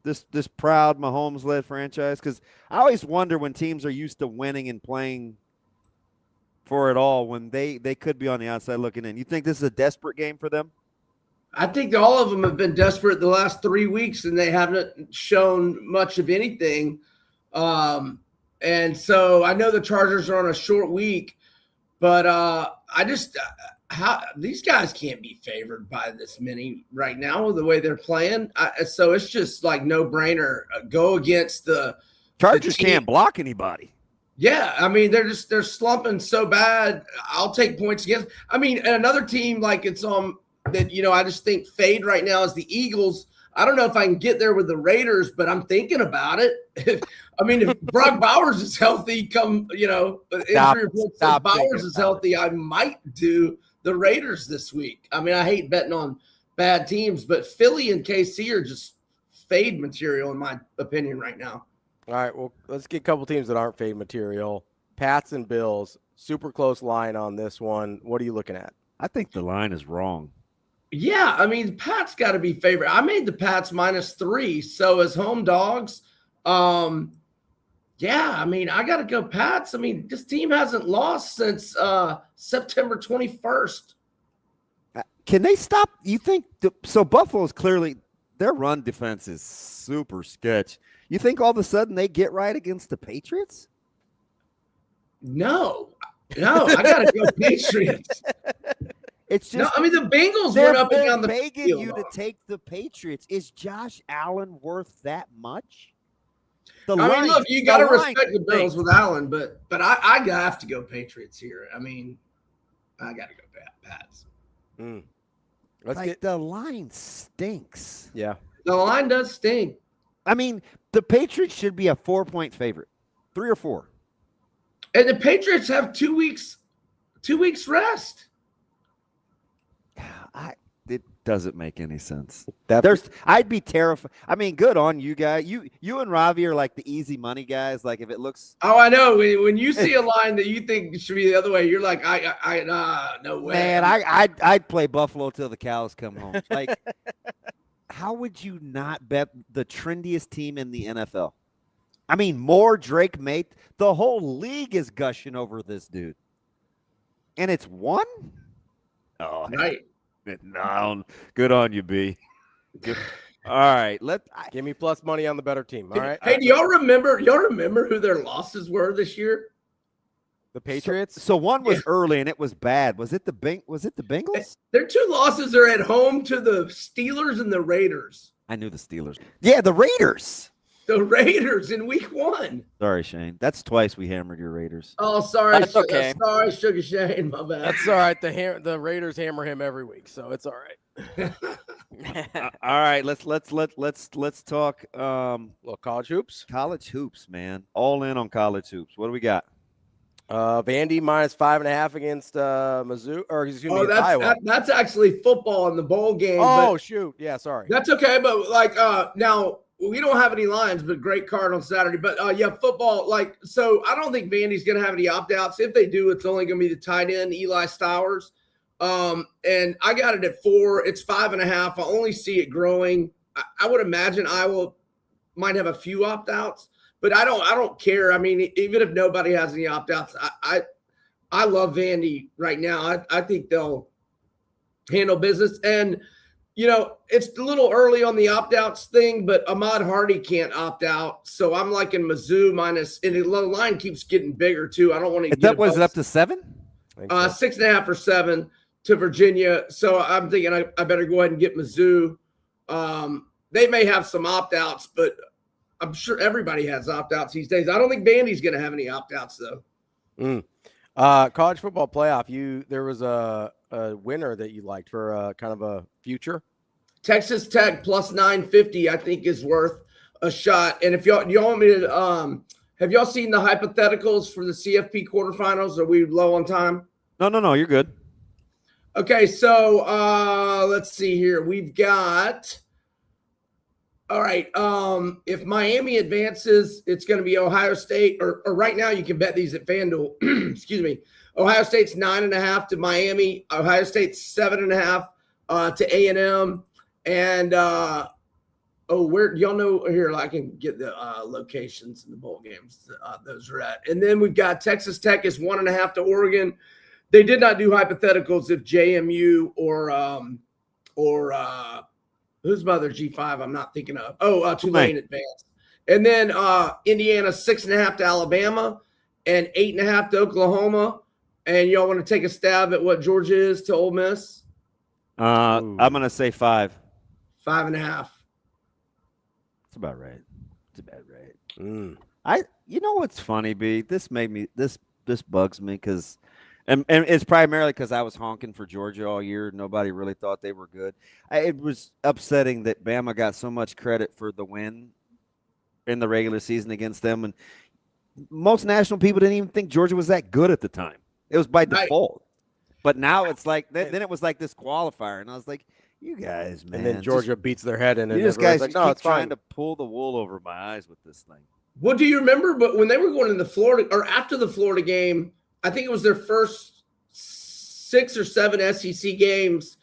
this proud Mahomes-led franchise? Because I always wonder when teams are used to winning and playing for it all, when they could be on the outside looking in. You think this is a desperate game for them? I think all of them have been desperate the last 3 weeks, and they haven't shown much of anything. And so I know the Chargers are on a short week, but these guys can't be favored by this many right now the way they're playing. So it's just like no brainer. Go against the Chargers can't block anybody. Yeah, I mean they're slumping so bad. I'll take points against. I mean, another team like it's that I just think fade right now is the Eagles. I don't know if I can get there with the Raiders, but I'm thinking about it. I mean, if Brock Bowers is healthy, injury reports that Bowers is healthy, I might do the Raiders this week. I mean, I hate betting on bad teams, but Philly and KC are just fade material in my opinion right now. All right, well, let's get a couple teams that aren't fade material. Pats and Bills, super close line on this one. What are you looking at? I think the line is wrong. Yeah, I mean, Pats got to be favored. I made the Pats -3, so as home dogs. Yeah, I mean, I got to go Pats. I mean, this team hasn't lost since September 21st. Can they stop? You think so? Buffalo's clearly their run defense is super sketch. You think all of a sudden they get right against the Patriots? No, I got to go Patriots. It's just, I mean, the Bengals went up and down the begging field. you to take the Patriots. Is Josh Allen worth that much? I mean, look, you got to respect the Bills with Allen, but I have to go Patriots here. I mean, I got to go Pats. The line stinks. Yeah, the line does stink. I mean, the Patriots should be a 4-point favorite, 3 or 4. And the Patriots have 2 weeks rest. It doesn't make any sense. I'd be terrified. I mean, good on you guys. You and Ravi are like the easy money guys. Like if it looks. Oh, I know. When you see a line that you think should be the other way, you're like, no way. Man, I'd play Buffalo till the cows come home. Like, how would you not bet the trendiest team in the NFL? I mean, more Drake May. The whole league is gushing over this dude, and it's one. Oh, right. No, good on you, B. Good. All right, give me plus money on the better team. All right. Hey, do y'all remember who their losses were this year? The Patriots. So one was early and it was bad. Was it the Bengals? Their 2 losses are at home to the Steelers and the Raiders. I knew the Steelers. Yeah, the Raiders. The Raiders in week 1. Sorry, Shane. That's twice we hammered your Raiders. Oh, sorry. That's okay. Sorry, Sugar Shane. My bad. That's all right. The Raiders hammer him every week, so it's all right. All right, let's talk little college hoops. College hoops, man. All in on college hoops. What do we got? Vandy -5.5 against Mizzou, or excuse me, Iowa. That's actually football in the bowl game. Oh, shoot. Yeah, sorry. That's okay, but now we don't have any lines, but great card on Saturday. But football, so I don't think Vandy's going to have any opt-outs. If they do, it's only going to be the tight end, Eli Stowers. And I got it at 4. It's 5.5. I only see it growing. I would imagine Iowa might have a few opt-outs, but I don't care. I mean, even if nobody has any opt-outs, I love Vandy right now. I think they'll handle business. And, it's a little early on the opt-outs thing, but Ahmad Hardy can't opt out. So I'm liking Mizzou minus, and the line keeps getting bigger too. I don't want to get was it up to 7? 6.5 or 7 to Virginia. So I'm thinking I better go ahead and get Mizzou. They may have some opt-outs, but I'm sure everybody has opt-outs these days. I don't think Vandy's going to have any opt-outs though. College football playoff. There was a winner that you liked for kind of a future. Texas Tech plus 950, I think, is worth a shot. And if y'all want me to, have y'all seen the hypotheticals for the CFP quarterfinals? Are we low on time? No, you're good. Okay, so let's see here. We've got. All right. If Miami advances, it's going to be Ohio State, or right now you can bet these at FanDuel. Excuse me. Ohio State's 9.5 to Miami. Ohio State's 7.5 to A&M. And where y'all know here? I can get the locations in the bowl games. Those are at. And then we've got Texas Tech is 1.5 to Oregon. They did not do hypotheticals if JMU or who's my other G5 I'm not thinking of? Tulane advanced. And then Indiana 6.5 to Alabama and 8.5 to Oklahoma. And y'all want to take a stab at what Georgia is to Ole Miss? I'm going to say 5. 5.5. That's about right. You know what's funny, B? This bugs me because and it's primarily because I was honking for Georgia all year. Nobody really thought they were good. It was upsetting that Bama got so much credit for the win in the regular season against them, and most national people didn't even think Georgia was that good at the time. It was by default. But now it's like then it was like this qualifier, and I was like, you guys, man. And then Georgia beats their head in, and you guys like, no, keep trying to pull the wool over my eyes with this thing. What do you remember? But when they were going to the Florida or after the Florida game, I think it was their first 6 or 7 SEC games.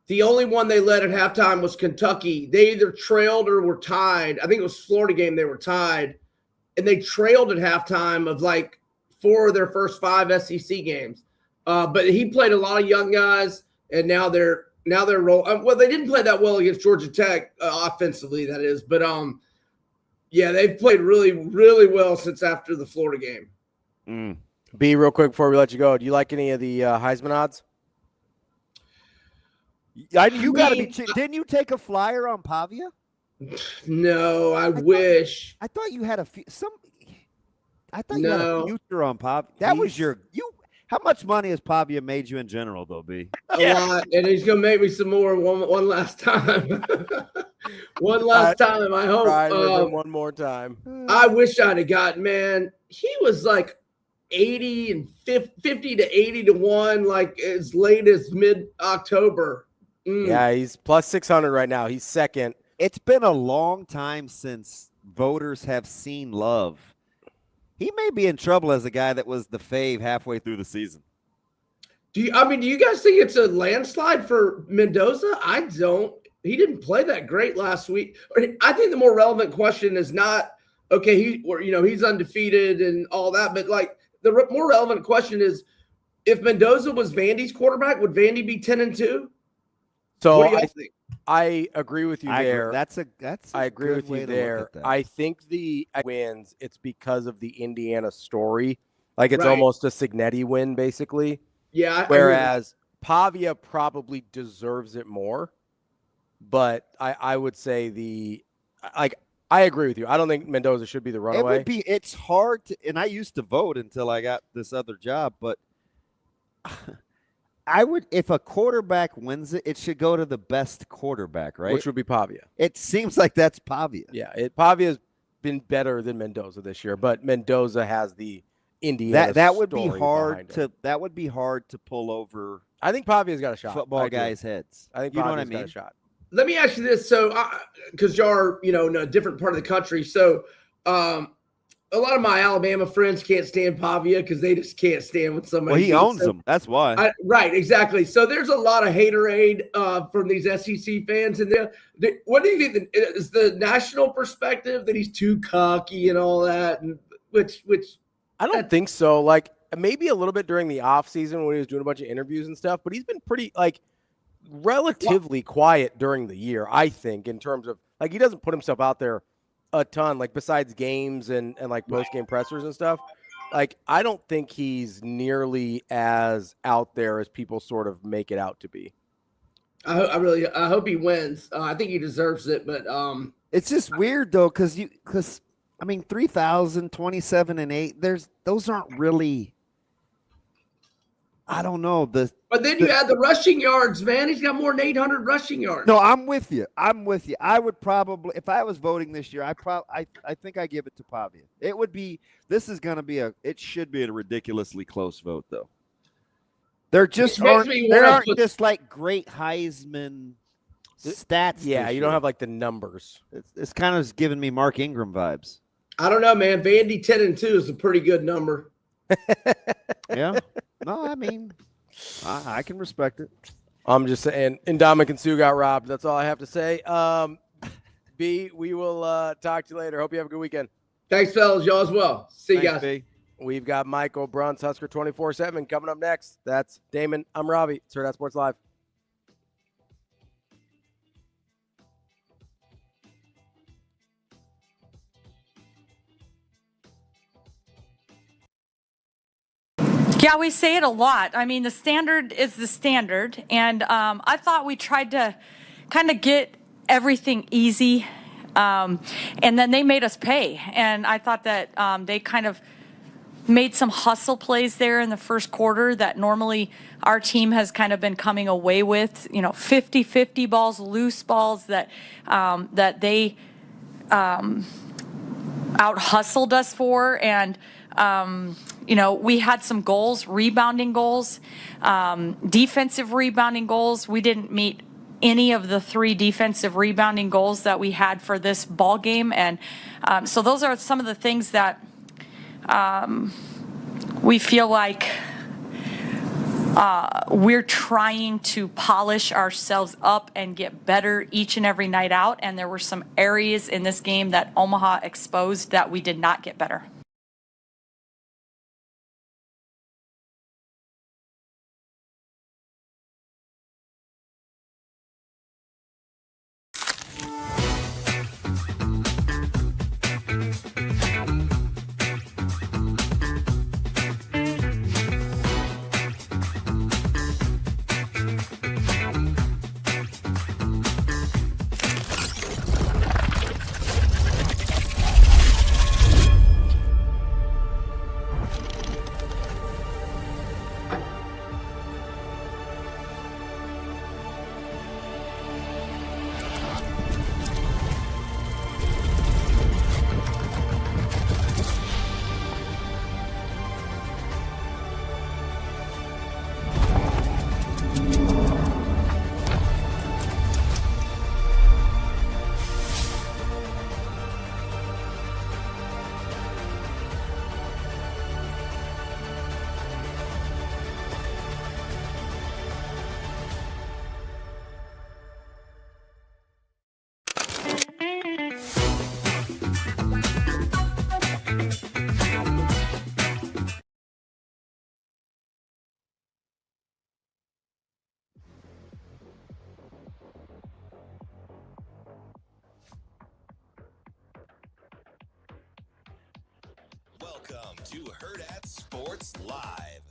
The only one they led at halftime was Kentucky. They either trailed or were tied. I think it was Florida game. They were tied, and they trailed at halftime of like 4 of their first 5 SEC games. But he played a lot of young guys, and now they're rolling. Well, they didn't play that well against Georgia Tech offensively, that is. But yeah, they've played really, really well since after the Florida game. B, real quick before we let you go, do you like any of the Heisman odds? You got to be. Didn't you take a flyer on Pavia? No, I wish. I thought you had a few. I thought you had a future on Pavia. That was you. How much money has Pavia made you in general, though, B? A lot, and he's gonna make me some more one last time. One last time, I hope. One more time. I wish I'd have gotten. Man, he was like 80 and 50 to 80 to 1, like as late as mid-October. Yeah, he's plus 600 right now. He's second. It's been a long time since voters have seen love. He may be in trouble as a guy that was the fave halfway through the season. Do you guys think it's a landslide for Mendoza? I don't. He didn't play that great last week. I think the more relevant question is not, okay, he's undefeated and all that, but like the more relevant question is, if Mendoza was Vandy's quarterback, would Vandy be 10-2? So I agree with you there. I agree with you there. I think the wins, it's because of the Indiana story. Like it's almost a Signetti win, basically. Yeah. Whereas Pavia probably deserves it more. But I would say I agree with you. I don't think Mendoza should be the runaway. It's hard to, and I used to vote until I got this other job, but I would, if a quarterback wins it, it should go to the best quarterback, right? Which would be Pavia. It seems like that's Pavia. Yeah, Pavia's been better than Mendoza this year, but Mendoza has the Indiana that would be hard to pull over. I think Pavia's got a shot. Football guys' heads. I think Pavia's got a shot. Let me ask you this. So, because y'all are, in a different part of the country. So, a lot of my Alabama friends can't stand Pavia because they just can't stand when somebody. Well, he owns them. That's why. Right, exactly. So there's a lot of haterade from these SEC fans. And what do you think is the national perspective that he's too cocky and all that? And which I don't think so. Like maybe a little bit during the off season when he was doing a bunch of interviews and stuff, but he's been pretty like relatively quiet during the year, I think, in terms of like he doesn't put himself out there a ton, like besides games and like post-game pressers and stuff. Like, I don't think he's nearly as out there as people sort of make it out to be. I hope he wins. I think he deserves it, but it's just weird though, because I mean 3,000, 27 and 8. Those aren't really. I don't know But then you add the rushing yards, man. He's got more than 800 rushing yards. No, I'm with you. I would probably, if I was voting this year, I think I give it to Pavia. It would be. This is going to be it should be a ridiculously close vote though. They're just aren't just like great Heisman stats. Yeah, you don't have like the numbers. It's kind of giving me Mark Ingram vibes. I don't know, man. Vandy 10-2 is a pretty good number. Yeah. No, I mean, I can respect it. I'm just saying, Indomik and Sue got robbed. That's all I have to say. B, we will talk to you later. Hope you have a good weekend. Thanks, fellas. Y'all as well. See you guys. B. We've got Michael BRUNTZ, Husker 24/7 coming up next. That's Damon. I'm Ravi. It's Hurrdat Sports Live. Yeah, we say it a lot. I mean, the standard is the standard. And I thought we tried to kind of get everything easy. And then they made us pay. And I thought that they kind of made some hustle plays there in the first quarter that normally our team has kind of been coming away with, 50-50 balls, loose balls that they out-hustled us for. And, we had some goals, rebounding goals, defensive rebounding goals. We didn't meet any of the 3 defensive rebounding goals that we had for this ball game. And so those are some of the things that we feel like we're trying to polish ourselves up and get better each and every night out. And there were some areas in this game that Omaha exposed that we did not get better. Welcome to Hurrdat Sports Live.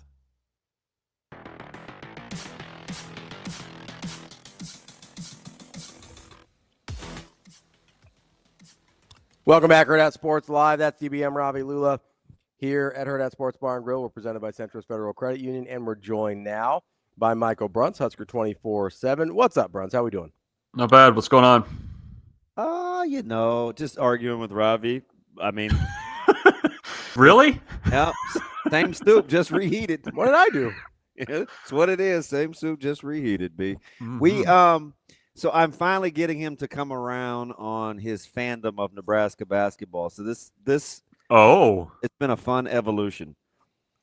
Welcome back, Hurrdat Sports Live. That's DBM Ravi Lulla here at Hurrdat Sports Bar and Grill. We're presented by Centris Federal Credit Union, and we're joined now by Michael BRUNTZ, Husker 24/7. What's up, BRUNTZ? How we doing? Not bad. What's going on? Just arguing with Ravi. I mean, really? Yeah. Same soup, just reheated. What did I do? It's what it is. Same soup, just reheated. B. Mm-hmm. So I'm finally getting him to come around on his fandom of Nebraska basketball. So it's been a fun evolution.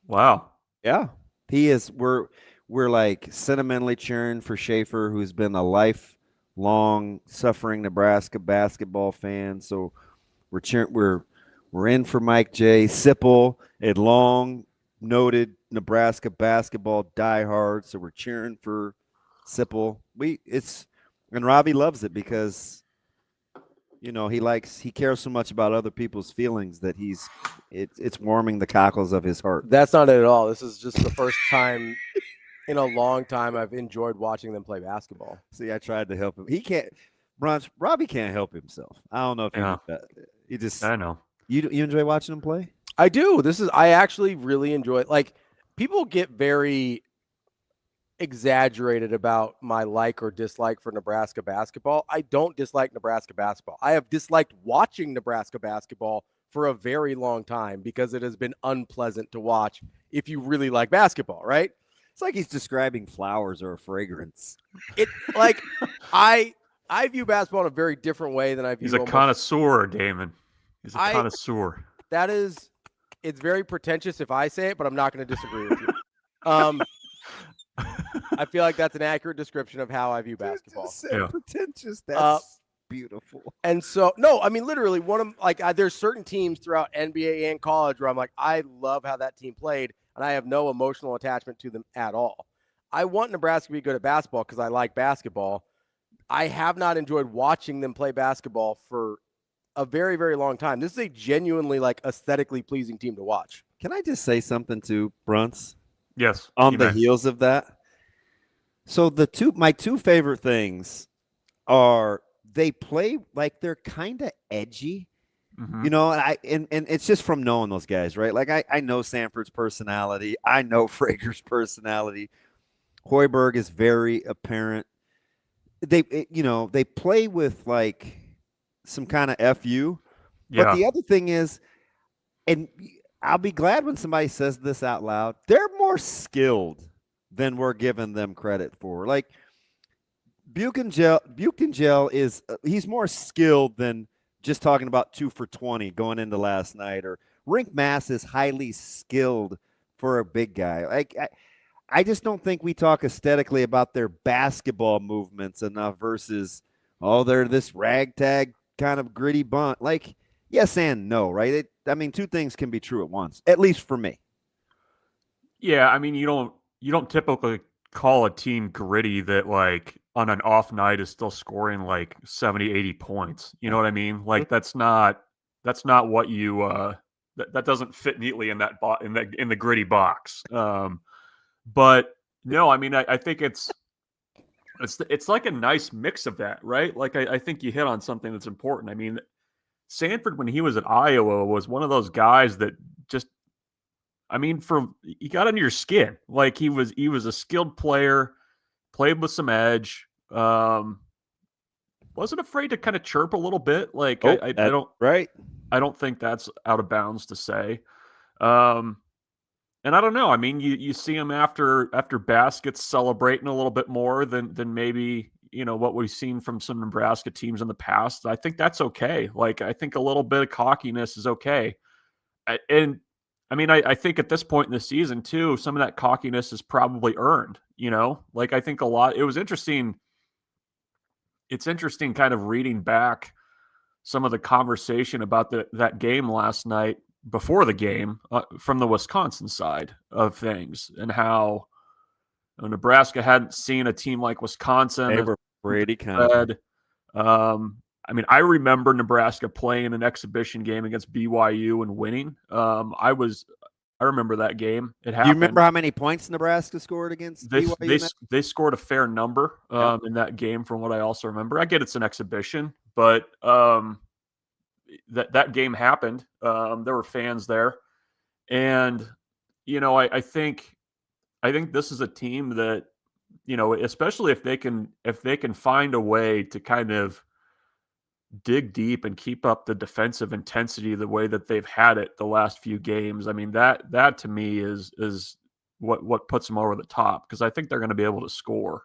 Wow. Yeah. He is. We're like sentimentally cheering for Schaefer, who's been a lifelong suffering Nebraska basketball fan. So we're in for Mike J. SIPPLE at Long noted Nebraska basketball diehard, so we're cheering for SIPPLE. And Ravi loves it because he cares so much about other people's feelings that it's warming the cockles of his heart. That's not it at all. This is just the first time in a long time I've enjoyed watching them play basketball. See, I tried to help him. He can't. Robbie can't help himself. I don't know if he just. I know. You enjoy watching him play? I do. I actually really enjoy it. Like, people get very exaggerated about my like or dislike for Nebraska basketball. I don't dislike Nebraska basketball. I have disliked watching Nebraska basketball for a very long time because it has been unpleasant to watch if you really like basketball, right? It's like he's describing flowers or a fragrance. I view basketball in a very different way than I view. He's a connoisseur, Damon. He's a connoisseur. It's very pretentious if I say it, but I'm not going to disagree with you. I feel like that's an accurate description of how I view basketball. Pretentious. That's beautiful. And so, no, I mean, literally, there's certain teams throughout NBA and college where I'm like, I love how that team played, and I have no emotional attachment to them at all. I want Nebraska to be good at basketball because I like basketball. I have not enjoyed watching them play basketball for a very, very long time. This is a genuinely aesthetically pleasing team to watch. Can I just say something to BRUNTZ? Yes. On the heels of that. So my two favorite things are they play like they're kind of edgy. Mm-hmm. And it's just from knowing those guys, right? Like I know Sanford's personality. I know Frager's personality. Hoiberg is very apparent. They play with some kind of FU. Yeah. But the other thing is, and I'll be glad when somebody says this out loud, they're more skilled than we're giving them credit for. Like Buchengel is he's more skilled than just talking about 2 for 20 going into last night, or Rink Mass is highly skilled for a big guy. I just don't think we talk aesthetically about their basketball movements enough versus, they're this ragtag kind of gritty bunt. Yes and no, right? Two things can be true at once, at least for me. Yeah, I mean, you don't typically call a team gritty that on an off night is still scoring 70, 80 points. You know what I mean? That's not what you that doesn't fit neatly in that in the gritty box. But no, I mean, I think it's like a nice mix of that, right? I think you hit on something that's important. I mean, Sanford, when he was at Iowa, was one of those guys that just, he got under your skin. He was a skilled player, played with some edge, wasn't afraid to kind of chirp a little bit. I don't think that's out of bounds to say. And I don't know. I mean, you see him after baskets celebrating a little bit more than maybe, what we've seen from some Nebraska teams in the past. I think that's okay. I think a little bit of cockiness is okay. I think at this point in the season too, some of that cockiness is probably earned, I think a lot, it was interesting. It's interesting kind of reading back some of the conversation about that game last night before the game from the Wisconsin side of things, and how Nebraska hadn't seen a team like Wisconsin. They were pretty kind of. I remember Nebraska playing an exhibition game against BYU and winning. I remember that game. It happened. Do you remember how many points Nebraska scored against BYU? They scored a fair number in that game, from what I also remember. I get it's an exhibition, but that game happened. There were fans there, and I think this is a team that, especially if they can find a way to kind of dig deep and keep up the defensive intensity the way that they've had it the last few games. I mean, that to me is what puts them over the top, because I think they're going to be able to score,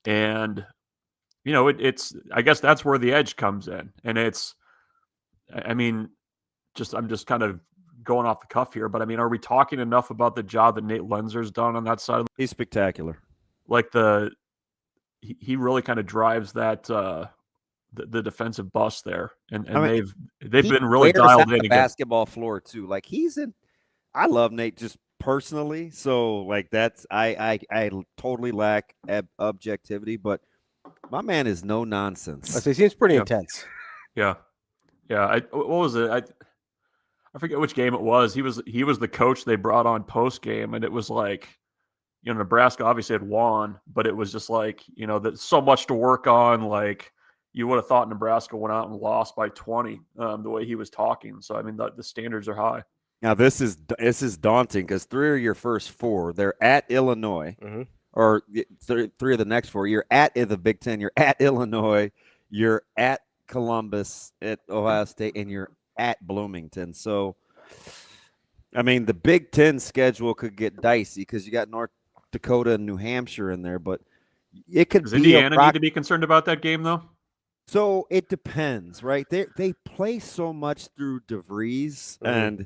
and it's I guess that's where the edge comes in, and I'm just kind of going off the cuff here, but are we talking enough about the job that Nate Lenzer's done on that side? He's spectacular. He really kind of drives that the defensive bus there, and they've been really dialed in the basketball floor too. He's in. I love Nate just personally. So like that's I totally lack objectivity, but my man is no nonsense. He seems pretty intense. Yeah. What was it? I forget which game it was. He was the coach they brought on post game, and it was like, Nebraska obviously had won, but it was just like, that so much to work on. Like you would have thought Nebraska went out and lost by 20, the way he was talking. So I mean, the standards are high. Now this is daunting because 3 of your first 4, they're at Illinois, or 3 of the next 4. You're at the Big Ten. You're at Illinois. You're at Columbus, at Ohio State, and you're at Bloomington. So, I mean, the Big Ten schedule could get dicey because you got North Dakota and New Hampshire in there, but it could Does be Indiana need to be concerned about that game, though? So it depends, right? They play so much through DeVries, and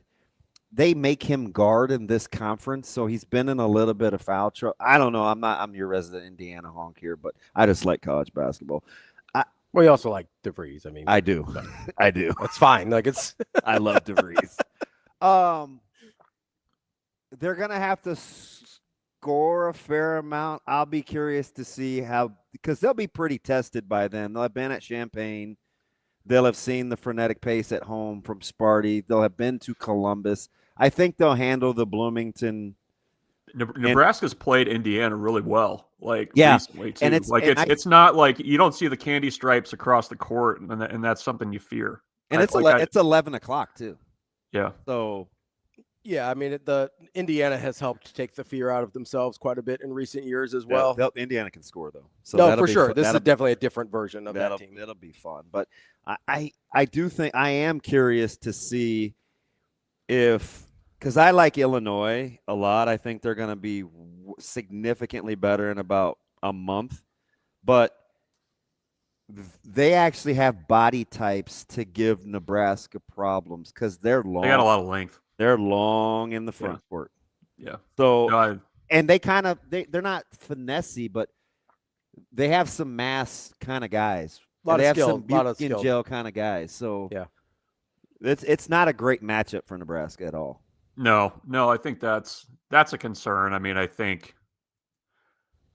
they make him guard in this conference, so he's been in a little bit of foul trouble. I don't know. I'm your resident Indiana honk here, but I just like college basketball. Well, you also like DeVries. I mean, I do. I do. That's fine. Like it's. I love DeVries. They're gonna have to score a fair amount. I'll be curious to see how, because they'll be pretty tested by then. They'll have been at Champaign. They'll have seen the frenetic pace at home from Sparty. They'll have been to Columbus. I think they'll handle the Bloomington. Nebraska's played Indiana really well, recently too. And it's not like you don't see the candy stripes across the court, and that's something you fear. And it's 11 o'clock too. Yeah. So. Yeah, I mean, the Indiana has helped take the fear out of themselves quite a bit in recent years as well. Yeah, Indiana can score though. So no, for sure. This is definitely a different version of that team. It'll be fun, but I do think I am curious to see if. Because I like Illinois a lot. I think they're going to be significantly better in about a month. But they actually have body types to give Nebraska problems because they're long. They got a lot of length. They're long in the front court. Yeah. So, and they kind of they're not finessey, but they have some mass kind of guys. They have some Buke and Gel kind of guys. So yeah, it's not a great matchup for Nebraska at all. No, I think that's a concern. I mean, I'm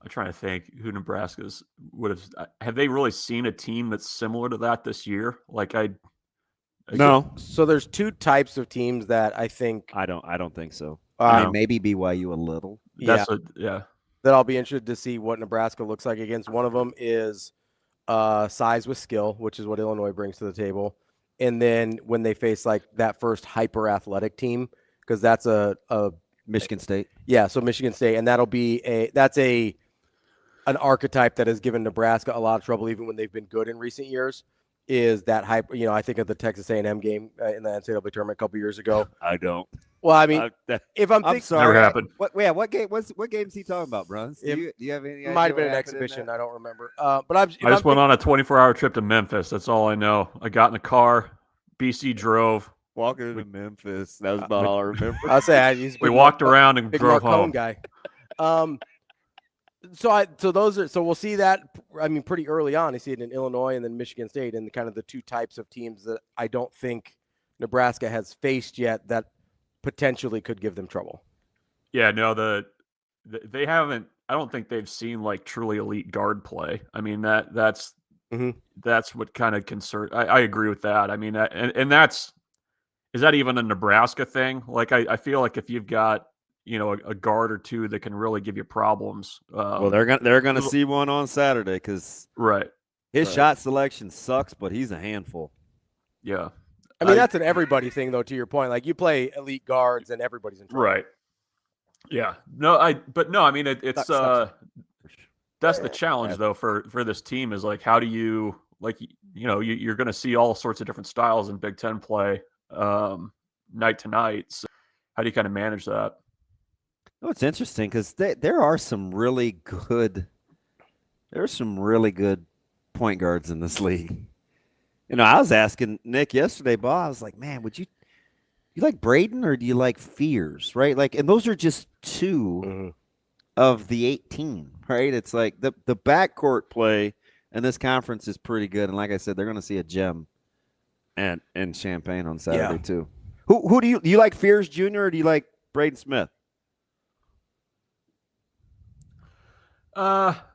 trying to think who Nebraska's would have they really seen a team that's similar to that this year? No. So there's 2 types of teams that I think I don't think so. I mean, maybe BYU a little. That I'll be interested to see what Nebraska looks like against. One of them is size with skill, which is what Illinois brings to the table. And then when they face like that first hyper athletic team, because that's a Michigan State. Yeah, so Michigan State, and that'll be an archetype that has given Nebraska a lot of trouble even when they've been good in recent years. Is that hype? I think of the Texas A&M game in the NCAA tournament a couple years ago. I don't. Well, I mean, if I'm thinking, sorry, never happened. What game? What game is he talking about, Bruns? Do you have any? It might have been an exhibition. I don't remember. But I just went on a 24-hour trip to Memphis. That's all I know. I got in the car. BC drove. Walking to Memphis. That was about all I remember. I'll say we walked around and drove home. Guy. So we'll see that. I mean, pretty early on, you see it in Illinois and then Michigan State, and kind of the 2 types of teams that I don't think Nebraska has faced yet that potentially could give them trouble. Yeah, no, they haven't. I don't think they've seen like truly elite guard play. I mean that's what kind of concern. I agree with that. I mean, and is that even a Nebraska thing? Like I feel like if you've got a guard or 2 that can really give you problems. Well, they're gonna see one on Saturday because his shot selection sucks, but he's a handful. Yeah, I mean that's an everybody thing though. To your point, like you play elite guards and everybody's in trouble. Right. Yeah. No, I mean it's that's the challenge though for this team is like how do you you're going to see all sorts of different styles in Big Ten play night to night. So how do you kind of manage that? Oh, it's interesting because there are some really good. There's some really good point guards in this league. I was asking Nick yesterday, Bob. I was like, man, would you like Braden or do you like Fears? Right, and those are just 2 of the 18. Right, it's like the backcourt play in this conference is pretty good, and like I said, they're going to see a gem, and Champaign on Saturday too. Who do you like Fears Jr. or do you like Braden Smith?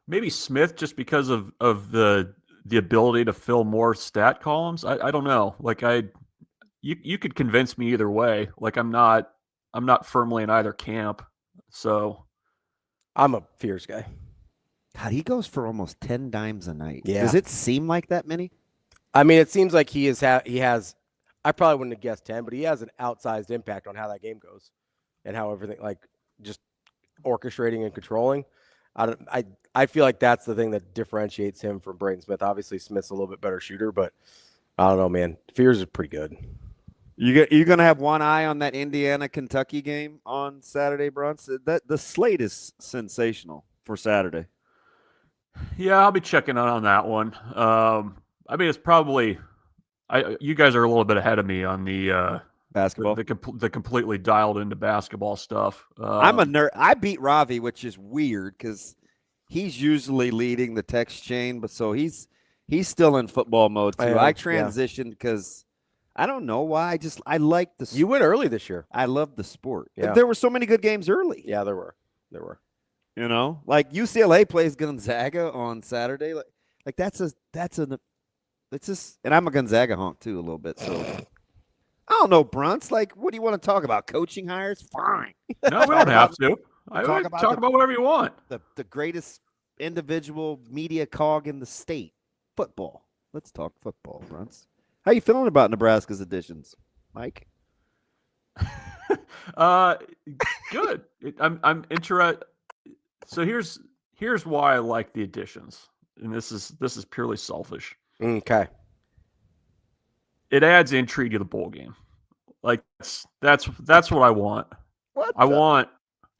Maybe Smith, just because of the ability to fill more stat columns. I don't know. Like you could convince me either way. Like I'm not firmly in either camp. So I'm a Fears guy. God, he goes for almost 10 dimes a night. Yeah. Does it seem like that many? I mean, it seems like he has. I probably wouldn't have guessed 10, but he has an outsized impact on how that game goes and how everything, like just orchestrating and controlling. I feel like that's the thing that differentiates him from Braden Smith. Obviously, Smith's a little bit better shooter, but I don't know, man. Fears is pretty good. You're going to have one eye on that Indiana-Kentucky game on Saturday, BRUNTZ? The slate is sensational for Saturday. Yeah, I'll be checking on that one. I mean, it's probably you guys are a little bit ahead of me on the basketball, the completely dialed into basketball stuff. I'm a nerd. I beat Ravi, which is weird because he's usually leading the text chain, but so he's still in football mode too. I transitioned because I don't know why. I like the. You went early this year. I love the sport. Yeah. There were so many good games early. Yeah, there were. You know, like UCLA plays Gonzaga on Saturday. Like that's just, and I'm a Gonzaga honk too a little bit. So I don't know, BRUNTZ. Like, what do you want to talk about? Coaching hires? Fine. No, we don't have to. Talk about whatever you want. The greatest individual media cog in the state, football. Let's talk football, BRUNTZ. How you feeling about Nebraska's additions, Mike? Good. I'm interested. So here's why I like the additions, and this is purely selfish. Okay. It adds intrigue to the bowl game. Like that's what I want. You're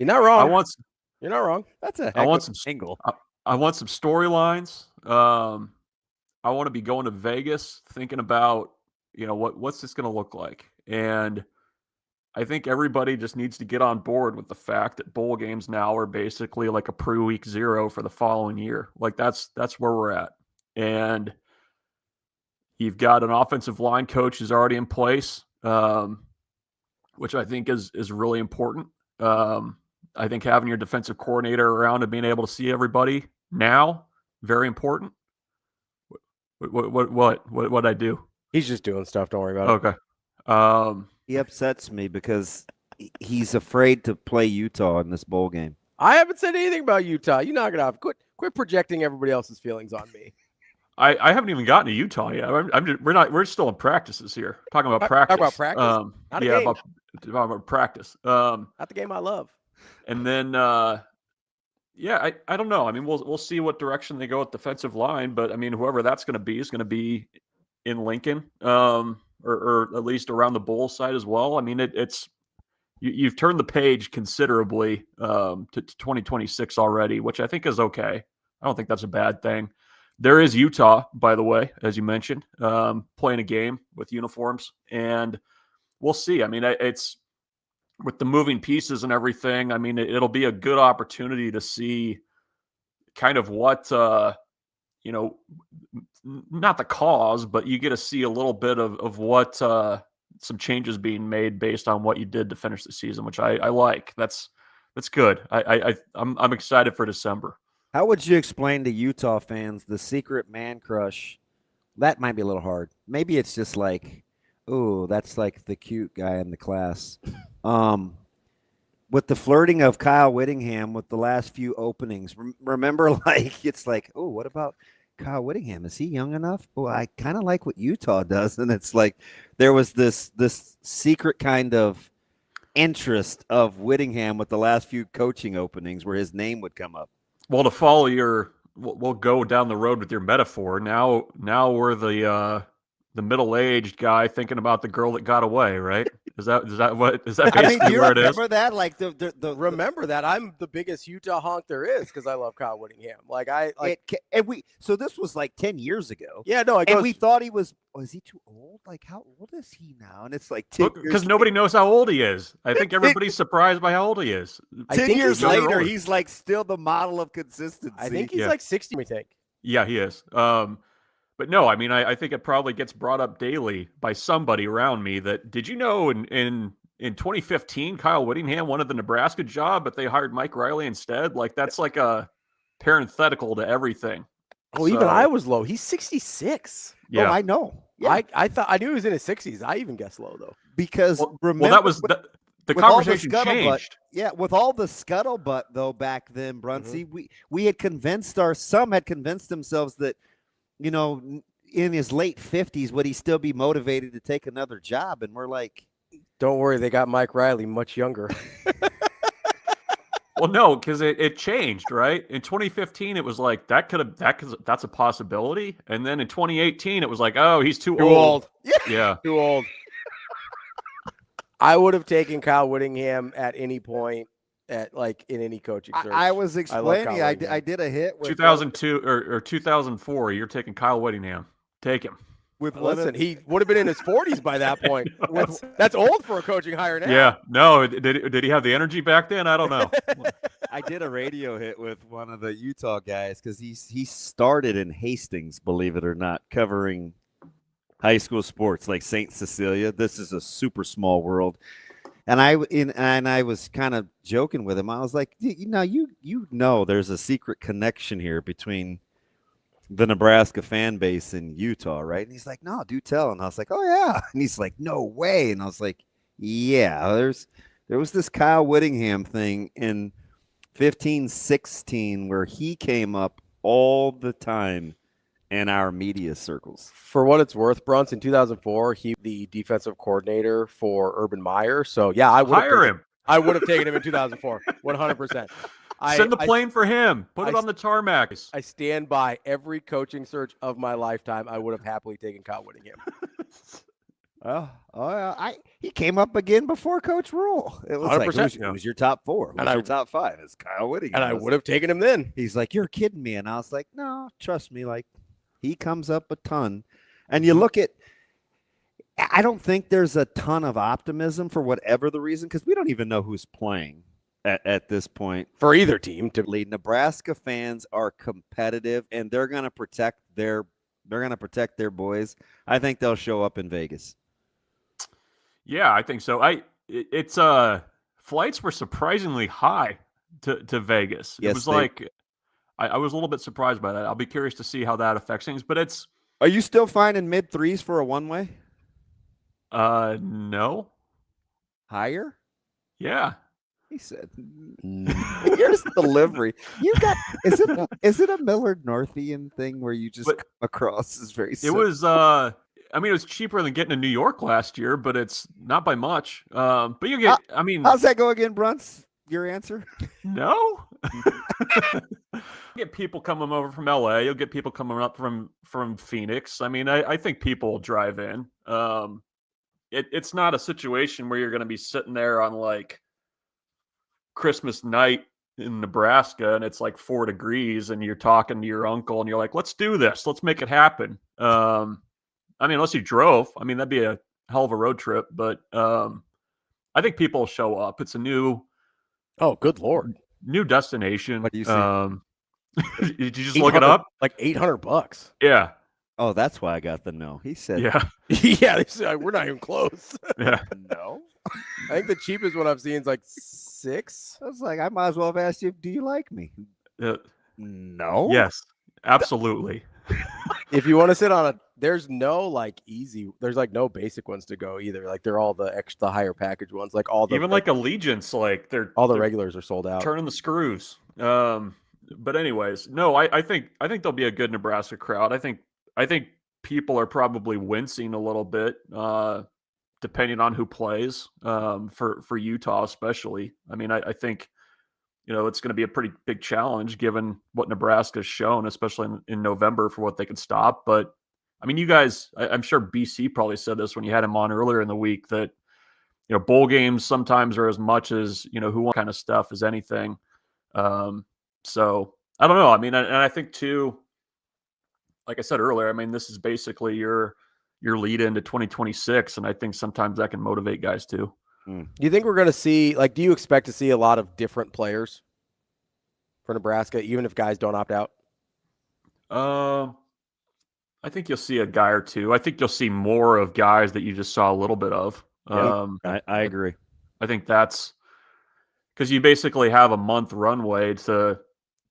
not wrong. You're not wrong. That's a heck I want of some angle. I want some storylines. I want to be going to Vegas thinking about, what's this going to look like? And I think everybody just needs to get on board with the fact that bowl games now are basically like a pre-week 0 for the following year. Like that's where we're at. And you've got an offensive line coach who's already in place, which I think is really important. I think having your defensive coordinator around and being able to see everybody now, very important. What I do? He's just doing stuff. Don't worry about it. Okay. He upsets me because he's afraid to play Utah in this bowl game. I haven't said anything about Utah. You knock it off. Quit projecting everybody else's feelings on me. I haven't even gotten to Utah yet. We're still in practices here. Talking about practice. Talk about practice. Not a game. About practice. Not the game I love. And then I don't know. I mean, we'll see what direction they go with defensive line, but I mean, whoever that's going to be is going to be in Lincoln, or at least around the bowl side as well. I mean, you've turned the page considerably to 2026 already, which I think is okay. I don't think that's a bad thing. There is Utah, by the way, as you mentioned, playing a game with uniforms, and we'll see. I mean, it's with the moving pieces and everything. I mean, it'll be a good opportunity to see kind of what, not the cause, but you get to see a little bit of what some changes being made based on what you did to finish the season, which I like. That's good. I'm excited for December. How would you explain to Utah fans the secret man crush? That might be a little hard. Maybe it's just like, oh, that's like the cute guy in the class. With the flirting of Kyle Whittingham with the last few openings. Remember, like, it's like, oh, what about Kyle Whittingham? Is he young enough? Oh, I kind of like what Utah does. And it's like there was this secret kind of interest of Whittingham with the last few coaching openings where his name would come up. Well, to follow we'll go down the road with your metaphor. Now we're the middle-aged guy thinking about the girl that got away, right? Is that basically where it is? Remember that? Like remember that I'm the biggest Utah honk there is because I love Kyle Whittingham. So this was like 10 years ago. Yeah, no, we thought he was he too old? Like how old is he now? And it's like 10 years because nobody knows how old he is. I think everybody's surprised by how old he is. 10 years later, he's like still the model of consistency. I think he's like 60. We think. Yeah, he is. But no, I mean, I think it probably gets brought up daily by somebody around me that, did you know in 2015, Kyle Whittingham wanted the Nebraska job, but they hired Mike Riley instead? Like, that's like a parenthetical to everything. Oh, even I was low. He's 66. Yeah. Oh, I know. Yeah. I thought I knew he was in his 60s. I even guessed low though. Because remember, that was the conversation changed. Yeah, with all the scuttlebutt though back then, BRUNTZ, we had some had convinced themselves that, you know, in his late 50s would he still be motivated to take another job, and we're like, don't worry, they got Mike Riley much younger. Well, no, because it changed, right? In 2015, it was like that's a possibility, and then in 2018, it was like, oh, he's too old. Yeah, too old. I would have taken Kyle Whittingham at any point in any coaching search. I was explaining. I did a hit with 2002 or 2004. You're taking Kyle Whittingham. Take him. Listen, he would have been in his 40s by that point. That's old for a coaching hire now. Yeah. No, did he have the energy back then? I don't know. I did a radio hit with one of the Utah guys because he started in Hastings, believe it or not, covering high school sports like St. Cecilia. This is a super small world. And I was kind of joking with him. I was like, you know, there's a secret connection here between the Nebraska fan base in Utah, right? And he's like, no, do tell. And I was like, oh yeah. And he's like, no way. And I was like, yeah, there was this Kyle Whittingham thing in 15-16 where he came up all the time in our media circles. For what it's worth, BRUNTZ, in 2004, he was the defensive coordinator for Urban Meyer. So yeah, I would hire him. I would have taken him in 2004, 100%. Send the plane for him. Put it on the tarmac. I stand by every coaching search of my lifetime. I would have happily taken Kyle Whittingham. He came up again before Coach Rule. It was 100%. like, who's your top four? Who's your top five? It's Kyle Whittingham. And I would have taken him then. He's like, you're kidding me. And I was like, no, trust me. Like, he comes up a ton. And you look at, I don't think there's a ton of optimism for whatever the reason, because we don't even know who's playing at this point for either team. Nebraska fans are competitive, and they're going to protect their boys. I think they'll show up in Vegas. Yeah, I think so. Flights were surprisingly high to Vegas. Yes, it was I was a little bit surprised by that. I'll be curious to see how that affects things. But are you still finding mid-3s for a one-way? No. Higher? Yeah. He said, here's the delivery. Is it a Millard Northian thing where you just come across as very simple? It was it was cheaper than getting to New York last year, but it's not by much. But you get how's that go again, BRUNTZ? Your answer? No. You get people coming over from LA, you'll get people coming up from Phoenix. I mean, I think people will drive in. It's not a situation where you're going to be sitting there on like Christmas night in Nebraska and it's like 4 degrees and you're talking to your uncle and you're like, let's do this. Let's make it happen. Unless you drove, that'd be a hell of a road trip, but I think people will show up. It's a new, oh, good Lord, new destination. What do you see? Did you just look it up? Like $800. Yeah. Oh, that's why I got the no. He said, yeah. Yeah, they said, we're not even close. Yeah. No. I think the cheapest one I've seen is like $6. I was like, I might as well have asked you, do you like me? No. Yes, absolutely. If you want to sit on there's no there's no basic ones to go either. Like they're all the higher package ones. Like all the even like Allegiance, like all the regulars are sold out. Turning the screws. But anyways, no, I think there'll be a good Nebraska crowd. I think people are probably wincing a little bit, depending on who plays. For Utah especially. I think it's going to be a pretty big challenge given what Nebraska's shown, especially in November, for what they can stop. But you guys, I'm sure BC probably said this when you had him on earlier in the week that bowl games sometimes are as much as who won kind of stuff as anything. So I don't know. And I think too, like I said earlier, this is basically your lead into 2026, and I think sometimes that can motivate guys too. Do you think we're going to see, do you expect to see a lot of different players for Nebraska, even if guys don't opt out? I think you'll see a guy or two. I think you'll see more of guys that you just saw a little bit of. I agree. I think that's because you basically have a month runway to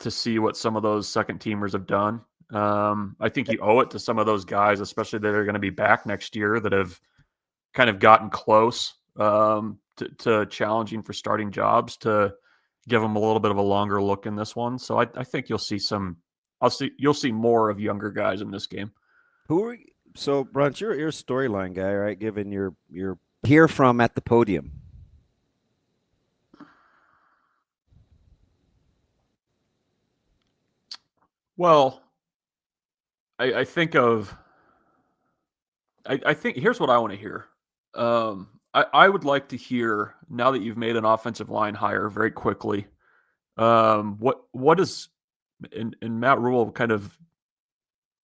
to see what some of those second teamers have done. I think you owe it to some of those guys, especially that are going to be back next year, that have kind of gotten close to challenging for starting jobs, to give them a little bit of a longer look in this one. So I think you'll see you'll see more of younger guys in this game. So BRUNTZ, you're a storyline guy, right? Given your hear from at the podium. Well, I think here's what I want to hear. I would like to hear, now that you've made an offensive line hire very quickly, what is, and Matt Rule kind of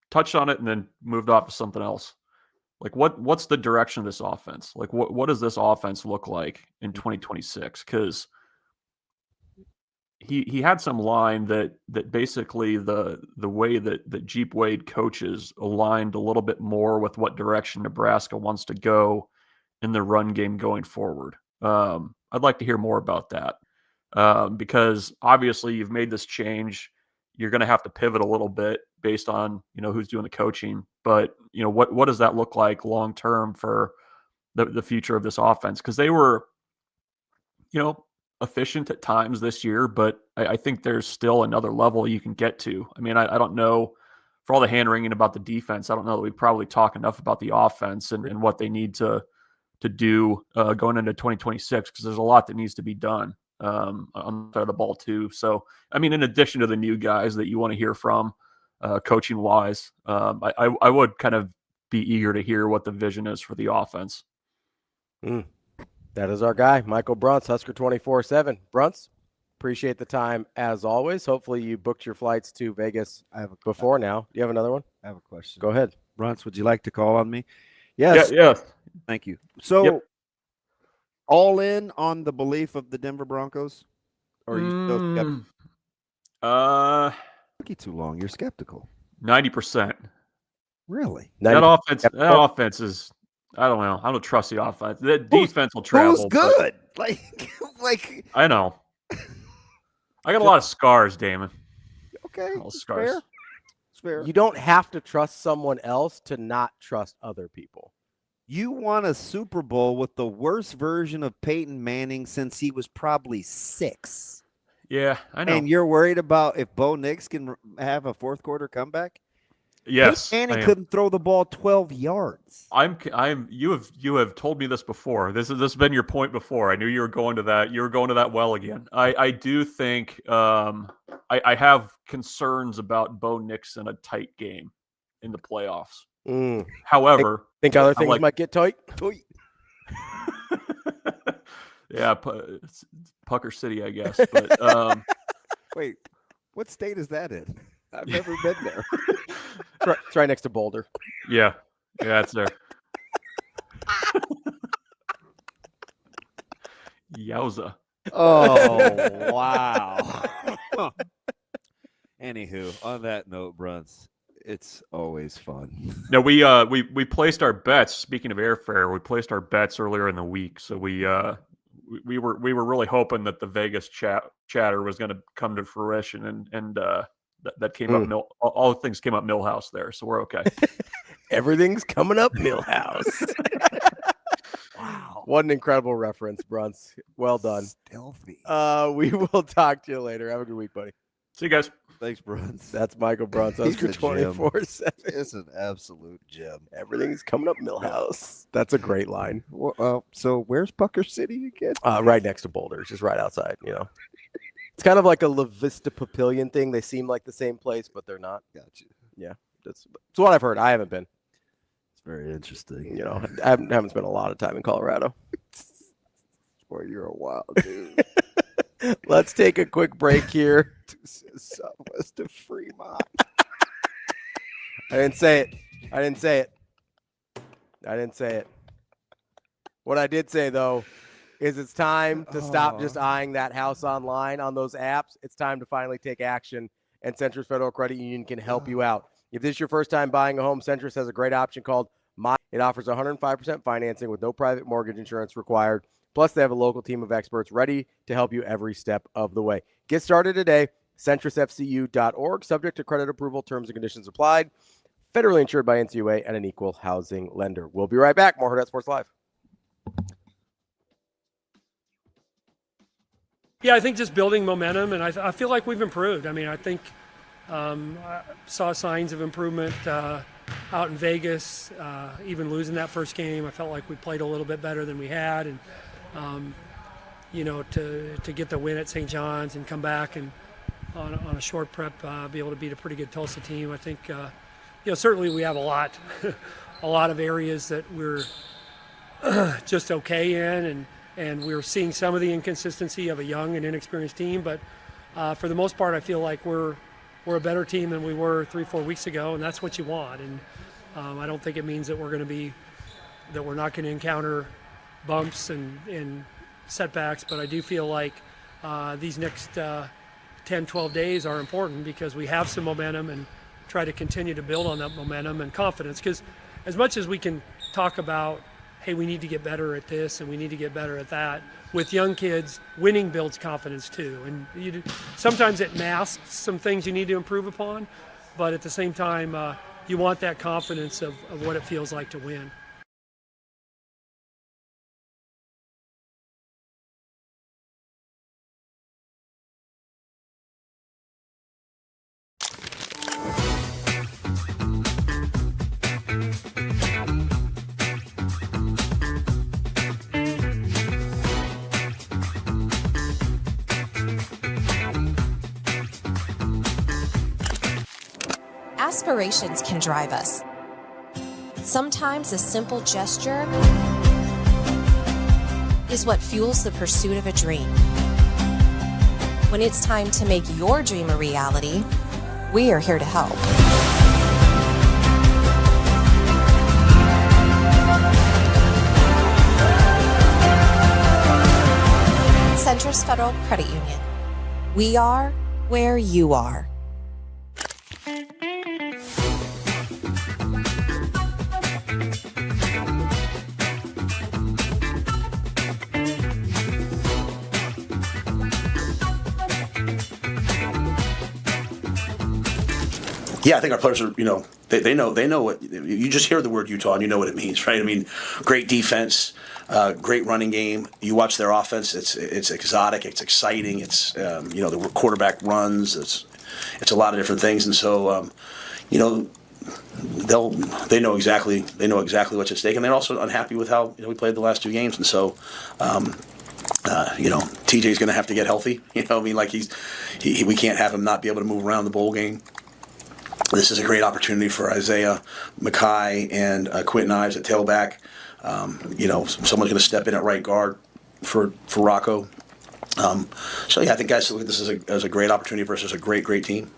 touched on it and then moved off to something else. Like what's the direction of this offense? Like what does this offense look like in 2026? Because he had some line that basically the way that Jeep Wade coaches aligned a little bit more with what direction Nebraska wants to go in the run game going forward. I'd like to hear more about that because obviously you've made this change. You're going to have to pivot a little bit based on, who's doing the coaching, but what does that look like long-term for the future of this offense? Because they were, efficient at times this year, but I think there's still another level you can get to. I mean, I don't know, for all the hand-wringing about the defense, I don't know that we probably talk enough about the offense and what they need to do going into 2026, because there's a lot that needs to be done on the side of the ball too. So, I mean, in addition to the new guys that you want to hear from coaching-wise, I would kind of be eager to hear what the vision is for the offense. That is our guy, Michael BRUNTZ, Husker 24/7. BRUNTZ, appreciate the time as always. Hopefully you booked your flights to Vegas before now. Do you have another one? I have a question. Go ahead. BRUNTZ, would you like to call on me? Yes. Yes. Thank you. So, all in on the belief of the Denver Broncos? Or are you still skeptical? Took you too long. You're skeptical. 90%. Really? That offense is, I don't know. I don't trust the offense. The defense will travel. Who's good? Like I know. I got a lot of scars, Damon. Okay. All scars. Fair. It's fair. You don't have to trust someone else to not trust other people. You won a Super Bowl with the worst version of Peyton Manning since he was probably 6. Yeah, I know. And you're worried about if Bo Nix can have a fourth quarter comeback? Yes. Peyton Manning couldn't throw the ball 12 yards. You have told me this before. This has been your point before. I knew you were going to that. You were going to that well again. I do think I have concerns about Bo Nix in a tight game in the playoffs. However, think other things might get tight. Yeah, it's Pucker City, I guess. But wait, what state is that in? I've never been there. It's right next to Boulder. Yeah, it's there. Yowza! Oh wow. Anywho, on that note, BRUNTZ, it's always fun. No, we placed our bets. Speaking of airfare, we placed our bets earlier in the week. So we were really hoping that the Vegas chatter was going to come to fruition, and that came up. All things came up Millhouse there, so we're okay. Everything's coming up Millhouse. Wow, what an incredible reference, BRUNTZ. Well done. Stealthy. We will talk to you later. Have a good week, buddy. See you guys. Thanks, BRUNTZ. That's Michael BRUNTZ. Husker 24/7. It's an absolute gem. Everything's coming up Millhouse. That's a great line. Well, so where's Pucker City again? Right next to Boulder, just right outside. It's kind of like a La Vista Papillion thing. They seem like the same place, but they're not. Gotcha. Yeah, that's what I've heard. I haven't been. It's very interesting. I haven't spent a lot of time in Colorado. Boy, you're a wild dude. Let's take a quick break here. Southwest of Fremont. I didn't say it. What I did say, though, is it's time to stop just eyeing that house online on those apps. It's time to finally take action, and Centris Federal Credit Union can help you out. If this is your first time buying a home, Centris has a great option called My. It offers 105% financing with no private mortgage insurance required. Plus, they have a local team of experts ready to help you every step of the way. Get started today. CentrusFCU.org. Subject to credit approval. Terms and conditions applied. Federally insured by NCUA and an equal housing lender. We'll be right back. More Hurrdat Sports Live. Yeah, I think just building momentum, and I feel like we've improved. I mean, I think I saw signs of improvement out in Vegas. Even losing that first game, I felt like we played a little bit better than we had, and to get the win at St. John's and come back and on a short prep, be able to beat a pretty good Tulsa team. I think certainly we have a lot of areas that we're just okay in, and we're seeing some of the inconsistency of a young and inexperienced team. But for the most part, I feel like we're a better team than we were 3-4 weeks ago, and that's what you want. And I don't think it means that we're not going to encounter bumps and setbacks. But I do feel like these next 10-12 days are important because we have some momentum and try to continue to build on that momentum and confidence. Because as much as we can talk about, hey, we need to get better at this and we need to get better at that, with young kids, winning builds confidence too. And sometimes it masks some things you need to improve upon, but at the same time, you want that confidence of what it feels like to win. Aspirations can drive us. Sometimes a simple gesture is what fuels the pursuit of a dream. When it's time to make your dream a reality, we are here to help. Centrus Federal Credit Union. We are where you are. Yeah, I think our players are, they know what, you just hear the word Utah and you know what it means, right? I mean, great defense, great running game. You watch their offense, it's exotic, it's exciting, it's, the quarterback runs, it's a lot of different things. And so, they know exactly what's at stake, and they're also unhappy with how, we played the last two games. And so, TJ's going to have to get healthy. We can't have him not be able to move around the bowl game. This is a great opportunity for Isaiah Mackay and Quentin Ives at tailback. Someone's going to step in at right guard for Rocco. I think guys look at this as a great opportunity versus a great team.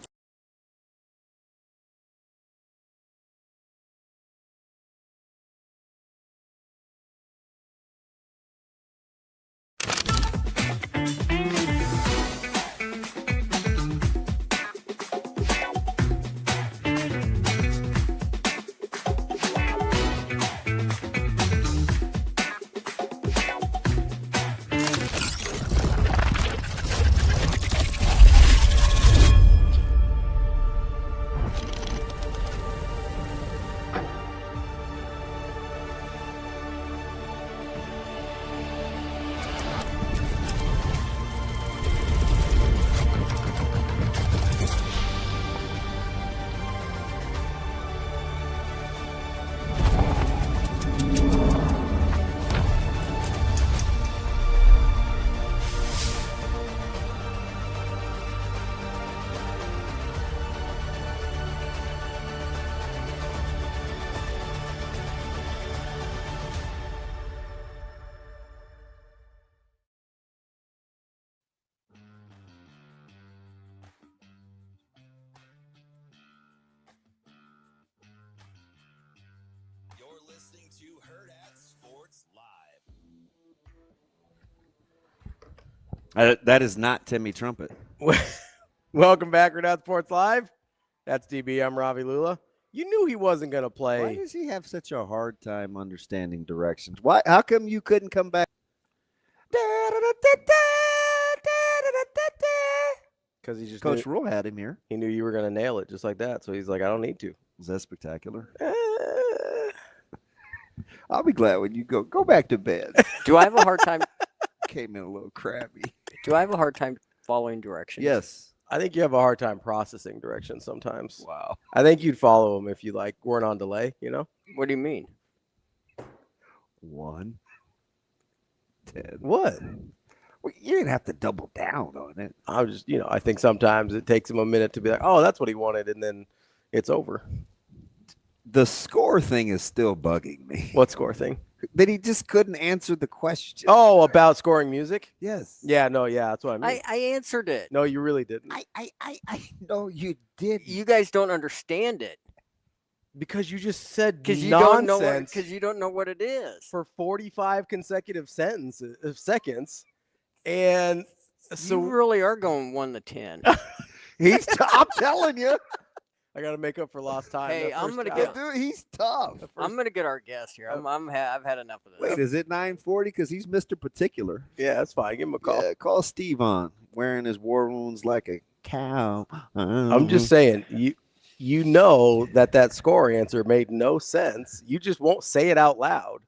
That is not Timmy Trumpet. Welcome back, Hurrdat Sports Live. That's DB. I'm Ravi Lulla. You knew he wasn't going to play. Why does he have such a hard time understanding directions? Why? How come you couldn't come back? Because he just Coach Rule had him here. He knew you were going to nail it just like that. So he's like, I don't need to. Was that spectacular? I'll be glad when you go back to bed. Do I have a hard time? Came in a little crabby. Do I have a hard time following directions? Yes. I think you have a hard time processing directions sometimes. Wow. I think you'd follow them if you weren't on delay, you know? What do you mean? 1, 10. What? Well, you didn't have to double down on it. I was just, I think sometimes it takes him a minute to be like, oh, that's what he wanted, and then it's over. The score thing is still bugging me. What score thing? That he just couldn't answer the question. Oh, about scoring music? Yes. Yeah, that's what I mean. I answered it. No, you really didn't. I know you did. You guys don't understand it. Because you just said Because nonsense. you don't know what it is. For 45 consecutive seconds. And so you really are going 1 to 10. I'm telling you. I got to make up for lost time. Hey, I'm gonna Dude, he's tough. I'm gonna get our guest here. I've had enough of this. Wait, is it 9:40? Because he's Mr. Particular. Yeah, that's fine. Give him a call. Yeah, call Steve on, wearing his war wounds like a cow. I'm just saying, you know that score answer made no sense. You just won't say it out loud.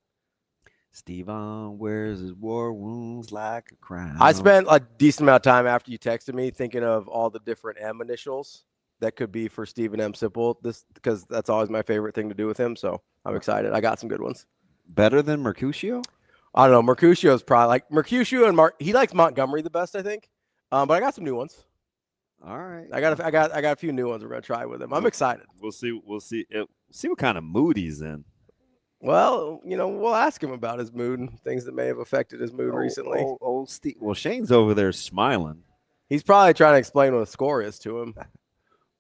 Steve on wears his war wounds like a crown. I spent a decent amount of time after you texted me thinking of all the different M initials that could be for Stephen M. Sipple, because that's always my favorite thing to do with him. So I'm excited. I got some good ones. Better than Mercutio? I don't know. Mercutio's probably Mercutio and he likes Montgomery the best, I think. But I got some new ones. All right. I got a few new ones we're gonna try with him. I'm excited. We'll see what kind of mood he's in. Well, we'll ask him about his mood and things that may have affected his mood recently. Old Steve. Well, Shane's over there smiling. He's probably trying to explain what a score is to him.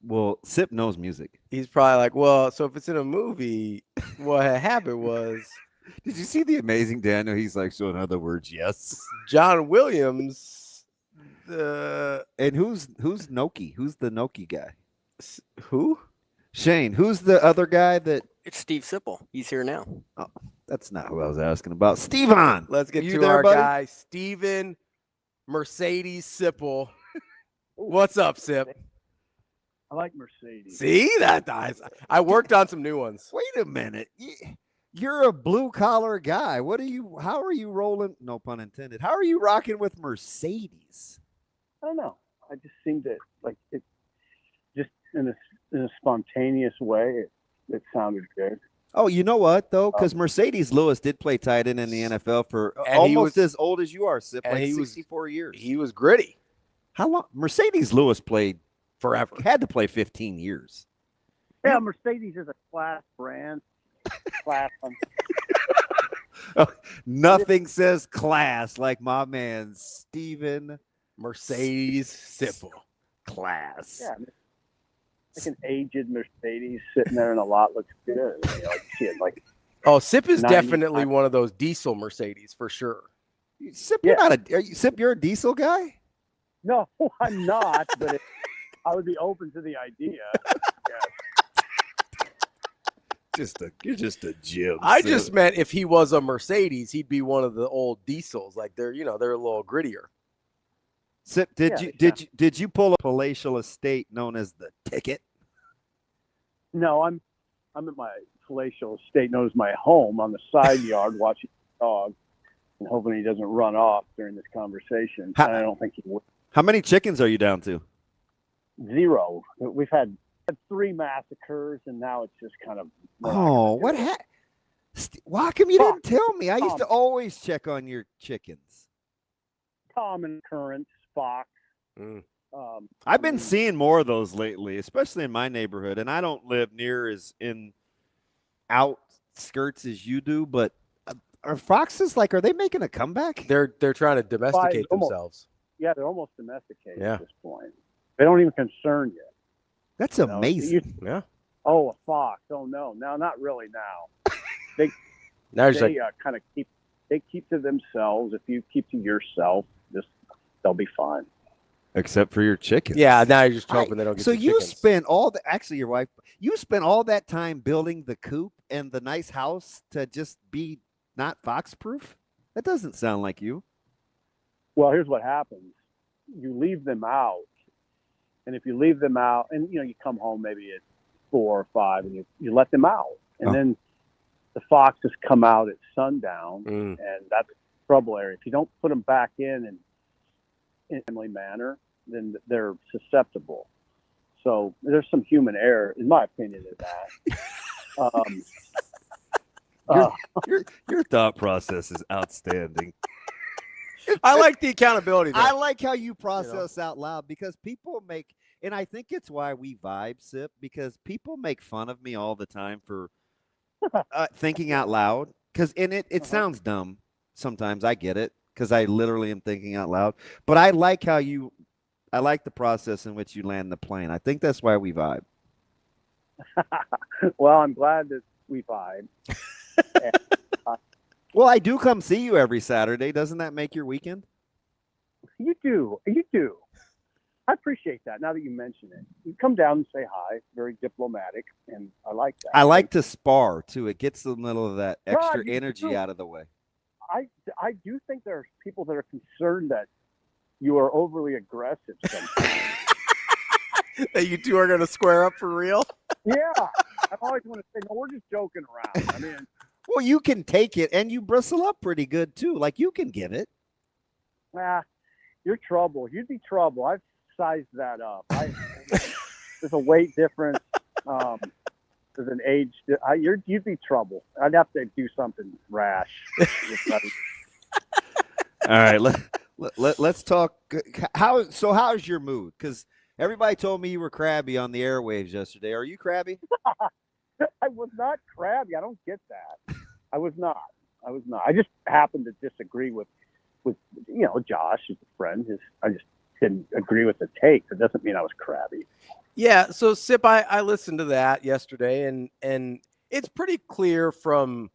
Well, Sip knows music. He's probably like, well, so if it's in a movie, what had happened was. Did you see the Amazing Daniel? He's like, so in other words, yes. John Williams. And who's Noki? Who's the Noki guy? Who? Shane. Who's the other guy that? It's Steve Sipple. He's here now. Oh, that's not who I was asking about. Steven. Let's get to our guy, Steven Mercedes Sipple. What's up, Sip? I like Mercedes. See that dies. I worked on some new ones. Wait a minute. You're a blue collar guy. How are you rolling? No pun intended. How are you rocking with Mercedes? I don't know. I just seemed to like it just in a spontaneous way. It sounded good. Oh, you know what though? Because Mercedes Lewis did play tight end in the NFL for almost as old as you are, Sip, like 64 years. He was gritty. How long? Mercedes Lewis played forever. Had to play 15 years. Yeah, Mercedes is a class brand. Class. Nothing says class like my man Steven Mercedes Sipple. Class. Yeah, like an aged Mercedes sitting there in a lot looks good. Oh, Sip is definitely one of those diesel Mercedes for sure. Sip, you're a diesel guy? No, I'm not, but I would be open to the idea. You're just a Jim. I just meant if he was a Mercedes, he'd be one of the old diesels. Like they're a little grittier. Sip, did you pull a palatial estate known as the Ticket? No, I'm at my palatial estate known as my home on the side yard watching the dog and hoping he doesn't run off during this conversation. And I don't think he would. How many chickens are you down to? 0. We've had 3 massacres, and now it's just kind of. Oh, what happened? Why come you didn't tell me? I used to always check on your chickens. Common occurrence, fox. I've been seeing more of those lately, especially in my neighborhood, and I don't live near as in outskirts as you do. But are foxes are they making a comeback? They're trying to domesticate themselves. Yeah, they're almost domesticated at this point. They don't even concern you. That's amazing. Yeah. Oh, a fox. Oh no, not really now. They kind of keep to themselves. If you keep to yourself, they'll be fine. Except for your chickens. Yeah, now you're just hoping they don't get. So you spent your wife. You spent all that time building the coop and the nice house to just be not fox proof. That doesn't sound like you. Well, here's what happens. You leave them out, And if you leave them out, and you come home maybe at 4 or 5, and you let them out, and then the foxes come out at sundown, and that's a trouble area. If you don't put them back in a timely manner, then they're susceptible. So there's some human error, in my opinion, in that. Your thought process is outstanding. I like the accountability there. I like how you process out loud, because people make, and I think it's why we vibe, Sip, because people make fun of me all the time for thinking out loud. Because it sounds dumb sometimes. I get it, because I literally am thinking out loud. But I like I like the process in which you land the plane. I think that's why we vibe. Well, I'm glad that we vibe. Well, I do come see you every Saturday. Doesn't that make your weekend? You do. I appreciate that. Now that you mention it, you come down and say hi. Very diplomatic, and I like that. I like to spar too. It gets a little of that extra God, energy out of the way. I do think there are people that are concerned that you are overly aggressive sometimes. That you two are going to square up for real? Yeah. I always want to say, no, we're just joking around. I mean, well, you can take it, and you bristle up pretty good too. Like, you can get it. You're trouble. You'd be trouble. I've sized that up. There's a weight difference. There's an age. You'd be trouble. I'd have to do something rash. All right, let's talk. How's your mood? Because everybody told me you were crabby on the airwaves yesterday. Are you crabby? I was not crabby. I don't get that. I was not. I just happened to disagree with Josh, as a friend. I just didn't agree with the take. It doesn't mean I was crabby. Yeah. So Sip, I listened to that yesterday, and it's pretty clear from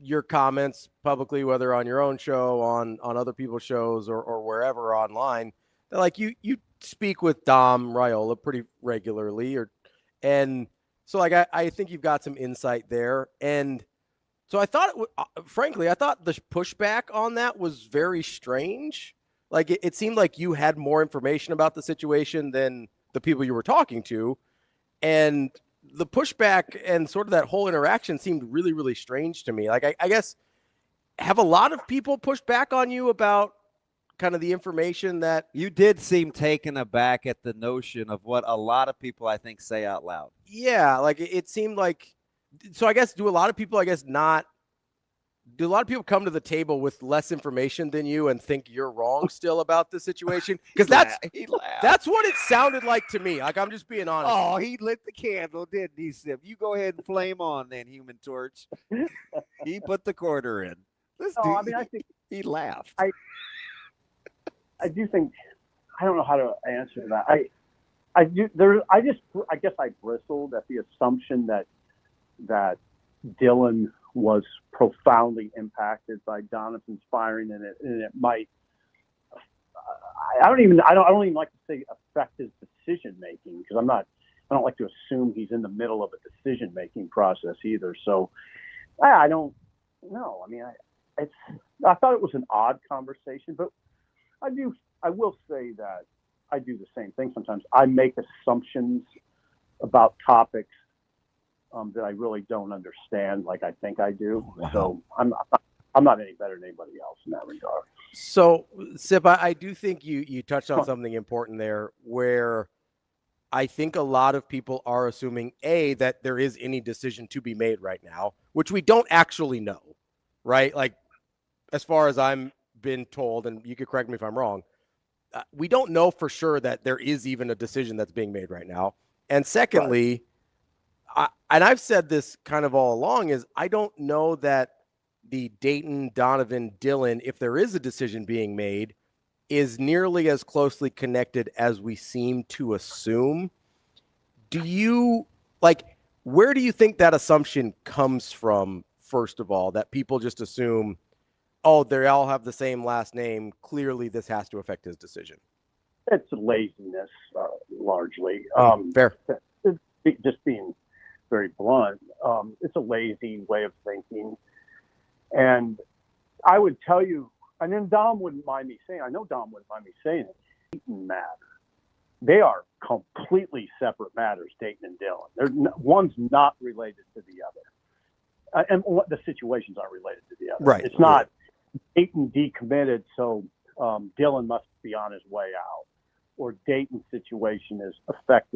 your comments publicly, whether on your own show, on other people's shows, or wherever online, that like you speak with Dom Raiola pretty regularly, and so like I think you've got some insight there. And so I thought, frankly, I thought the pushback on that was very strange. Like it seemed like you had more information about the situation than the people you were talking to. And the pushback and sort of that whole interaction seemed really, really strange to me. Like, I guess, have a lot of people pushed back on you about kind of the information that you did seem taken aback at the notion of what a lot of people, I think, say out loud. Yeah. Like it seemed like, so I guess, do a lot of people come to the table with less information than you and think you're wrong still about the situation? Because that's what it sounded like to me. Like, I'm just being honest. Oh, he lit the candle, didn't he, Sip? You go ahead and flame on then, Human Torch. He put the quarter in. I think he laughed. I do think, I don't know how to answer that. I guess I bristled at the assumption that Dylan was profoundly impacted by Donovan's firing, and it might. I don't even like to say affect his decision making, because I don't like to assume he's in the middle of a decision making process either. So I don't know. I mean, I thought it was an odd conversation, but I will say that I do the same thing sometimes. I make assumptions about topics that I really don't understand, like I think I do. Wow. So I'm not any better than anybody else in that regard. So, Sip, I do think you touched on something important there, where I think a lot of people are assuming, that there is any decision to be made right now, which we don't actually know, right? Like, as far as I'm been told, and you could correct me if I'm wrong, we don't know for sure that there is even a decision that's being made right now. And secondly, and I've said this kind of all along, is I don't know that the Dayton, Donovan, Dylan, if there is a decision being made, is nearly as closely connected as we seem to assume. Where do you think that assumption comes from, first of all, that people just assume, oh, they all have the same last name, clearly this has to affect his decision? It's laziness, largely. Fair. Just being very blunt, it's a lazy way of thinking. And I would tell you, and then Dom wouldn't mind me saying, I know Dom wouldn't mind me saying it, it didn't matter. they are completely separate matters, Dayton and Dylan. One's not related to the other. And the situations aren't related to the other. Right. It's not Dayton decommitted, so Dylan must be on his way out. Or Dayton's situation is affects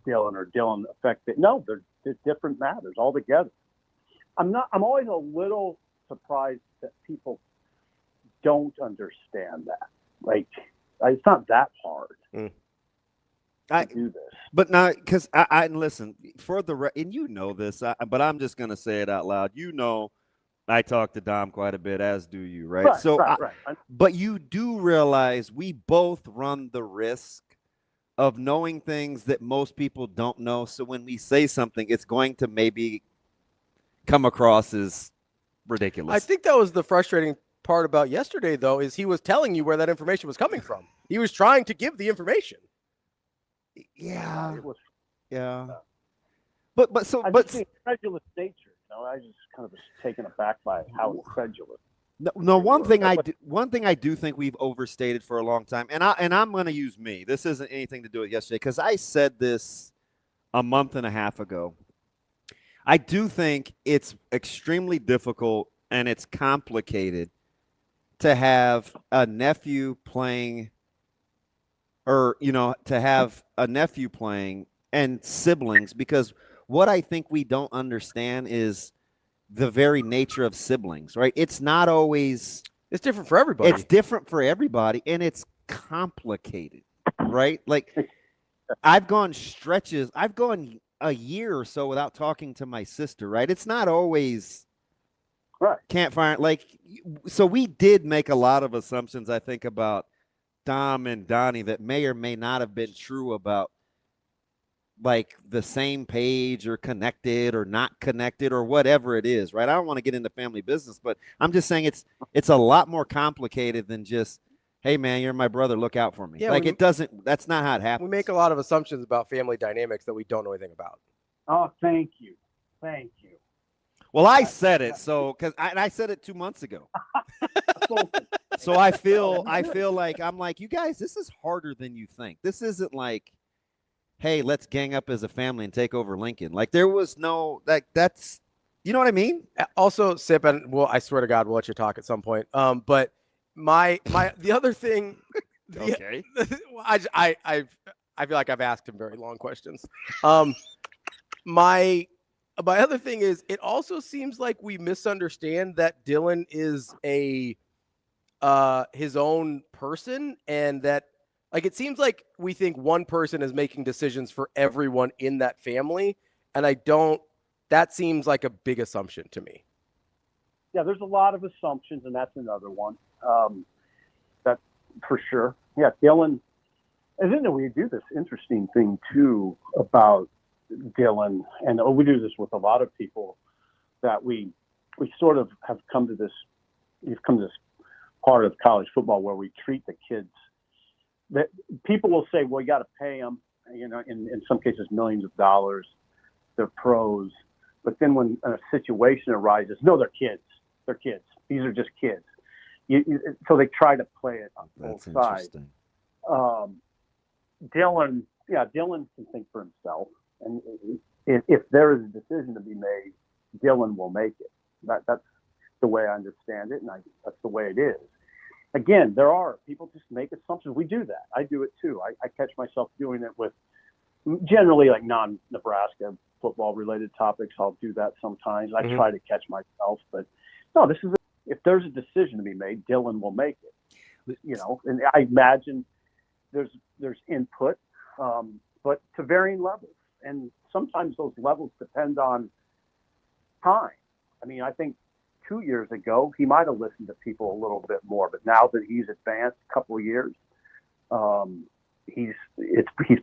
Dylan, or Dylan affects it. No, they're different matters altogether. I'm always a little surprised that people don't understand that. Like, it's not that hard to do this. But now, because I listen for and you know this, but I'm just gonna say it out loud. You know, I talk to Dom quite a bit, as do you, right? Right. But you do realize we both run the risk of knowing things that most people don't know. So when we say something, it's going to maybe come across as ridiculous. I think that was the frustrating part about yesterday, though, is he was telling you where that information was coming from. He was trying to give the information. Yeah. It was. Yeah. But incredulous nature. You know, I just kind of was taken aback by how incredulous. No. One thing I do think we've overstated for a long time, and I'm going to use me. This isn't anything to do with yesterday, because I said this a month and a half ago. I do think it's extremely difficult and it's complicated to have a nephew playing, and siblings, because what I think we don't understand is the very nature of siblings, right? It's not always. It's different for everybody. It's different for everybody, and it's complicated, right? Like, I've gone a year or so without talking to my sister, right? It's not always right. Can't find, like, so we did make a lot of assumptions, I think, about Dom and Donnie that may or may not have been true about, like, the same page or connected or not connected or whatever it is, right? I don't want to get into family business, but I'm just saying it's a lot more complicated than just, hey, man, you're my brother, look out for me. Yeah, that's not how it happens. We make a lot of assumptions about family dynamics that we don't know anything about. Oh, thank you. Well, I said it, I said it 2 months ago. So I feel like I'm like, you guys, this is harder than you think. This isn't like, hey, let's gang up as a family and take over Lincoln. Like, there was no, that's, you know what I mean? Also, Sip, and I swear to God, we'll let you talk at some point. But the other thing, okay, I feel like I've asked him very long questions. My other thing is, it also seems like we misunderstand that Dylan is his own person, and that, like, it seems like we think one person is making decisions for everyone in that family, and that seems like a big assumption to me. Yeah, there's a lot of assumptions, and that's another one. That for sure. Yeah, Dylan, and then we do this interesting thing too about Dylan, and we do this with a lot of people, that we sort of have come to this part of college football where we treat the kids, that people will say, well, you got to pay them, you know, in some cases millions of dollars, they're pros, but then when a situation arises, no, they're kids, these are just kids. So they try to play it on both sides. Dylan can think for himself. And if there is a decision to be made, Dylan will make it. That's the way I understand it, and that's the way it is. Again, there are people just make assumptions. We do that. I do it too. I catch myself doing it with generally like non-Nebraska football related topics. I'll do that sometimes. I try to catch myself, but no, if there's a decision to be made, Dylan will make it. You know, and I imagine there's input, but to varying levels. And sometimes those levels depend on time. I mean, I think 2 years ago, he might have listened to people a little bit more, but now that he's advanced a couple of years, he's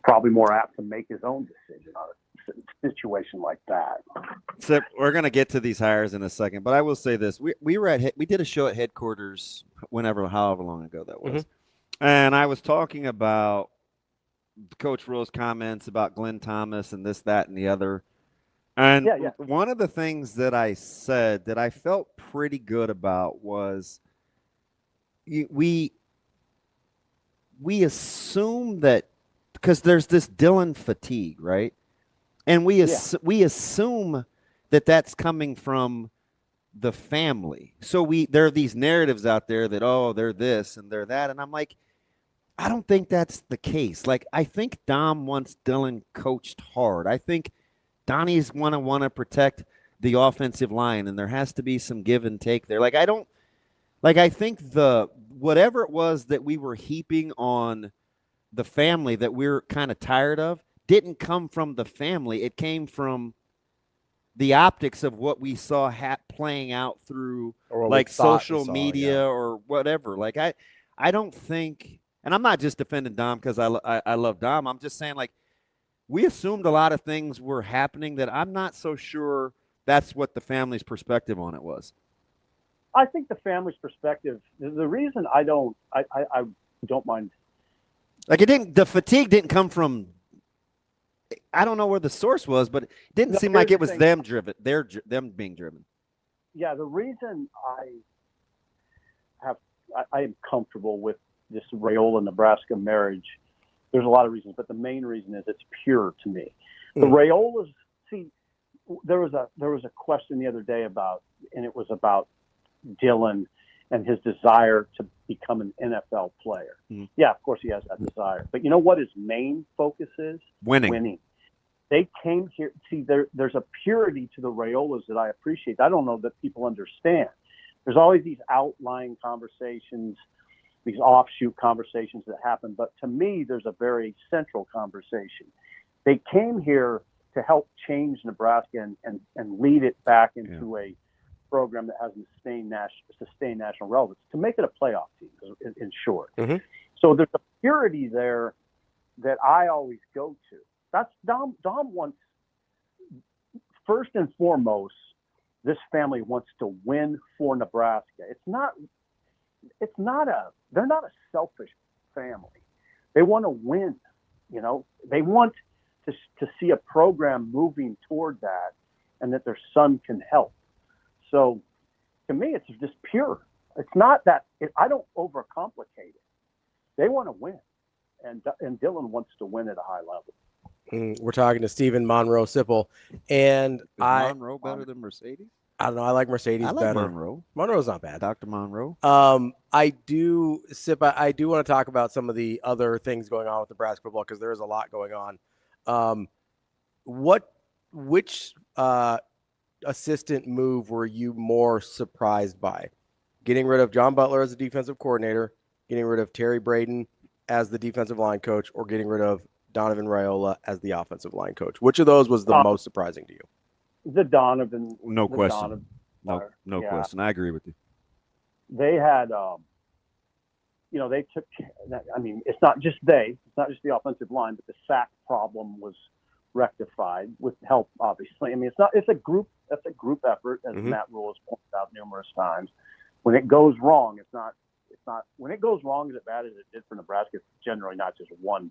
probably more apt to make his own decision on a situation like that. So we're going to get to these hires in a second, but I will say this. We did a show at headquarters however long ago that was. And I was talking about Coach Rowe's comments about Glenn Thomas and this, that, and the other. And one of the things that I said that I felt pretty good about was we assume that because there's this Dylan fatigue, right? And we assume that that's coming from the family. So there are these narratives out there that, oh, they're this and they're that. And I'm like, I don't think that's the case. Like, I think Dom wants Dylan coached hard. I think Donnie's want to protect the offensive line, and there has to be some give and take there. Like, I think whatever it was that we were heaping on the family that we're kind of tired of didn't come from the family. It came from the optics of what we saw playing out through like social media or whatever. Like, I don't think, and I'm not just defending Dom because I love Dom. I'm just saying, like, we assumed a lot of things were happening that I'm not so sure that's what the family's perspective on it was. I think the family's perspective, the reason I don't mind. Like, the fatigue didn't come from, I don't know where the source was, but it didn't seem like it was them being driven. Yeah, the reason I am comfortable with this Raiola Nebraska marriage, there's a lot of reasons, but the main reason is it's pure to me. The Raiolas, see, there was a question the other day and it was about Dylan and his desire to become an NFL player. Mm-hmm. Yeah, of course he has that desire. But you know what his main focus is? Winning. They came here. See, there's a purity to the Raiolas that I appreciate. I don't know that people understand. There's always these outlying conversations, these offshoot conversations that happen. But to me, there's a very central conversation. They came here to help change Nebraska and lead it back into a program that has sustained national relevance, to make it a playoff team, in short. Mm-hmm. So there's a purity there that I always go to. That's Dom wants, first and foremost, this family wants to win for Nebraska. They're not a selfish family. They want to win. You know, they want to see a program moving toward that, and that their son can help. So, to me, it's just pure. It's not that I don't overcomplicate it. They want to win, and Dylan wants to win at a high level. We're talking to Stephen Monroe Sipple, and is Monroe better than Mercedes? I don't know. I like Mercedes better. Monroe. Monroe's not bad. Dr. Monroe. I do want to talk about some of the other things going on with Nebraska football because there is a lot going on. Which assistant move were you more surprised by? Getting rid of John Butler as the defensive coordinator, getting rid of Terry Braden as the defensive line coach, or getting rid of Donovan Raiola as the offensive line coach? Which of those was the most surprising to you? The Donovan. No question. No question. I agree with you. They had, they took, I mean, it's not just the offensive line, but the sack problem was rectified with help, obviously. I mean, it's a group effort, as Matt Rule has pointed out numerous times. When it goes wrong, when it goes wrong as bad as it did for Nebraska, it's generally not just one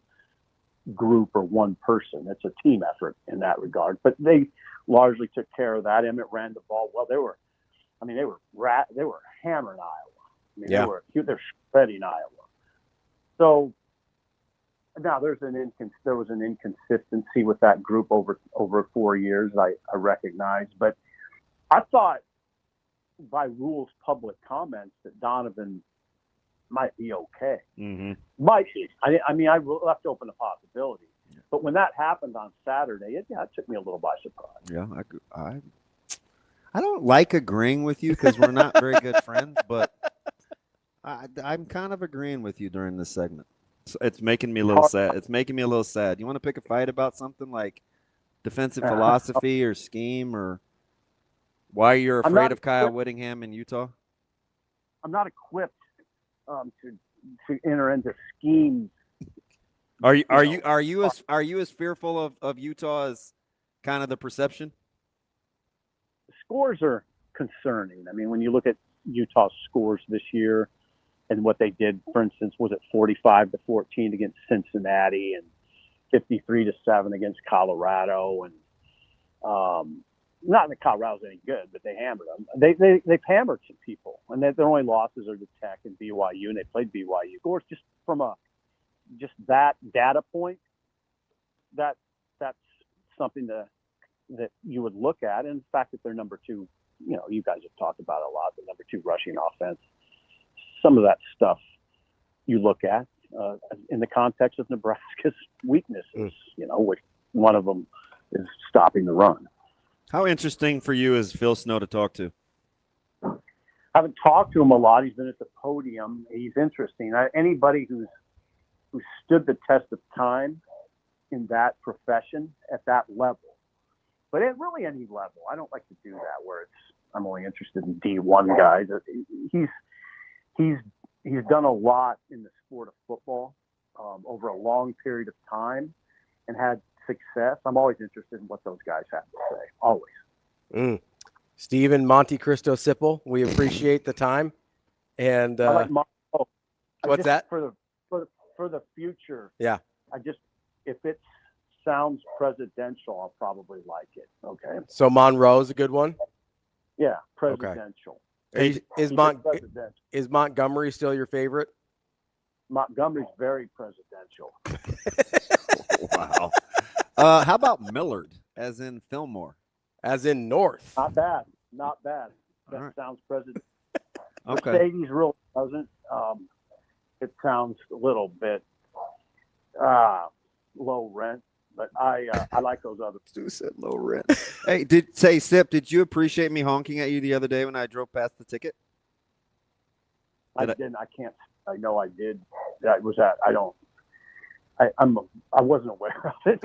group or one person. It's a team effort in that regard. But they largely took care of that. Emmett ran the ball well. They were hammering Iowa. I mean, they're shredding Iowa. So now there was an inconsistency with that group over 4 years. I recognize, but I thought by Rule's public comments that Donovan might be okay. Mm-hmm. Might be. I mean, I left open a possibility. Yeah. But when that happened on Saturday, it took me a little by surprise. Yeah, I don't like agreeing with you because we're not very good friends, but I'm kind of agreeing with you during this segment. So it's making me a little sad. You want to pick a fight about something like defensive philosophy or scheme or why you're afraid of Kyle Whittingham in Utah? I'm not equipped to enter into schemes. Are you as fearful of Utah as kind of the perception? Scores are concerning. I mean, when you look at Utah's scores this year and what they did, for instance, was it 45-14 against Cincinnati and 53-7 against Colorado, and not that Colorado's any good, but they hammered them. They've hammered some people, and their only losses are to Tech and BYU, and they played BYU. Of course, just from that data point, that's something that you would look at, and the fact that they're number 2, you guys have talked about it a lot, the number 2 rushing offense. Some of that stuff you look at in the context of Nebraska's weaknesses, which one of them is stopping the run. How interesting for you is Phil Snow to talk to? I haven't talked to him a lot. He's been at the podium. He's interesting. Anybody who stood the test of time in that profession at that level, but at really any level, I don't like to do that where I'm only interested in D1 guys. He's done a lot in the sport of football over a long period of time and had success. I'm always interested in what those guys have to say. Always. Steven Monte Cristo Sipple, we appreciate the time. And I like what's that? For the future. Yeah. If it sounds presidential, I'll probably like it. Okay. So Monroe's a good one? Yeah, presidential. Okay. Is Montgomery still your favorite? Montgomery's very presidential. Wow. How about Millard, as in Fillmore? As in North? Not bad. That right. sounds presidential. Okay. Mercedes really doesn't. It sounds a little bit low rent, but I like those others. Stu said low rent. Hey, Sip, did you appreciate me honking at you the other day when I drove past the ticket? I didn't. I can't. I know I did. That was that. I don't. I wasn't aware of it.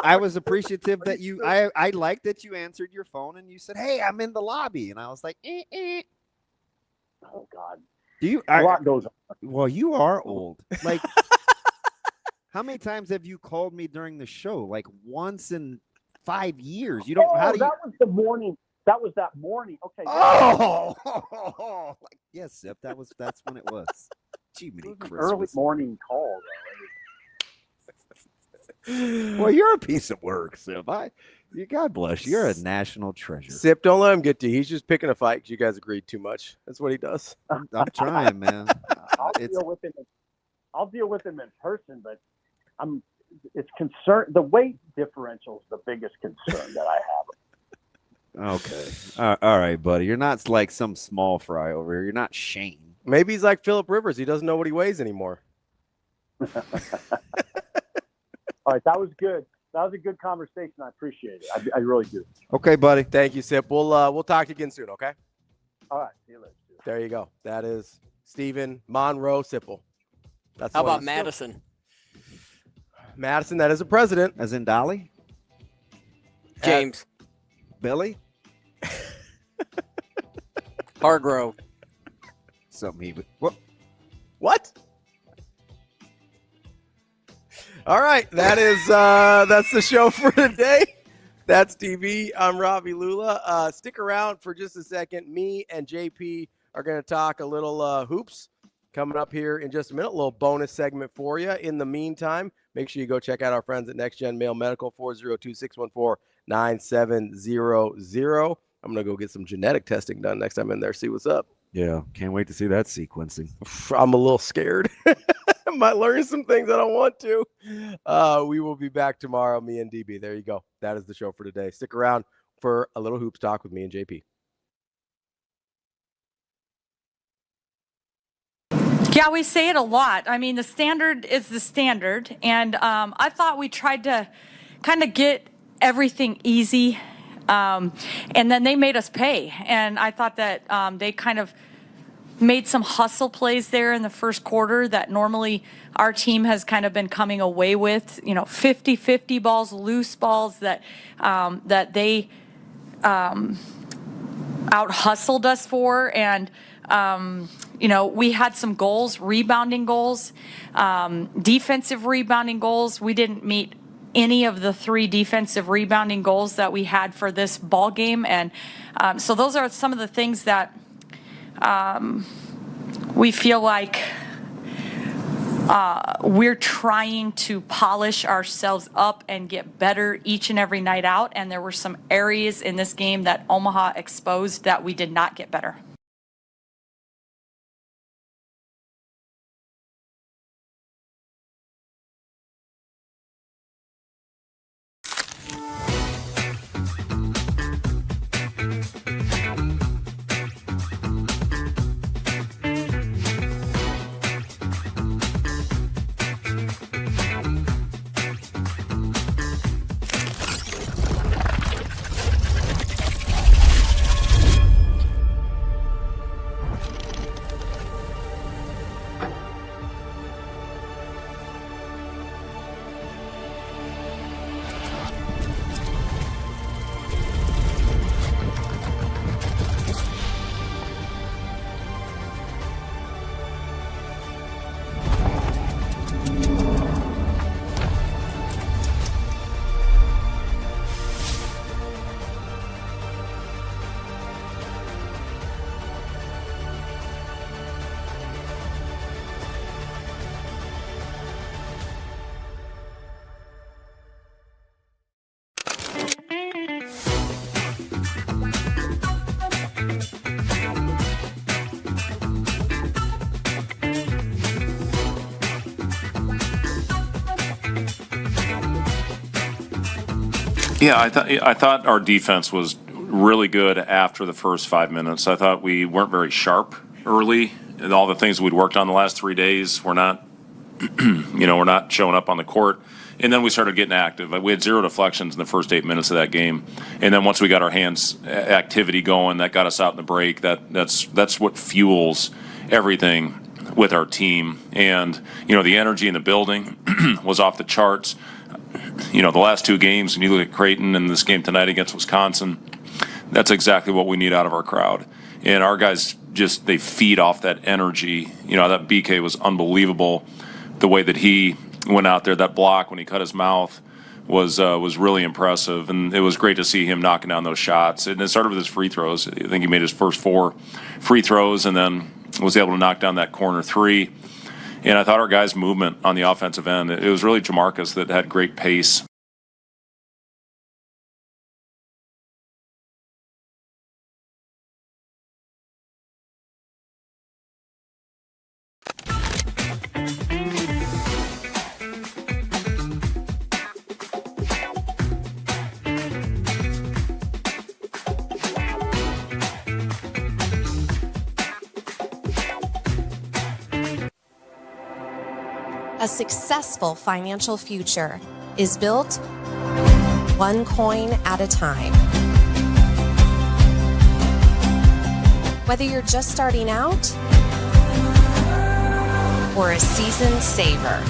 I was appreciative that you. I liked that you answered your phone and you said, "Hey, I'm in the lobby," and I was like, Oh God. A lot goes on. Well, you are old. Like, how many times have you called me during the show? Like once in 5 years. You don't. That was the morning. That was that morning. Okay. Yes, Sip. That's when it was. Gee, early morning call. Well, you're a piece of work, Sip. God bless you. You're a national treasure. Sip, don't let him get to you. He's just picking a fight because you guys agreed too much. That's what he does. I'm trying, man. I'll deal with him in person, but it's concern. The weight differential is the biggest concern that I have. Okay. All right, buddy. You're not like some small fry over here. You're not Shane. Maybe he's like Phillip Rivers. He doesn't know what he weighs anymore. All right, that was good. That was a good conversation. I appreciate it. I really do. Okay, buddy. Thank you, Sip. We'll talk again soon, okay? All right. See you later. There you go. That is Steven Monroe Sipple. That's How about Madison? Madison, that is a president. As in Dolly? James. Billy? Hargrove. Something he would. What? All right, that's the show for today. That's DB. I'm Ravi Lulla. Stick around for just a second. Me and JP are going to talk a little hoops coming up here in just a minute. A little bonus segment for you. In the meantime, make sure you go check out our friends at Next Gen Male Medical, 402-614-9700. I'm going to go get some genetic testing done next time in there, see what's up. Yeah, can't wait to see that sequencing. I'm a little scared. I might learn some things I don't want to. We will be back tomorrow, me and DB. There you go. That is the show for today. Stick around for a little hoops talk with me and JP. Yeah, we say it a lot. I mean, the standard is the standard. And I thought we tried to kind of get everything easy. And then they made us pay. And I thought that they kind of made some hustle plays there in the first quarter that normally our team has kind of been coming away with, 50-50 balls, loose balls that they out-hustled us for. And, we had some goals, rebounding goals, defensive rebounding goals. We didn't meet any of the 3 defensive rebounding goals that we had for this ball game. And so those are some of the things that we feel like we're trying to polish ourselves up and get better each and every night out. And there were some areas in this game that Omaha exposed that we did not get better. Yeah, I thought our defense was really good after the first 5 minutes. I thought we weren't very sharp early, and all the things we'd worked on the last 3 days were not, we're not showing up on the court. And then we started getting active. We had 0 deflections in the first 8 minutes of that game, and then once we got our hands activity going, that got us out in the break. That's what fuels everything with our team. And the energy in the building was off the charts. The last 2 games, when you look at Creighton and this game tonight against Wisconsin, that's exactly what we need out of our crowd. And our guys they feed off that energy. That BK was unbelievable. The way that he went out there, that block when he cut his mouth was really impressive. And it was great to see him knocking down those shots. And it started with his free throws. I think he made his first 4 free throws and then was able to knock down that corner 3. And I thought our guys' movement on the offensive end, it was really Jamarcus that had great pace. A successful financial future is built one coin at a time. Whether you're just starting out or a seasoned saver,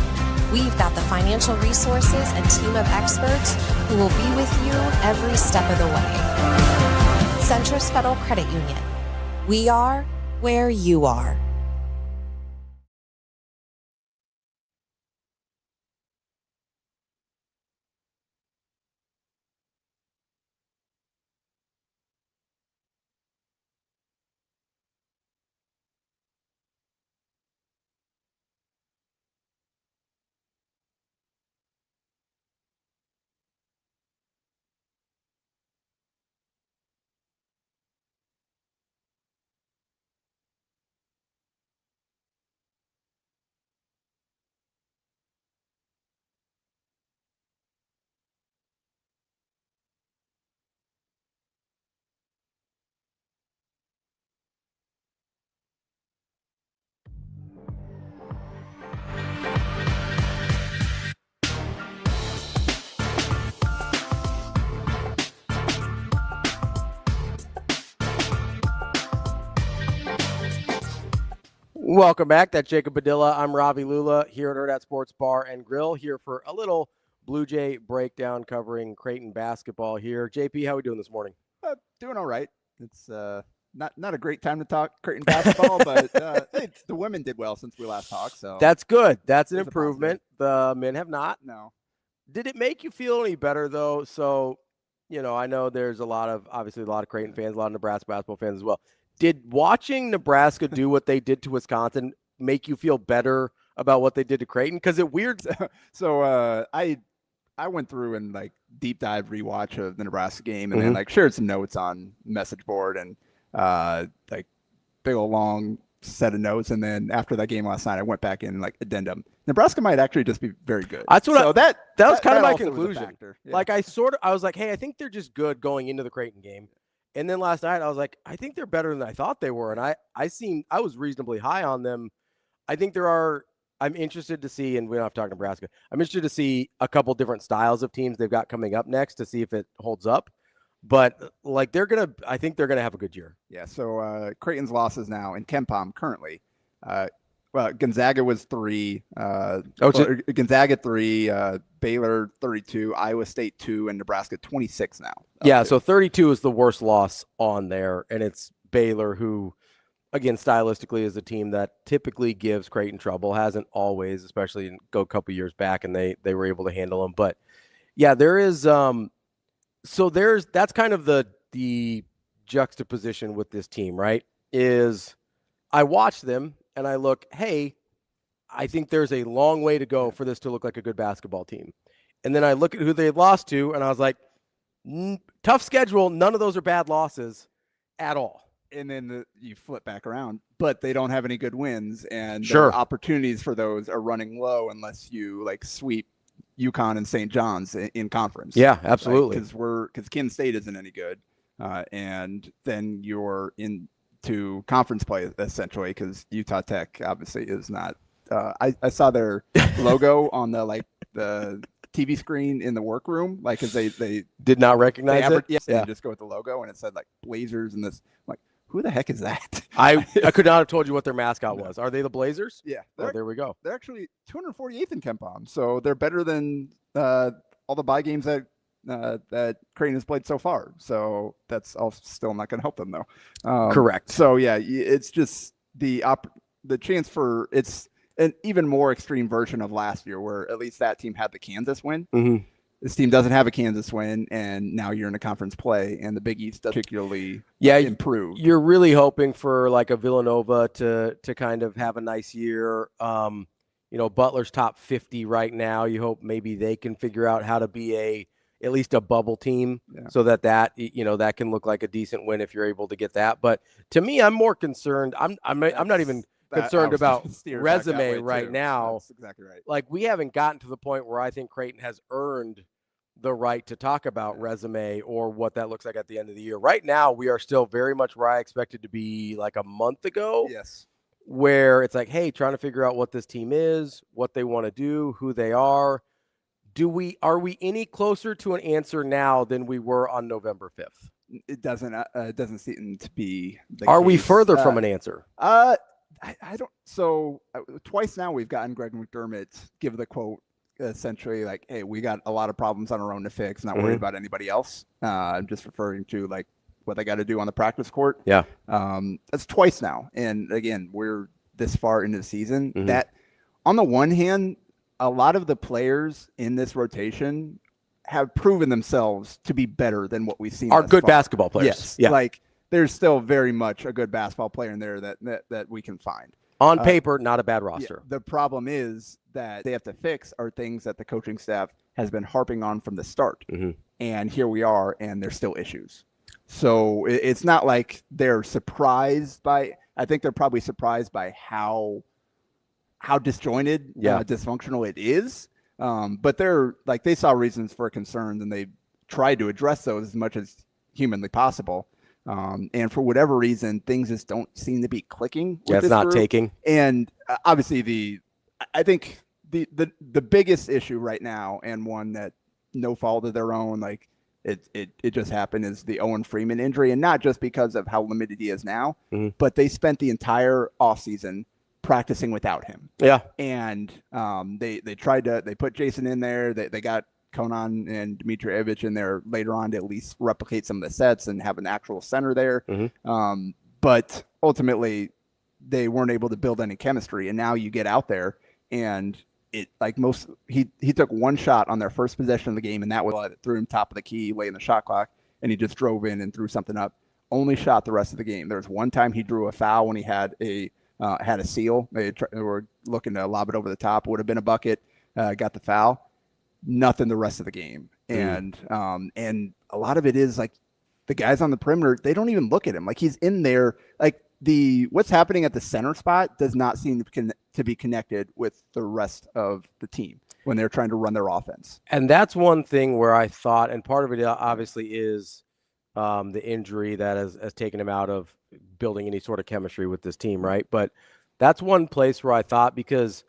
we've got the financial resources and team of experts who will be with you every step of the way. Centris Federal Credit Union. We are where you are. Welcome back. That's Jacob Padilla. I'm Ravi Lulla here at Hurrdat Sports Bar and Grill, here for a little Bluejay Breakdown covering Creighton basketball here. JP, how are we doing this morning? Doing all right. It's not a great time to talk Creighton basketball, but the women did well since we last talked. So that's good. That's an improvement. The men have not. No. Did it make you feel any better, though? So, I know there's obviously a lot of Creighton fans, a lot of Nebraska basketball fans as well. Did watching Nebraska do what they did to Wisconsin make you feel better about what they did to Creighton? Because it weird. So I went through and deep dive rewatch of the Nebraska game, and then shared some notes on message board and big old long set of notes. And then after that game last night, I went back in addendum. Nebraska might actually just be very good. That's what that was kind of my also was a conclusion. factor. Yeah. I was like, hey, I think they're just good going into the Creighton game. And then last night I was like, I think they're better than I thought they were. And I was reasonably high on them. I think I'm interested to see, and we don't have to talk Nebraska, I'm interested to see a couple different styles of teams they've got coming up next to see if it holds up. But I think they're gonna have a good year. Yeah. So Creighton's losses now in KenPom currently. Gonzaga was 3. Gonzaga 3. Baylor 32. Iowa State 2, and Nebraska 26 now. Yeah. So 32 is the worst loss on there, and it's Baylor, who, again, stylistically is a team that typically gives Creighton trouble. Hasn't always, especially go a couple years back, and they were able to handle them. But yeah, there is. That's kind of the juxtaposition with this team, right? Is I watch them and I look, hey, I think there's a long way to go for this to look like a good basketball team. And then I look at who they lost to, and I was like, tough schedule. None of those are bad losses at all. And then you flip back around, but they don't have any good wins, and Sure. opportunities for those are running low unless you sweep UConn and St. John's in conference. Yeah, absolutely. Because Kansas State isn't any good, and then you're into conference play essentially because Utah Tech obviously is not. I saw their logo on the TV screen in the workroom, because they did not recognize it. Yes, they just go with the logo, and it said Blazers and this. I'm like, who the heck is that? I could not have told you what their mascot was. Are they the Blazers? Yeah. There we go. They're actually 248th in KenPom, so they're better than all the bye games that Creighton has played so far. So that's all still not going to help them though. Correct. So yeah, it's just the chance for it's an even more extreme version of last year, where at least that team had the Kansas win. Mm-hmm. This team doesn't have a Kansas win, and now you're in a conference play, and the Big East doesn't particularly improve. You're really hoping for a Villanova to kind of have a nice year. Butler's top 50 right now. You hope maybe they can figure out how to be at least a bubble team, so that that can look like a decent win if you're able to get that. But to me, I'm more concerned. I'm not even concerned about resume right now. That's exactly right. We haven't gotten to the point where I think Creighton has earned the right to talk about resume or what that looks like at the end of the year. Right now, we are still very much where I expected to be a month ago. Yes. Where it's hey, trying to figure out what this team is, what they want to do, who they are. Are we any closer to an answer now than we were on November 5th? It doesn't seem to be the Are case. we further from an answer? I don't. So twice now we've gotten Greg McDermott give the quote essentially hey, we got a lot of problems on our own to fix. Not worried about anybody else. I'm just referring to what they got to do on the practice court. Yeah. That's twice now, and again, we're this far into the season. Mm-hmm. That on the one hand, a lot of the players in this rotation have proven themselves to be better than what we've seen. Are good far. basketball players. Yes. Yeah. There's still very much a good basketball player in there that we can find. On paper, not a bad roster. Yeah, the problem is that they have to fix are things that the coaching staff has been harping on from the start. Mm-hmm. And here we are, and there's still issues. So it's not like they're surprised by – I think they're probably surprised by how disjointed, dysfunctional it is. But they're they saw reasons for concern, and they tried to address those as much as humanly possible. And for whatever reason, things just don't seem to be clicking. Yeah, it's not taking. And obviously, I think the biggest issue right now, and one that no fault of their own, it just happened, is the Owen Freeman injury, and not just because of how limited he is now, but they spent the entire offseason practicing without him. Yeah. And they put Jason in there. They got Conan and Dmitrievich in there later on to at least replicate some of the sets and have an actual center there. Mm-hmm. But ultimately, they weren't able to build any chemistry. And now you get out there, and he took one shot on their first possession of the game, and that was threw him top of the key, late in the shot clock, and he just drove in and threw something up. Only shot the rest of the game. There was one time he drew a foul when he had a seal. They were looking to lob it over the top. It would have been a bucket. Got the foul. Nothing the rest of the game. And a lot of it is the guys on the perimeter, they don't even look at him. He's in there. What's happening at the center spot does not seem to be connected with the rest of the team when they're trying to run their offense. And that's one thing where I thought, and part of it obviously is the injury that has taken him out of building any sort of chemistry with this team, right? But that's one place where I thought, because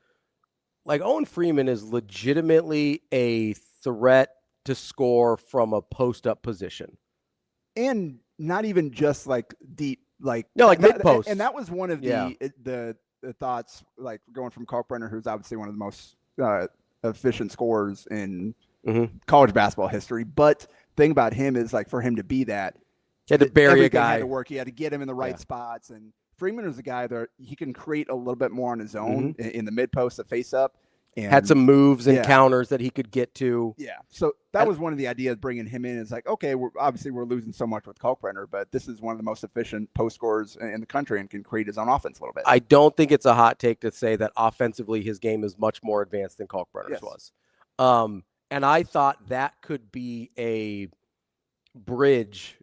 Owen Freeman is legitimately a threat to score from a post-up position. And not even just deep, mid-post. And that was one of the thoughts, going from Kalkbrenner, who's obviously one of the most efficient scorers in college basketball history. But the thing about him is, for him to be that, he had to bury a guy. Had to work. He had to get him in the right spots. And Freeman is a guy that he can create a little bit more on his own in the mid-post, the face-up. And had some moves and counters that he could get to. Yeah. So that was one of the ideas bringing him in. Is okay, we're losing so much with Kalkbrenner, but this is one of the most efficient post scorers in the country and can create his own offense a little bit. I don't think it's a hot take to say that offensively his game is much more advanced than Kalkbrenner's was. And I thought that could be a bridge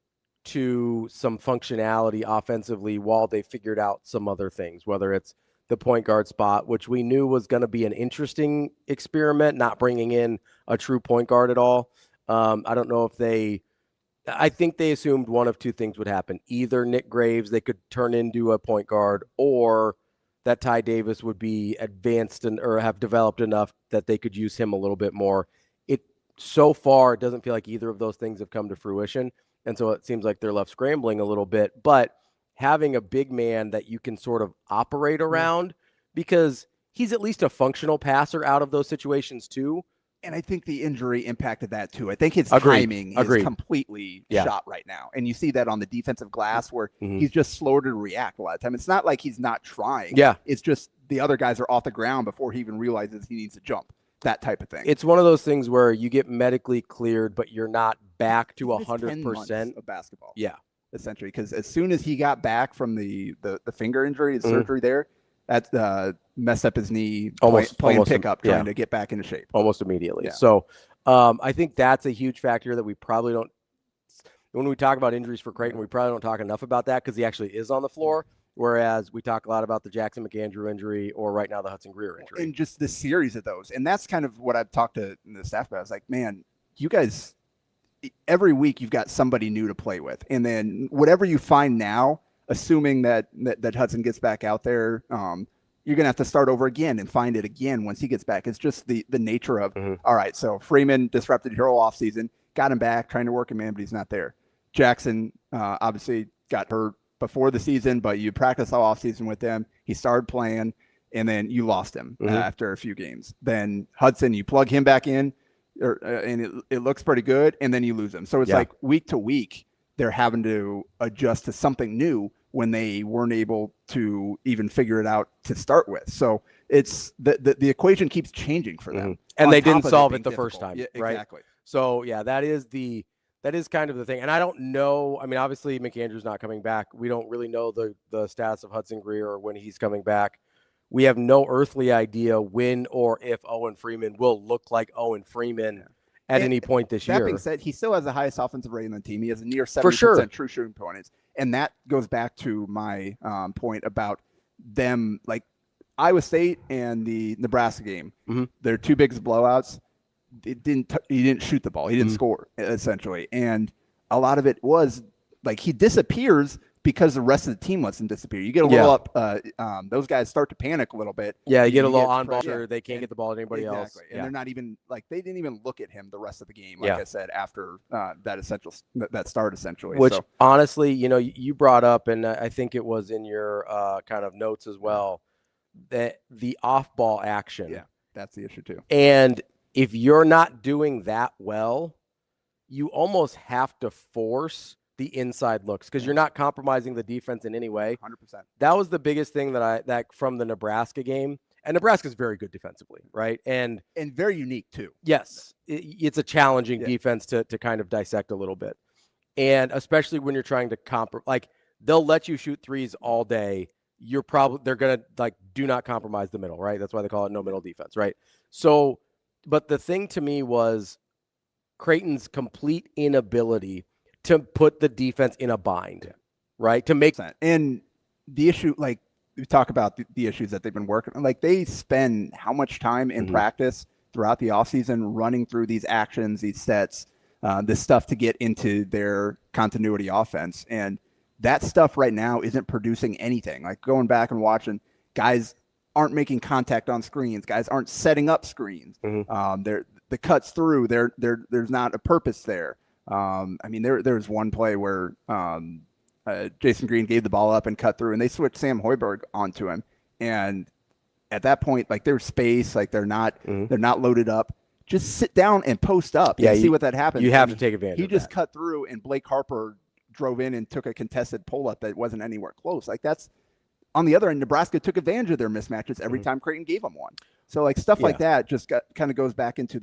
to some functionality offensively while they figured out some other things, whether it's the point guard spot, which we knew was going to be an interesting experiment, not bringing in a true point guard at all. I don't know if I think they assumed one of two things would happen. Either Nick Graves, they could turn into a point guard, or that Ty Davis would be advanced or have developed enough that they could use him a little bit more. So far, it doesn't feel like either of those things have come to fruition. And so it seems like they're left scrambling a little bit. But having a big man that you can sort of operate around, because he's at least a functional passer out of those situations too. And I think the injury impacted that too. I think his timing is completely shot right now. And you see that on the defensive glass where he's just slower to react a lot of time. It's not like he's not trying. Yeah. It's just the other guys are off the ground before he even realizes he needs to jump. That type of thing. It's one of those things where you get medically cleared, but you're not back to 100% of basketball. Yeah. Essentially, because as soon as he got back from the finger injury, his surgery there, that messed up his knee playing pickup, trying to get back into shape. Almost immediately. Yeah. So I think that's a huge factor that we probably don't, when we talk about injuries for Creighton, we probably don't talk enough about that because he actually is on the floor. Whereas we talk a lot about the Jackson McAndrew injury or right now the Hudson Greer injury. And just the series of those. And that's kind of what I've talked to the staff about. I was like, man, you guys, every week you've got somebody new to play with. And then whatever you find now, assuming that Hudson gets back out there, you're going to have to start over again and find it again once he gets back. It's just the nature of, all right, so Freeman disrupted your whole offseason, got him back, trying to work him in, but he's not there. Jackson obviously got hurt before the season, but you practiced all offseason with him. He started playing, and then you lost him after a few games. Then Hudson, you plug him back in, and it looks pretty good, and then you lose him. So it's like week to week, they're having to adjust to something new when they weren't able to even figure it out to start with. So it's the equation keeps changing for them. And they didn't solve it the first time, right? Exactly. So, yeah, that is kind of the thing. And I don't know. I mean, obviously, McAndrew's not coming back. We don't really know the status of Hudson Greer or when he's coming back. We have no earthly idea when or if Owen Freeman will look like Owen Freeman at any point this year. That being said, he still has the highest offensive rating on the team. He has a near 70% true shooting opponents. And that goes back to my point about them, like Iowa State and the Nebraska game. Their two biggest blowouts. He didn't shoot the ball. He didn't score, essentially. And a lot of it was like he disappears because the rest of the team lets him disappear. You get a little up. Those guys start to panic a little bit. Yeah, you get a little on ball. They can't get the ball to anybody else. And they're not even they didn't even look at him the rest of the game. Like I said, after that start essentially. Which honestly, you brought up, and I think it was in your kind of notes as well, that the off ball action. Yeah, that's the issue too. And if you're not doing that well, you almost have to force the inside looks because you're not compromising the defense in any way. 100%. That was the biggest thing that from the Nebraska game. And Nebraska's very good defensively, right? And very unique too. Yes, it's a challenging defense to kind of dissect a little bit. And especially when you're trying to like they'll let you shoot threes all day. They're going to do not compromise the middle, right? That's why they call it no middle defense, right? So, but the thing to me was Creighton's complete inability to put the defense in a bind, right? To make sense. And the issue, like we talk about the issues that they've been working on, like they spend how much time in practice throughout the offseason running through these actions, these sets, this stuff to get into their continuity offense. And that stuff right now isn't producing anything. Like going back and watching, guys aren't making contact on screens. Guys aren't setting up screens. The cuts through, there's not a purpose there. I mean, there's one play where Jason Green gave the ball up and cut through, and they switched Sam Hoiberg onto him. And at that point, like there's space, like they're not loaded up. Just sit down and post up and see what that happens. You have to take advantage. He just cut through, and Blake Harper drove in and took a contested pull up that wasn't anywhere close. Like that's on the other end. Nebraska took advantage of their mismatches every time Creighton gave them one. So like stuff like that just kind of goes back into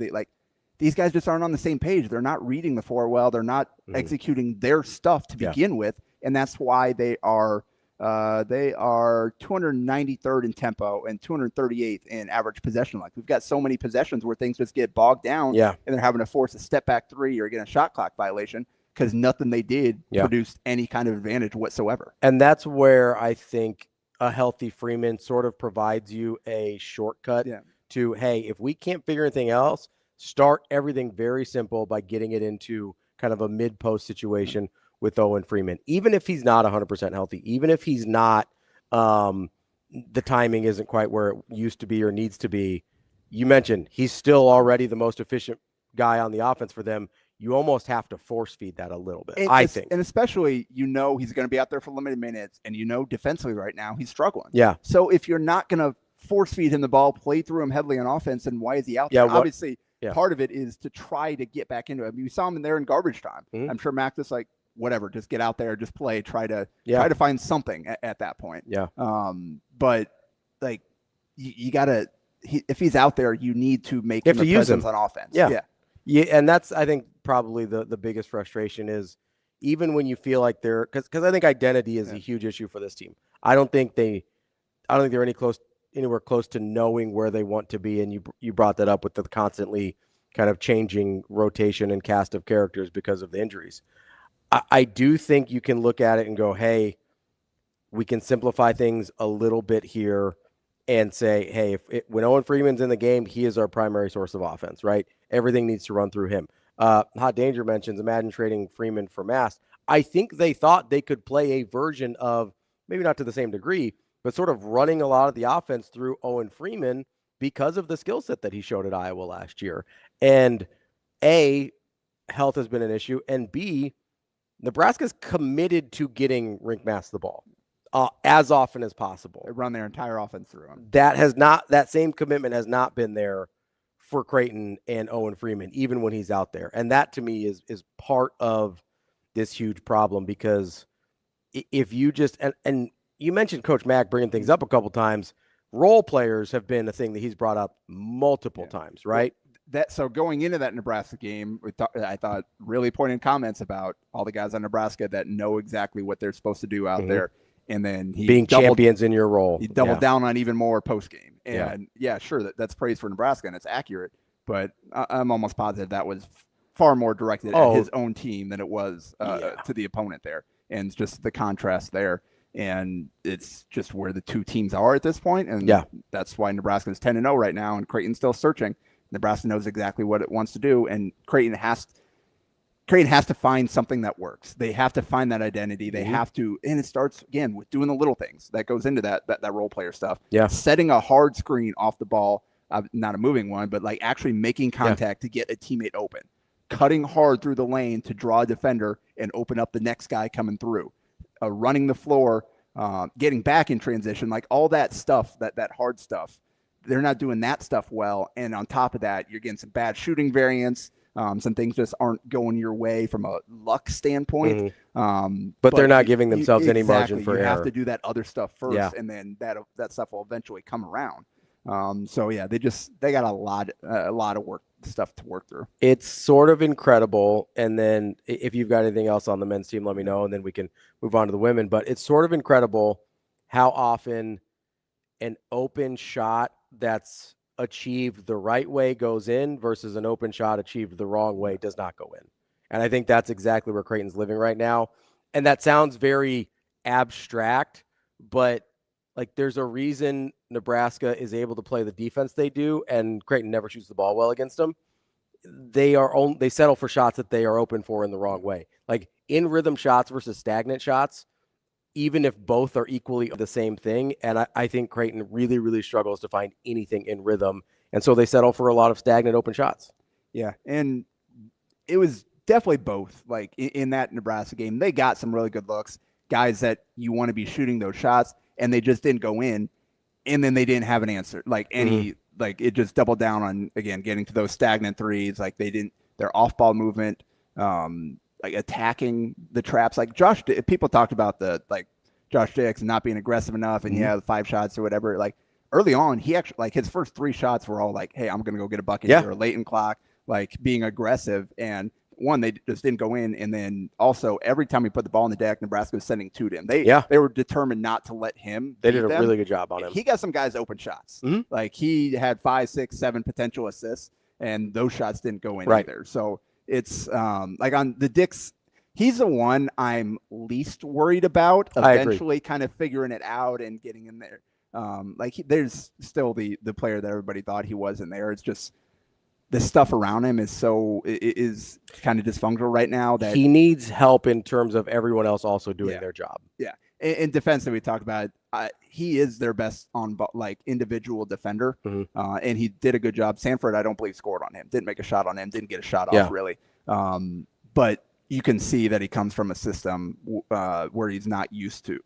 these guys just aren't on the same page. They're not reading the floor well. They're not executing their stuff to begin with, and that's why they are 293rd in tempo and 238th in average possession. Like we've got so many possessions where things just get bogged down, and they're having to force a step back three or get a shot clock violation because nothing they did produced any kind of advantage whatsoever. And that's where I think a healthy Freeman sort of provides you a shortcut to, hey, if we can't figure anything else, start everything very simple by getting it into kind of a mid-post situation with Owen Freeman. Even if he's not 100% healthy, even if he's not, the timing isn't quite where it used to be or needs to be. You mentioned he's still already the most efficient guy on the offense for them. You almost have to force feed that a little bit, I think. And especially, he's going to be out there for limited minutes, and defensively right now he's struggling. Yeah. So if you're not going to force feed him the ball, play through him heavily on offense, then why is he out there? Obviously, part of it is to try to get back into it. I mean, we saw him in there in garbage time. I'm sure Mac just whatever, just get out there, just play, try to find something at that point. Yeah. But you gotta, if he's out there, you need to make him a presence on offense. Yeah, and that's, I think, probably the biggest frustration is even when you feel like they're, because I think identity is a huge issue for this team. I don't think they're anywhere close to knowing where they want to be, and you brought that up with the constantly kind of changing rotation and cast of characters because of the injuries. I do think you can look at it and go, hey, we can simplify things a little bit here and say, hey, when Owen Freeman's in the game, he is our primary source of offense, right? Everything needs to run through him. Hot Danger mentions, imagine trading Freeman for Mast. I think they thought they could play a version of, maybe not to the same degree, but sort of running a lot of the offense through Owen Freeman because of the skill set that he showed at Iowa last year. And A, health has been an issue, and B, Nebraska's committed to getting Rink Mast the ball as often as possible. They run their entire offense through him. That same commitment has not been there for Creighton and Owen Freeman, even when he's out there. And that to me is part of this huge problem, because if you just, and you mentioned Coach Mack bringing things up a couple times, role players have been a thing that he's brought up multiple times, right? So going into that Nebraska game, I thought really poignant comments about all the guys on Nebraska that know exactly what they're supposed to do out there. And then he being champions in your role. He doubled down on even more post game. And sure, that's praise for Nebraska and it's accurate, but I'm almost positive that was far more directed at his own team than it was to the opponent there. And just the contrast there. And it's just where the two teams are at this point. And that's why Nebraska is 10-0 right now, and Creighton's still searching. Nebraska knows exactly what it wants to do, and Creighton has to find something that works. They have to find that identity. They have to, and it starts again with doing the little things that goes into that role player stuff. Yeah, setting a hard screen off the ball, not a moving one, but actually making contact to get a teammate open, cutting hard through the lane to draw a defender and open up the next guy coming through, running the floor, getting back in transition, all that stuff, that hard stuff. They're not doing that stuff well. And on top of that, you're getting some bad shooting variants. Some things just aren't going your way from a luck standpoint. But they're not giving themselves any margin for error. You have to do that other stuff first, and then that stuff will eventually come around. They got a lot of stuff to work through. It's sort of incredible. And then if you've got anything else on the men's team, let me know, and then we can move on to the women. But it's sort of incredible how often an open shot that's achieved the right way goes in versus an open shot achieved the wrong way does not go in. And I think that's exactly where Creighton's living right now. And that sounds very abstract, but there's a reason Nebraska is able to play the defense they do, and Creighton never shoots the ball well against them. They settle for shots that they are open for in the wrong way. In rhythm shots versus stagnant shots, even if both are equally the same thing. And I think Creighton really, really struggles to find anything in rhythm. And so they settle for a lot of stagnant open shots. Yeah. And it was definitely both. In that Nebraska game, they got some really good looks, guys that you want to be shooting those shots, and they just didn't go in. And then they didn't have an answer. It just doubled down on, again, getting to those stagnant threes. Their off ball movement, attacking the traps. People talked about Josh Dix not being aggressive enough, and the 5 shots or whatever. Early on, he actually his first 3 shots were all hey, I'm gonna go get a bucket here, late in clock, being aggressive. And one, they just didn't go in, and then also every time he put the ball on the deck, Nebraska was sending 2 to him. They were determined not to let him. They did a really good job on him. He got some guys open shots. He had 5, 6, 7 potential assists, and those shots didn't go in either. So it's on the Dix he's the one I'm least worried about eventually kind of figuring it out and getting in there. There's still the player that everybody thought he was in there. It's just the stuff around him is kind of dysfunctional right now that he needs help in terms of everyone else also doing their job. Yeah. In defense that we talked about, he is their best individual defender. And he did a good job. Sanford, I don't believe, scored on him. Didn't make a shot on him. Didn't get a shot off really. But you can see that he comes from a system where he's not used to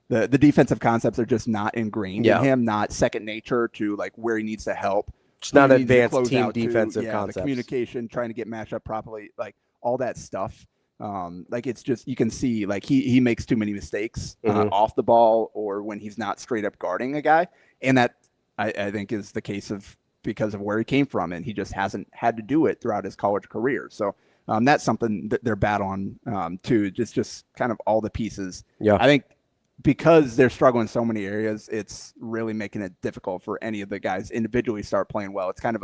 the defensive concepts are just not ingrained in him, not second nature to where he needs to help. It's not advanced team defensive concepts. The communication, trying to get matched up properly, all that stuff. It's just, you can see he makes too many mistakes off the ball or when he's not straight up guarding a guy. And that I think is the case because of where he came from, and he just hasn't had to do it throughout his college career. So that's something that they're bad on too. Just kind of all the pieces. Yeah. I think because they're struggling in so many areas, it's really making it difficult for any of the guys individually start playing well. It's kind of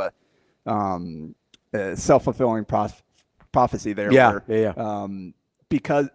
a self-fulfilling prophecy there. Because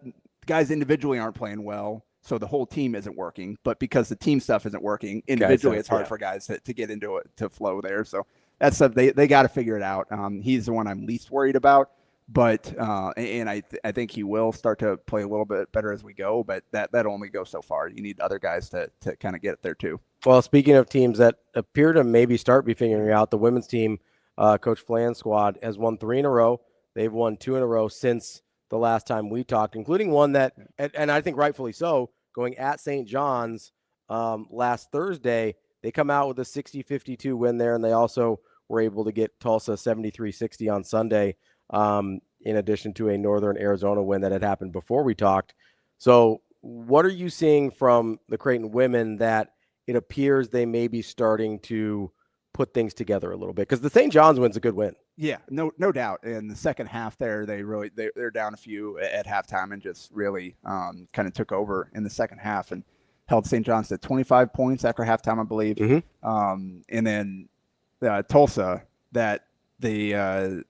guys individually aren't playing well, so the whole team isn't working. But because the team stuff isn't working individually, it's hard for guys to get into it, to flow there. So that's stuff they got to figure it out. He's the one I'm least worried about. But and I think he will start to play a little bit better as we go, but that only goes so far. You need other guys to kind of get it there too. Well, speaking of teams that appear to maybe start be figuring out, the women's team, Coach Flan's squad has won 3 in a row. They've won 2 in a row since the last time we talked, including one that, and I think rightfully so, going at St. John's last Thursday. They come out with a 60-52 win there, and they also were able to get Tulsa 73-60 on Sunday. In addition to a Northern Arizona win that had happened before we talked. So what are you seeing from the Creighton women that it appears they may be starting to put things together a little bit? Because the St. John's win's a good win. Yeah, no doubt. In the second half there, they're down a few at halftime and just really kind of took over in the second half and held St. John's to 25 points after halftime, I believe. And then Tulsa, that they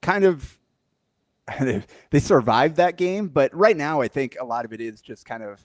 kind of they survived that game, but right now I think a lot of it is just kind of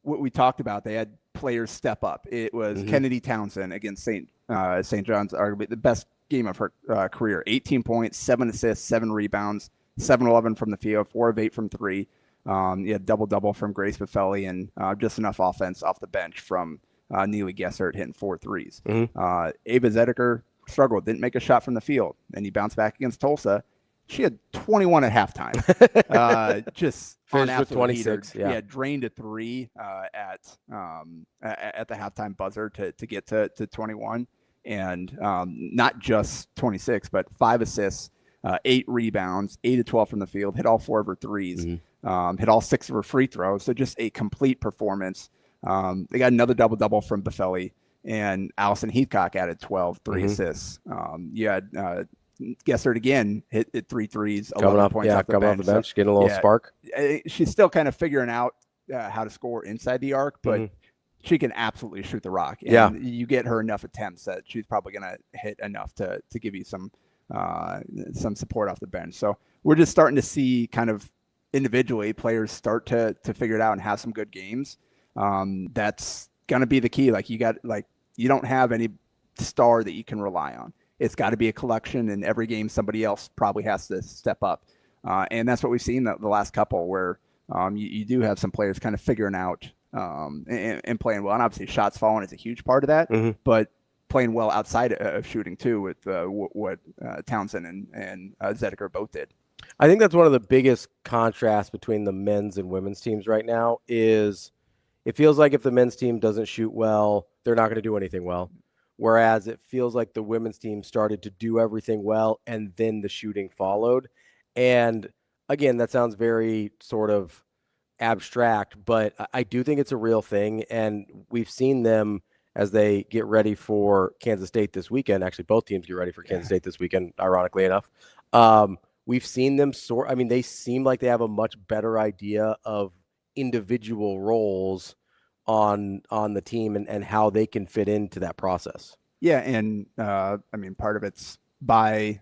what we talked about. They had players step up. It was Kennedy Townsend against St. John's, arguably the best game of her career. 18 points, 7 assists, 7 rebounds, 7-11 from the field, 4 of 8 from 3. You had double from Grace Buffelli and just enough offense off the bench from Neely Gessert hitting 4 threes. Ava Zedeker struggled, didn't make a shot from the field, and he bounced back against Tulsa. She had 21 at halftime. Just finished with 26. Yeah, drained a 3 at the halftime buzzer to get to 21, and not just 26, but 5 assists, 8 rebounds, 8 of 12 from the field, hit all 4 of her threes, hit all 6 of her free throws. So just a complete performance. They got another double from Buffelli, and Allison Heathcock added 12, 3 assists. You had Gessert again hit 3 threes, 11 points off the bench. Getting a little spark. She's still kind of figuring out how to score inside the arc, but she can absolutely shoot the rock. And you get her enough attempts that she's probably going to hit enough to give you some support off the bench. So we're just starting to see kind of individually players start to figure it out and have some good games. That's going to be the key. You don't have any star that you can rely on. It's got to be a collection, and every game somebody else probably has to step up. And that's what we've seen the last couple, where you do have some players kind of figuring out and playing well. And obviously shots falling is a huge part of that, but playing well outside of shooting too, with what Townsend and Zedeker both did. I think that's one of the biggest contrasts between the men's and women's teams right now is it feels like if the men's team doesn't shoot well, they're not going to do anything well. Whereas it feels like the women's team started to do everything well, and then the shooting followed. And again, that sounds very sort of abstract, but I do think it's a real thing. And we've seen them as they get ready for Kansas State this weekend. Actually, both teams get ready for Kansas State this weekend, ironically enough. We've seen them they seem like they have a much better idea of individual roles on the team and how they can fit into that process. Yeah, and part of it's by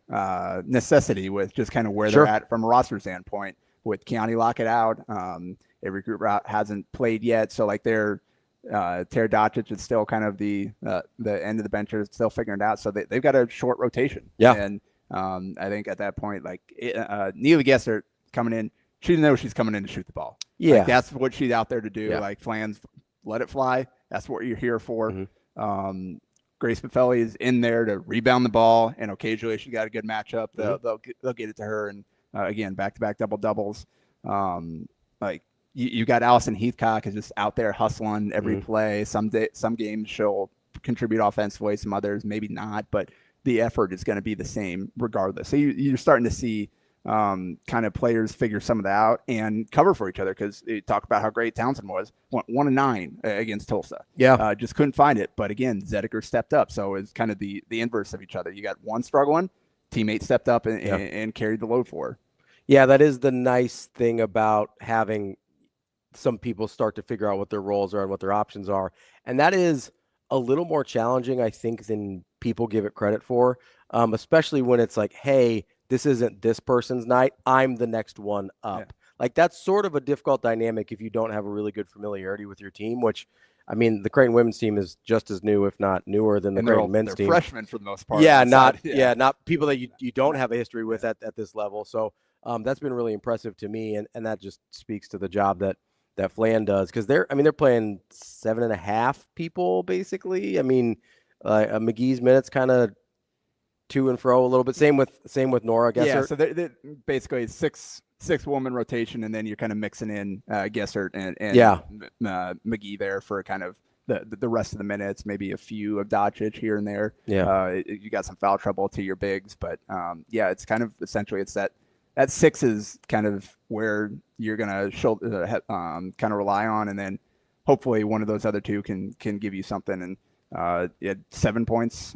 necessity with just kind of where Sure. they're at from a roster standpoint. With Keani Lockett out, every group route hasn't played yet, so like they're Hurrdat is still kind of the end of the bench is still figuring it out. So they've got a short rotation. Yeah. And I think at that point, like Neely Gessert coming in, she knows she's coming in to shoot the ball. Yeah. Like, that's what she's out there to do. Yeah. Like Flans, let it fly. That's what you're here for. Grace Buffelli is in there to rebound the ball, and occasionally she got a good matchup. They'll get it to her, and again, back-to-back double doubles. Like you got Allison Heathcock is just out there hustling every play. Some games she'll contribute offensively, some others maybe not, but the effort is going to be the same regardless. So you're starting to see kind of players figure some of that out and cover for each other, because you talk about how great Townsend was, 1 of 9 against Tulsa. Yeah. Just couldn't find it. But again, Zedeker stepped up. So it's kind of the inverse of each other. You got one struggling, teammate stepped up and carried the load for her. Yeah, that is the nice thing about having some people start to figure out what their roles are and what their options are. And that is a little more challenging, I think, than people give it credit for, especially when it's like, hey, this isn't this person's night, I'm the next one up. Yeah. Like, that's sort of a difficult dynamic if you don't have a really good familiarity with your team, which, I mean, the Creighton women's team is just as new, if not newer, than the Creighton men's team. Freshmen for the most part. Yeah, not people that you don't have a history with at this level. So that's been really impressive to me, and that just speaks to the job that Flan does, because they're playing 7.5 people basically. I mean, McGee's minutes kind of to and fro a little bit. Same with Nora Gessert. Yeah, so they're basically six woman rotation, and then you're kind of mixing in Gessert and McGee there for kind of the rest of the minutes, maybe a few of Doncic here and there. Yeah, you got some foul trouble to your bigs, but it's kind of essentially it's that 6 is kind of where you're gonna kind of rely on, and then hopefully one of those other two can give you something. And you had 7 points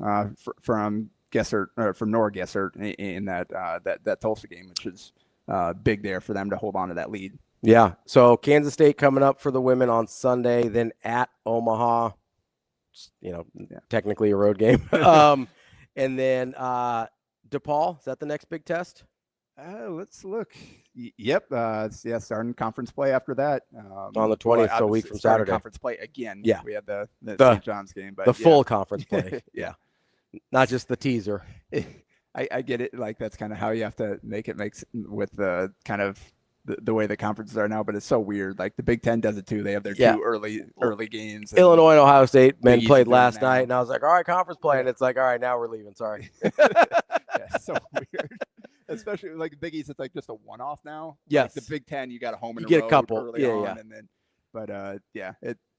from Gessert, or from Nora Gessert in that Tulsa game, which is big there for them to hold on to that lead. Yeah. So Kansas State coming up for the women on Sunday, then at Omaha, technically a road game. And then DePaul, is that the next big test? Let's look. Yep. Starting conference play after that. On the 20th, so a week from Saturday. Conference play again. Yeah. We had the St. John's game. But the full conference play. Yeah. Not just the teaser. I get it. Like, that's kind of how you have to make with the kind of the way the conferences are now, but it's so weird. Like, the Big Ten does it too. They have their 2 early games. Illinois and Ohio State men played last night, and I was like, all right, conference play, and it's like, all right, now we're leaving. Sorry. So weird. Especially like Big East, it's like just a one-off now. Yes. Like the Big Ten, you got a home and you get a couple. early on, and then, but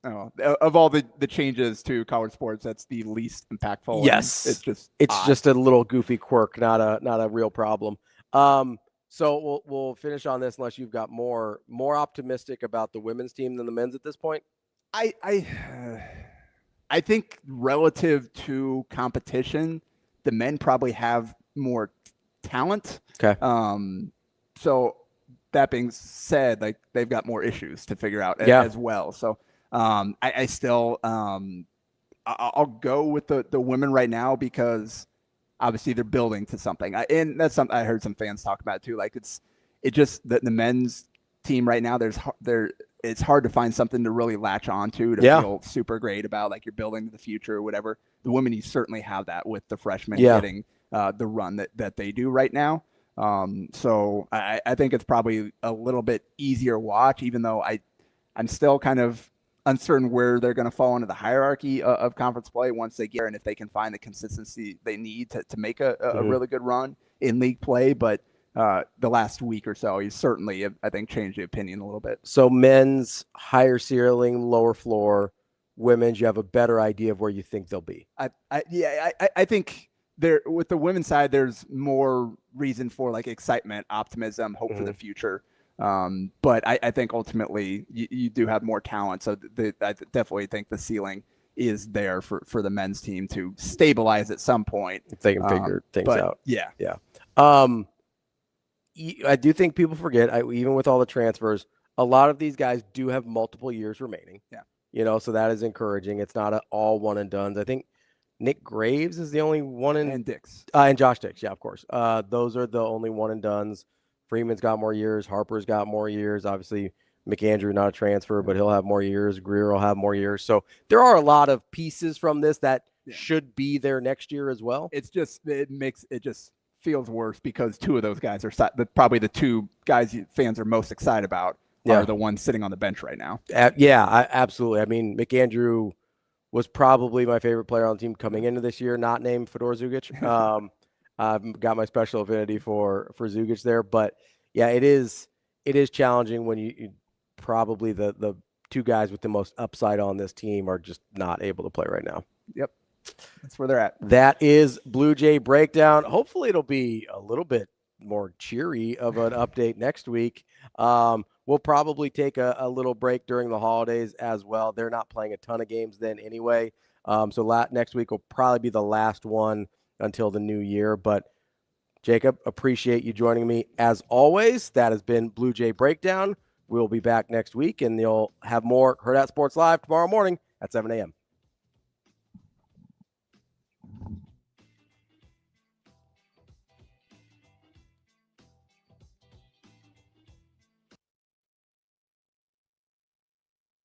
of all the changes to college sports, that's the least impactful. Yes, it's just a little goofy quirk, not a real problem. So we'll finish on this unless you've got more optimistic about the women's team than the men's at this point. I think relative to competition, the men probably have more talent. Okay. So that being said, like, they've got more issues to figure out as well. So I still I'll go with the women right now, because obviously they're building to something. And that's something I heard some fans talk about too. Like, it's just that the men's team right now, it's hard to find something to really latch onto to feel super great about, like you're building to the future or whatever. The women, you certainly have that with the freshmen getting the run that they do right now. So I think it's probably a little bit easier watch, even though I'm still kind of uncertain where they're going to fall into the hierarchy of conference play once they get there, and if they can find the consistency they need to make a really good run in league play. But the last week or so, he's certainly, I think, changed the opinion a little bit. So men's higher ceiling, lower floor. Women's, you have a better idea of where you think they'll be. I think there, with the women's side, there's more reason for like excitement, optimism, hope for the future. But I think ultimately you do have more talent. So I definitely think the ceiling is there for the men's team to stabilize at some point. If they can figure things out. Yeah. Yeah. I do think people forget, even with all the transfers, a lot of these guys do have multiple years remaining. Yeah. So that is encouraging. It's not all one and done. I think Nick Graves is the only one and Dix. And Josh Dix, yeah, of course. Those are the only one and dones. Freeman's got more years. Harper's got more years. Obviously, McAndrew, not a transfer, but he'll have more years. Greer will have more years. So there are a lot of pieces from this that should be there next year as well. It just feels worse because two of those guys are probably the two guys fans are most excited about are the ones sitting on the bench right now. Absolutely. I mean, McAndrew was probably my favorite player on the team coming into this year, not named Fedor Zugic. I've got my special affinity for Zugic there, but yeah, it is challenging when you probably the two guys with the most upside on this team are just not able to play right now. Yep. That's where they're at. That is Bluejay Breakdown. Hopefully it'll be a little bit more cheery of an update next week. We'll probably take a little break during the holidays as well. They're not playing a ton of games then anyway. So next week will probably be the last one until the new year. But Jacob, appreciate you joining me as always. That has been Bluejay Breakdown. We'll be back next week, and you'll have more Hurrdat Sports Live tomorrow morning at 7 a.m.